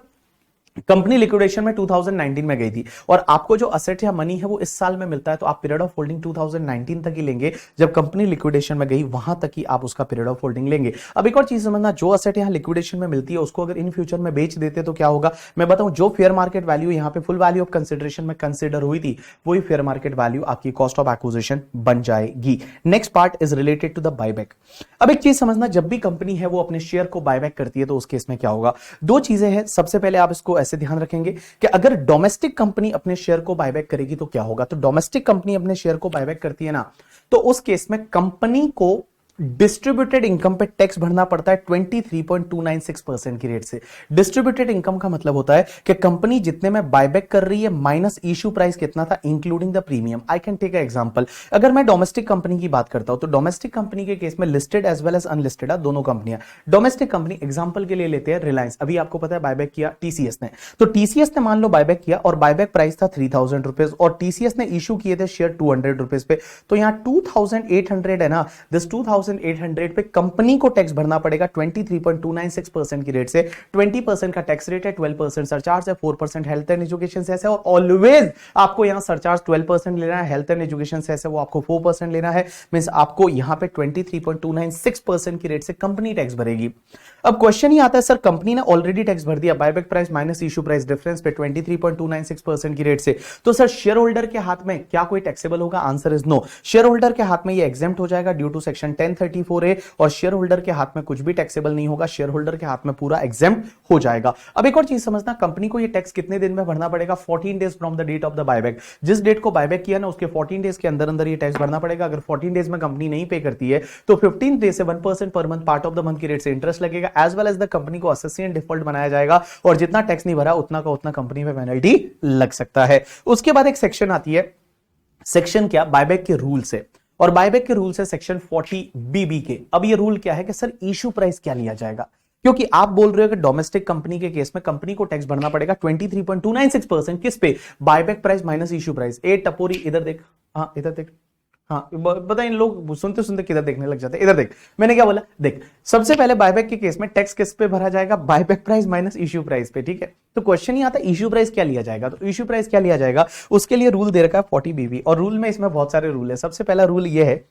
company liquidation में 2019 में गई थी और आपको जो असेट या मनी है वो इस साल में मिलता है, तो आप पीरियड ऑफ होल्डिंग 2019 तक ही लेंगे, जब कंपनी लिक्विडेशन में गई वहां तक ही आप उसका पीरियड ऑफ होल्डिंग लेंगे। अब एक और चीज समझना, जो असेट यहां लिक्विडेशन में मिलती है उसको अगर इन फ्यूचर में बेच देते तो क्या होगा मैं बताऊं? जो फेयर मार्केट वैल्यू यहां पे फुल वैल्यू ऑफ कंसिडरेशन में कंसिडर हुई थी वही फेयर मार्केट वैल्यू आपकी कॉस्ट ऑफ एक्विजिशन बन जाएगी। Next part is related to the buyback. अब एक चीज समझना, जब भी कंपनी है वो अपने शेयर को बायबैक करती है तो उस केस में क्या होगा? दो चीजें हैं। सबसे पहले आप इसको ऐसे ध्यान रखेंगे कि अगर डोमेस्टिक कंपनी अपने शेयर को बायबैक करेगी तो क्या होगा? तो डोमेस्टिक कंपनी अपने शेयर को बायबैक करती है ना, तो उस केस में कंपनी को डिस्ट्रीब्यूटेड इनकम पे टैक्स भरना पड़ता है 23.296% की रेट से। डिस्ट्रीब्यूटेड इनकम का मतलब होता है कि कंपनी जितने में बायबैक कर रही है माइनस इश्यू प्राइस कितना था including the premium. I can take example, अगर मैं डोमेस्टिक कंपनी की बात करता हूं तो डोमेस्टिक कंपनी के केस में listed as well as unlisted है दोनों कंपनियां। डोमेस्टिक कंपनी एग्जांपल के लिए लेते हैं रिलायंस, अभी आपको पता है बायबैक किया टीसीएस ने, तो टीसीएस ने मान लो बायबैक किया और बायबैक प्राइस था 3000 रुपीज और टीसीएस ने इश्यू किए थे शेयर 200 रुपीज पे, तो यहां 2800 है ना, दिस 2800 पे कंपनी को टैक्स भरना पड़ेगा 23.296% की रेट से। 20% का टैक्स रेट है, 12% सरचार्ज है, 4% हेल्थ एंड एजुकेशन सेस है, और ऑलवेज आपको यहां सरचार्ज 12% लेना है, हेल्थ एंड एजुकेशन सेस है वो आपको 4% लेना है। मींस आपको यहां पे 23.296% की रेट से कंपनी टैक्स भरेगी। अब क्वेश्चन ही आता है सर कंपनी ने ऑलरेडी टैक्स भर दिया buyback price minus issue price difference पे 23.296% की रेट से, तो सर शेयर होल्डर के हाथ में क्या कोई टैक्सेबल होगा? Answer is no. Share holder के हाथ में ये एग्जेम्प्ट हो जाएगा ड्यू टू सेक्शन 1034A, और शेयर होल्डर के हाथ में कुछ भी टैक्सेबल नहीं होगा, शेयर होल्डर के हाथ में पूरा एग्जेम्प्ट हो जाएगा। अब एक और चीज समझना, कंपनी को ये टैक्स कितने दिन में भरना पड़ेगा? 14 days from the date of the buyback. जिस डेट को बायबैक किया ना उसके 14 डेज के अंदर अंदर ये टैक्स भरना पड़ेगा। अगर 14 डेज में कंपनी नहीं पे करती है तो 15 डेज से 1% पर month part of the month की रेट से इंटरेस्ट लगेगा, as well as the company को असेसिएंट डिफॉल्ट बनाया जाएगा, और जितना टैक्स नहीं भरा उतना का उतना कंपनी में पेनल्टी लग सकता है। उसके बाद एक सेक्शन आती है, सेक्शन क्या? बायबैक के रूल से, और बायबैक के रूल है सेक्शन 40BB के। अब ये रूल क्या है कि सर इशू प्राइस क्या लिया जाएगा, क्योंकि आप बोल रहे हो कि डोमेस्टिक कंपनी के केस में कंपनी को टैक्स भरना पड़ेगा 23.296% किस पे? Buyback price minus issue price. ए टपोरी इधर देख, हाँ इधर देख, हाँ पता इन लोग सुनते सुनते किधर देखने लग जाते हैं। इधर देख, मैंने क्या बोला, देख सबसे पहले बायबैक के केस में टैक्स किस पे भरा जाएगा? Buyback price minus issue price पे, ठीक है। तो क्वेश्चन ही आता है इश्यू प्राइस क्या लिया जाएगा, तो इश्यू प्राइस क्या लिया जाएगा उसके लिए रूल दे रखा है 40BB, और रूल में इसमें बहुत सारे रूल है। सबसे पहला रूल ये है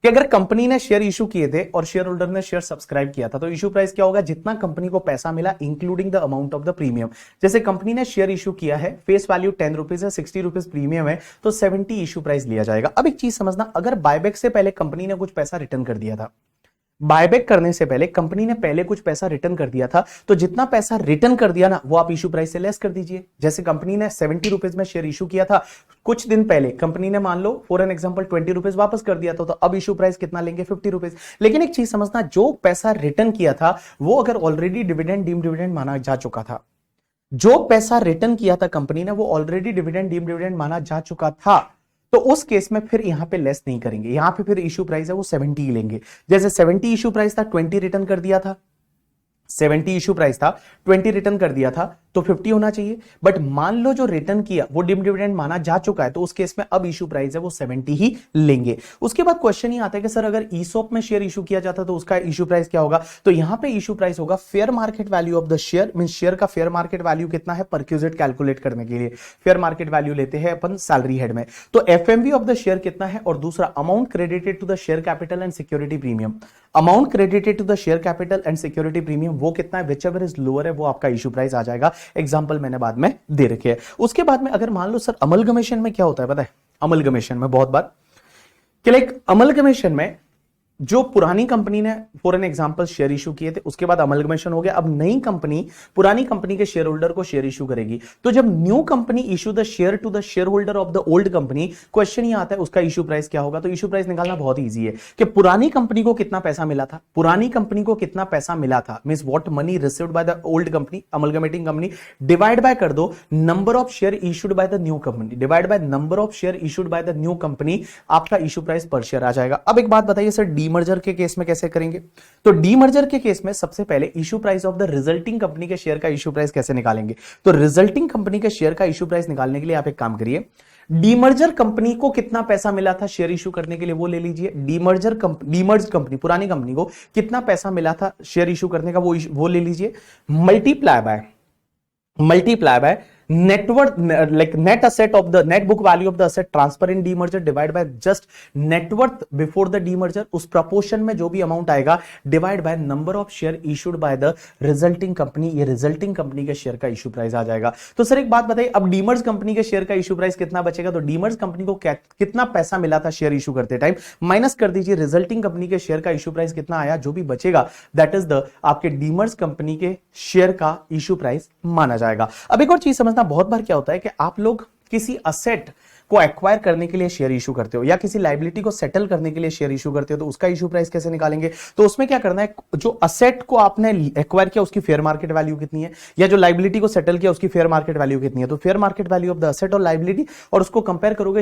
कि अगर कंपनी ने शेयर इशू किए थे और शेयर होल्डर ने शेयर सब्सक्राइब किया था तो इशू प्राइस क्या होगा? जितना कंपनी को पैसा मिला including the amount of the premium. जैसे कंपनी ने शेयर इशू किया है, फेस वैल्यू 10 रुपीज है, 60 रुपीज प्रीमियम है, तो 70 इशू प्राइस लिया जाएगा। अब एक चीज समझना, अगर बायबैक से पहले कंपनी ने कुछ पैसा रिटर्न कर दिया था, बायबैक करने से पहले कंपनी ने पहले कुछ पैसा रिटर्न कर दिया था, तो जितना पैसा रिटर्न कर दिया ना वो आप इशू प्राइस से लेस कर दीजिए। जैसे कंपनी ने 70 रुपीज में शेयर इशू किया था, कुछ दिन पहले कंपनी ने मान लो फॉर एन एग्जांपल 20 रुपीज वापस कर दिया था, तो अब इशू प्राइस कितना लेंगे 50 रुपीज। लेकिन एक चीज समझना, जो पैसा रिटर्न किया था वो अगर ऑलरेडी डिविडेंड डीम डिविडेंड माना जा चुका था, जो पैसा रिटर्न किया था कंपनी ने वो ऑलरेडी डिविडेंड डीम डिविडेंड माना जा चुका था, तो उस केस में फिर यहां पे लेस नहीं करेंगे, यहां पे फिर इशू प्राइस है वो 70 ही लेंगे। जैसे 70 इशू प्राइस था, 20 रिटर्न कर दिया था, 70 इशू प्राइस था, 20 रिटर्न कर दिया था, तो 50 होना चाहिए। बट मान लो जो रिटर्न किया वो डिम डिविडेंड माना जा चुका है, तो उस केस में अब इशू प्राइस है वो 70 ही लेंगे। उसके बाद क्वेश्चन ये आता है कि सर अगर ईसॉप में शेयर इशू किया जाता तो उसका इशू प्राइस क्या होगा? तो यहां पे इशू प्राइस होगा fair market value of the share, mean share का फेयर मार्केट वैल्यू कितना है परक्यूजिट कैलकुलेट करने के लिए फेयर मार्केट वैल्यू लेते हैं अपन सैलरी हेड में। तो एफएमवी ऑफ द शेयर कितना है, और दूसरा amount credited to the share capital and security premium, amount credited to the share capital and security premium वो कितना है, विच एवर इज लोअर है वो आपका इशू प्राइस आ जाएगा। एग्जांपल मैंने बाद में दे रखे हैं। उसके बाद में अगर मान लो सर अमलगमेशन में क्या होता है पता है, अमलगमेशन में बहुत बार कि लाइक अमलगमेशन में जो पुरानी कंपनी ने for an example share issue किए थे, उसके बाद अमलगमेशन हो गया, अब नई कंपनी पुरानी कंपनी के शेयर होल्डर को शेयर इशू करेगी, तो जब new company issue the share to the share holder of the old company, question ये आता है उसका इशू प्राइस क्या होगा? तो इशू प्राइस निकालना बहुत ईजी है कि पुरानी कंपनी को कितना पैसा मिला था, पुरानी कंपनी को कितना पैसा मिला था, means what money received by the old company, amalgamating company, divide by कर दो number of share issued by the new company, divide by number of share issued by the new company, आपका issue price पर share आ जाएगा। अब एक बात बताइए sir demerger के केस में कैसे करेंगे? तो डीमर्जर के केस में सबसे पहले issue price of the resulting company के शेयर का इशू प्राइस कैसे निकालेंगे? तो रिजल्टिंग कंपनी के शेयर का इशू प्राइस निकालने के लिए आप एक काम करिए, डीमर्जर कंपनी को कितना पैसा मिला था शेयर इशू करने के लिए वो ले लीजिए, डीमर्ज कंपनी पुरानी कंपनी को कितना पैसा मिला था शेयर इशू करने का वो ले लीजिए, multiply by net worth like net asset of the net book value of the asset transfer in demerger divide by just net worth before the demerger, उस प्रपोर्शन में जो भी अमाउंट आएगा divide by number of share issued by the resulting company, ये resulting company के share का issue price आ जाएगा। तो सर एक बात बताइए, अब डीमर्ज कंपनी के शेयर का इशू प्राइस कितना बचेगा? तो डीमर्ज कंपनी को कितना पैसा मिला था शेयर इशू करते टाइम, माइनस कर दीजिए रिजल्टिंग कंपनी के शेयर का इशू प्राइस कितना आया, जो भी बचेगा दैट इज द आपके डीमर्ज कंपनी के शेयर का इशू प्राइस माना जाएगा। अब एक और चीज समझना, बहुत बार क्या होता है कि आप लोग किसी असेट को एक्वायर करने के लिए शेयर इशू करते हो या किसी लाइबिलिटी को सेटल करने के लिए शेयर इशू करते हो, तो उसका इशू प्राइस कैसे निकालेंगे? तो उसमें क्या करना है, जो असेट को आपने एक्वायर किया उसकी फेयर मार्केट वैल्यू कितनी है, या जो लाइबिलिटी को सेटल किया उसकी फेयर मार्केट वैल्यू कितनी है, तो fair market value of the asset और लाइबिलिटी, और उसको कंपेयर करोगे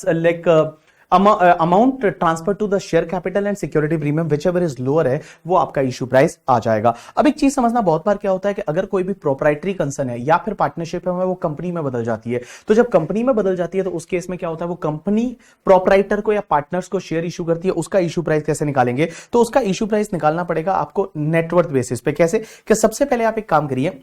like amount transfer to the share capital and security premium whichever is lower है वो आपका इशू प्राइस आ जाएगा। अब एक चीज समझना, बहुत बार क्या होता है कि अगर कोई भी प्रोप्राइटरी कंसर्न है या फिर पार्टनरशिप है वो कंपनी में बदल जाती है, तो जब कंपनी में बदल जाती है तो उस केस में क्या होता है, वो कंपनी प्रोप्राइटर को या पार्टनर्स को शेयर इशू करती है, उसका इशू प्राइस कैसे निकालेंगे? तो उसका इशू प्राइस निकालना पड़ेगा आपको नेटवर्थ बेसिस पे। कैसे? कि सबसे पहले आप एक काम करिए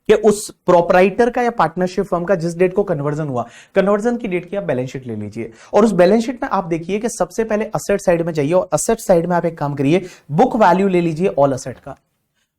कि उस प्रोपराइटर का या पार्टनरशिप फर्म का जिस डेट को कन्वर्जन हुआ, कन्वर्जन की डेट की आप बैलेंस शीट ले लीजिए, और उस बैलेंस शीट में आप देखिए कि सबसे पहले असेट साइड में जाइए और असेट साइड में आप एक काम करिए, बुक वैल्यू ले लीजिए ऑल असेट का,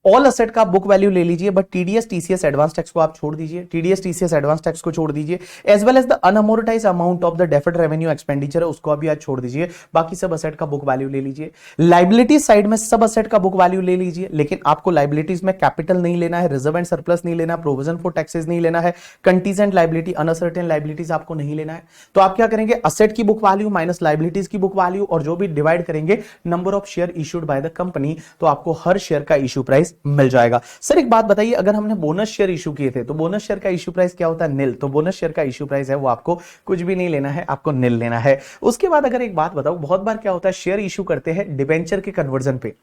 ऑल असेट का बुक वैल्यू ले लीजिए, but TDS TCS advance tax को आप छोड़ दीजिए, टीडीएस टीसीएस एडवांस टैक्स को छोड़ दीजिए, as well as the unamortized amount of the deferred revenue expenditure है उसको भी आज छोड़ दीजिए, बाकी सब असेट का बुक वैल्यू ले लीजिए। लाइबिलिटी साइड में सब असेट का बुक वैल्यू ले लीजिए, लेकिन आपको लाइबिलिटीज में कैपिटल नहीं लेना है, रिजर्व एंड सरप्लस नहीं लेना, प्रोविजन फॉर टैक्सेस नहीं लेना है, कंटीजेंट लाइबिलिटी अनसर्टेन लाइबिलिटीज आपको नहीं लेना है। तो आप क्या करेंगे, असेट की बुक वैल्यू माइनस लाइबिलिटीज की बुक वैल्यू, और जो भी डिवाइड करेंगे number of share issued by the company, तो आपको हर शेयर का इशू प्राइस मिल जाएगा। सर एक बात बताइए, अगर हमने बोनस शेयर इशू किए थे तो बोनस शेयर का इशू प्राइस क्या होता है? निल। तो बोनस शेयर का इशू प्राइस है वो आपको कुछ भी नहीं लेना है, आपको निल लेना है। उसके बाद अगर एक बात बताऊं, बहुत बार क्या होता है, शेयर इशू करते हैं डिबेंचर के कन्वर्जन पे,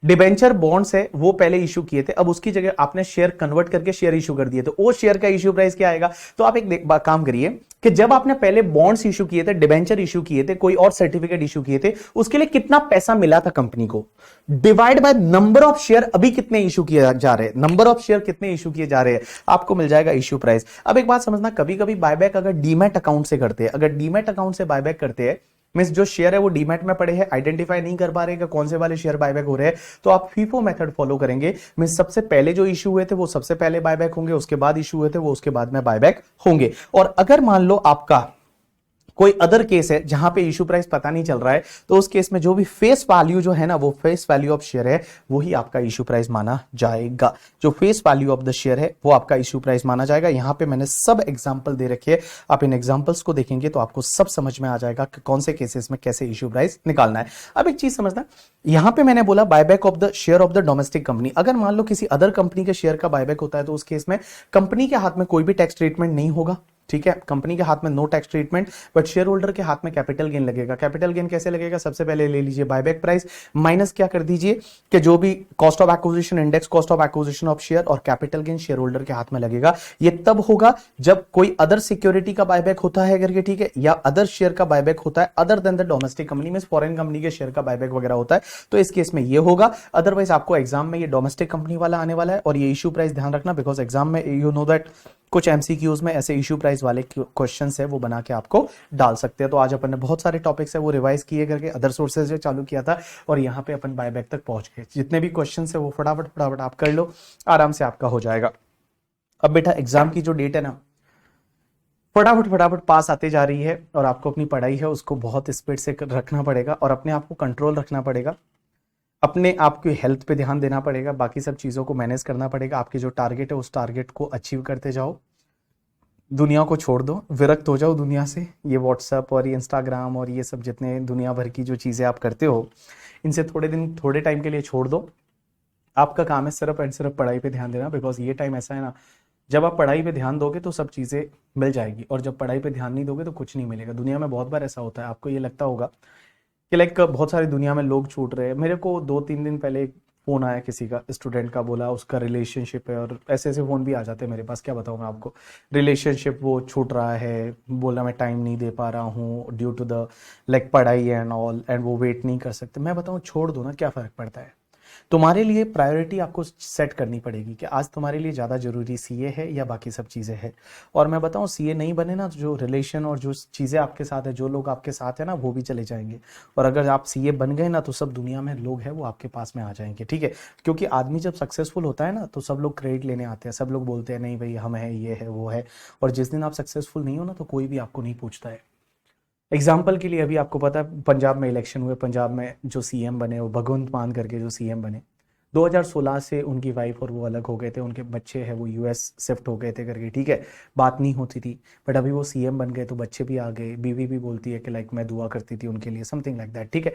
डिबेंचर बॉन्ड्स है वो पहले इशू किए थे, अब उसकी जगह आपने शेयर कन्वर्ट करके शेयर इशू कर दिए, तो वो शेयर का इशू प्राइस क्या आएगा? तो आप एक काम करिए कि जब आपने पहले बॉन्ड्स इशू किए थे, डिबेंचर इशू किए थे, कोई और सर्टिफिकेट इशू किए थे, उसके लिए कितना पैसा मिला था कंपनी को, divide by number of share अभी कितने इशू किए जा रहे हैं, नंबर ऑफ शेयर कितने इशू किए जा रहे हैं, आपको मिल जाएगा इशू प्राइस। अब एक बात समझना, कभी कभी बायबैक अगर डीमैट अकाउंट से करते हैं, अगर डीमैट अकाउंट से बायबैक करते हैं, मींस जो शेयर है वो डीमैट में पड़े हैं, आइडेंटिफाई नहीं कर पा रहे हैं कौन से वाले शेयर बायबैक हो रहे हैं, तो आप फीफो मेथड फॉलो करेंगे, मींस सबसे पहले जो इशू हुए थे वो सबसे पहले बायबैक होंगे, उसके बाद इशू हुए थे वो उसके बाद में बायबैक होंगे। और अगर मान लो आपका कोई अदर केस है जहां पे इशू प्राइस पता नहीं चल रहा है, तो उस केस में जो भी फेस वैल्यू जो है ना, वो फेस वैल्यू ऑफ शेयर है, वही आपका इशू प्राइस माना जाएगा। जो face value of the share है वो आपका इशू प्राइस माना जाएगा। यहां पे मैंने सब एग्जांपल दे रखे हैं, आप इन एग्जांपल्स को देखेंगे तो आपको सब समझ में आ जाएगा कि कौन से केसेस में कैसे इशू प्राइस निकालना है। अब एक चीज समझना, यहां पे मैंने बोला buyback of the share of the domestic company. अगर मान लो किसी अदर कंपनी के शेयर का बायबैक होता है तो उस केस में कंपनी के हाथ में कोई भी टैक्स ट्रीटमेंट नहीं होगा, ठीक है, कंपनी के हाथ में no tax treatment, but share holder के हाथ में कैपिटल गेन लगेगा। कैपिटल गेन कैसे लगेगा? सबसे पहले ले लीजिए बायबैक प्राइस माइनस क्या कर दीजिए कि जो भी cost of acquisition, index cost of acquisition of share और कैपिटल गेन शेयर होल्डर के हाथ में लगेगा। ये तब होगा जब कोई अदर सिक्योरिटी का बायबैक होता है करके, ठीक है, या अदर शेयर का बायबैक होता है other than the domestic company में, फॉरेन कंपनी के शेयर का बायबैक वगैरह होता है, तो इस केस में ये होगा। अदरवाइज आपको एग्जाम में ये डोमेस्टिक कंपनी वाला आने वाला है। और ये इशू प्राइस ध्यान रखना, बिकॉज एग्जाम में यू नो दैट कुछ एमसीक्यूज में ऐसे इशू प्राइस वाले क्वेश्चंस है वो बना के आपको डाल सकते हैं। तो आज अपन ने बहुत सारे टॉपिक्स है वो रिवाइज किए करके अदर सोर्सेज से चालू किया था और यहाँ पे अपन बायबैक तक पहुंच गए। जितने भी क्वेश्चंस है वो फटाफट आप कर लो, आराम से आपका हो जाएगा। अब बेटा एग्जाम की जो डेट है ना, फटाफट पास आते जा रही है और आपको अपनी पढ़ाई है उसको बहुत स्पीड से रखना पड़ेगा और अपने आप को कंट्रोल रखना पड़ेगा, अपने आप की हेल्थ पे ध्यान देना पड़ेगा, बाकी सब चीज़ों को मैनेज करना पड़ेगा। आपके जो टारगेट है उस टारगेट को अचीव करते जाओ, दुनिया को छोड़ दो, विरक्त हो जाओ दुनिया से। ये व्हाट्सएप और ये इंस्टाग्राम और ये सब जितने दुनिया भर की जो चीज़ें आप करते हो, इनसे थोड़े टाइम के लिए छोड़ दो। आपका काम है सिर्फ एंड सिर्फ पढ़ाई पे ध्यान देना, बिकॉज ये टाइम ऐसा है ना, जब आप पढ़ाई पे ध्यान दोगे तो सब चीज़ें मिल जाएगी और जब पढ़ाई पे ध्यान नहीं दोगे तो कुछ नहीं मिलेगा। दुनिया में बहुत बार ऐसा होता है, आपको ये लगता होगा कि लाइक बहुत सारी दुनिया में लोग छूट रहे हैं। मेरे को 2-3 दिन पहले एक फोन आया किसी का, स्टूडेंट का, बोला उसका रिलेशनशिप है, और ऐसे ऐसे फोन भी आ जाते हैं मेरे पास, क्या बताऊँ मैं आपको। रिलेशनशिप वो छूट रहा है, बोला मैं टाइम नहीं दे पा रहा हूँ ड्यू टू द लाइक पढ़ाई एंड ऑल, एंड वो वेट नहीं कर सकते। मैं बताऊँ छोड़ दो ना, क्या फर्क पड़ता है। तुम्हारे लिए प्रायोरिटी आपको सेट करनी पड़ेगी कि आज तुम्हारे लिए ज़्यादा जरूरी सीए है या बाकी सब चीज़ें हैं। और मैं बताऊं सीए नहीं बने ना, जो रिलेशन और जो चीज़ें आपके साथ है, जो लोग आपके साथ है ना, वो भी चले जाएंगे। और अगर आप सीए बन गए ना तो सब दुनिया में लोग हैं वो आपके पास में आ जाएंगे, ठीक है। क्योंकि आदमी जब सक्सेसफुल होता है ना तो सब लोग क्रेडिट लेने आते हैं, सब लोग बोलते हैं नहीं भाई हम है, ये है, वो है। और जिस दिन आप सक्सेसफुल नहीं हो ना तो कोई भी आपको नहीं पूछता है। एग्जाम्पल के लिए अभी आपको पता है पंजाब में इलेक्शन हुए, पंजाब में जो सीएम बने वो भगवंत मान करके जो सीएम बने, 2016 से उनकी वाइफ और वो अलग हो गए थे, उनके बच्चे हैं वो यूएस शिफ्ट हो गए थे करके, ठीक है, बात नहीं होती थी। बट अभी वो सीएम बन गए तो बच्चे भी आ गए, बीवी भी बोलती है कि लाइक मैं दुआ करती थी उनके लिए, समथिंग लाइक दैट, ठीक है।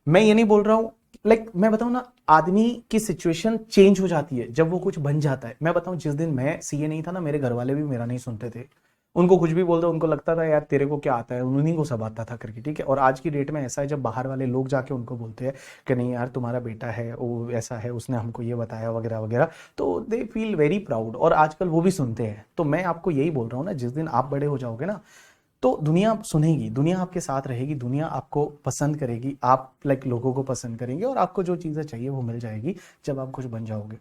मैं ये नहीं बोल रहा हूँ, लाइक मैं बताऊँ ना, आदमी की सिचुएशन चेंज हो जाती है जब वो कुछ बन जाता है। मैं बताऊँ जिस दिन मैं सीए नहीं था ना, मेरे घर वाले भी मेरा नहीं सुनते थे, उनको कुछ भी बोल दो उनको लगता था यार तेरे को क्या आता है, उन्हीं को सब आता था करके, ठीक है। और आज की डेट में ऐसा है जब बाहर वाले लोग जाके उनको बोलते हैं कि नहीं यार तुम्हारा बेटा है वो ऐसा है, उसने हमको ये बताया वगैरह वगैरह, तो दे फील वेरी प्राउड और आजकल वो भी सुनते हैं। तो मैं आपको यही बोल रहा हूँ ना, जिस दिन आप बड़े हो जाओगे ना तो दुनिया सुनेगी, दुनिया आपके साथ रहेगी, दुनिया आपको पसंद करेगी, आप लाइक लोगों को पसंद करेंगे और आपको जो चीज़ें चाहिए वो मिल जाएगी जब आप कुछ बन जाओगे।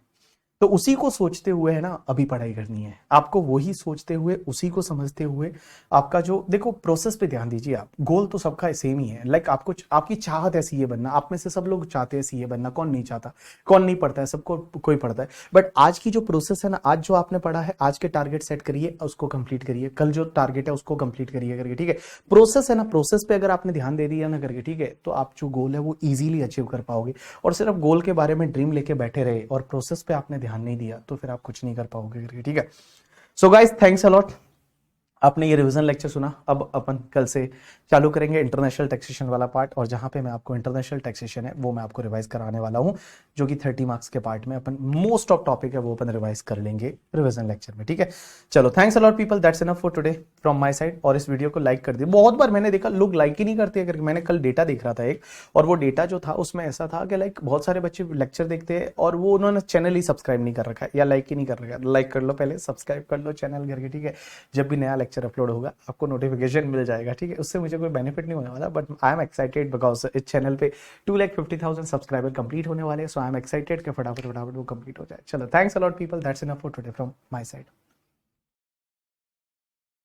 तो उसी को सोचते हुए है ना अभी पढ़ाई करनी है आपको, वही सोचते हुए उसी को समझते हुए आपका जो देखो प्रोसेस पे ध्यान दीजिए। आप गोल तो सबका सेम ही है, लाइक आपको आपकी चाहत है सीए बनना, आप में से सब लोग चाहते हैं सीए बनना, कौन नहीं चाहता, कौन नहीं पढ़ता है, सबको कोई पढ़ता है। बट आज की जो प्रोसेस है ना, आज जो आपने पढ़ा है, आज के टारगेट सेट करिए, उसको कंप्लीट करिए, कल जो टारगेट है उसको कंप्लीट करिए करके, ठीक है। प्रोसेस है ना, प्रोसेस पे अगर आपने ध्यान दे दिया ना करके, ठीक है, तो आप जो गोल है वो इजीली अचीव कर पाओगे। और सिर्फ गोल के बारे में ड्रीम लेके बैठे रहे और प्रोसेस पे आपने ध्यान नहीं दिया तो फिर आप कुछ नहीं कर पाओगे, ठीक है। So guys thanks a lot, आपने ये रिवीजन लेक्चर सुना। अब अपन कल से चालू करेंगे इंटरनेशनल टैक्सेशन वाला पार्ट, और जहां पे मैं आपको इंटरनेशनल टैक्सेशन है वो मैं आपको रिवाइज कराने वाला हूं, जो कि 30 मार्क्स के पार्ट में अपन मोस्ट ऑफ टॉपिक है वो अपन रिवाइज कर लेंगे रिवीजन लेक्चर में, ठीक है। चलो thanks a lot people, that's enough for today from my side. और इस वीडियो को लाइक कर दिए, बहुत बार मैंने देखा लोग लाइक ही नहीं करते हैं करके। मैंने कल डेटा देख रहा था एक, और वो डेटा जो था उसमें ऐसा था कि लाइक बहुत सारे बच्चे लेक्चर देखते हैं और वो उन्होंने चैनल ही सब्सक्राइब नहीं कर रखा है या लाइक ही नहीं कर रखा है। लाइक कर लो पहले, सब्सक्राइब कर लो चैनल करके, ठीक है। जब भी नया लेक्चर अपलोड होगा आपको नोटिफिकेशन मिल जाएगा, ठीक है। उससे मुझे कोई बेनिफिट नहीं होने वाला, but I am excited because इस चैनल पे 2,50,000 सब्सक्राइबर कंप्लीट होने वाले हैं। सो आई एम एक्साइटेड कि फटाफट वो कंप्लीट हो जाए। चलो thanks a lot people, that's enough for today from my side.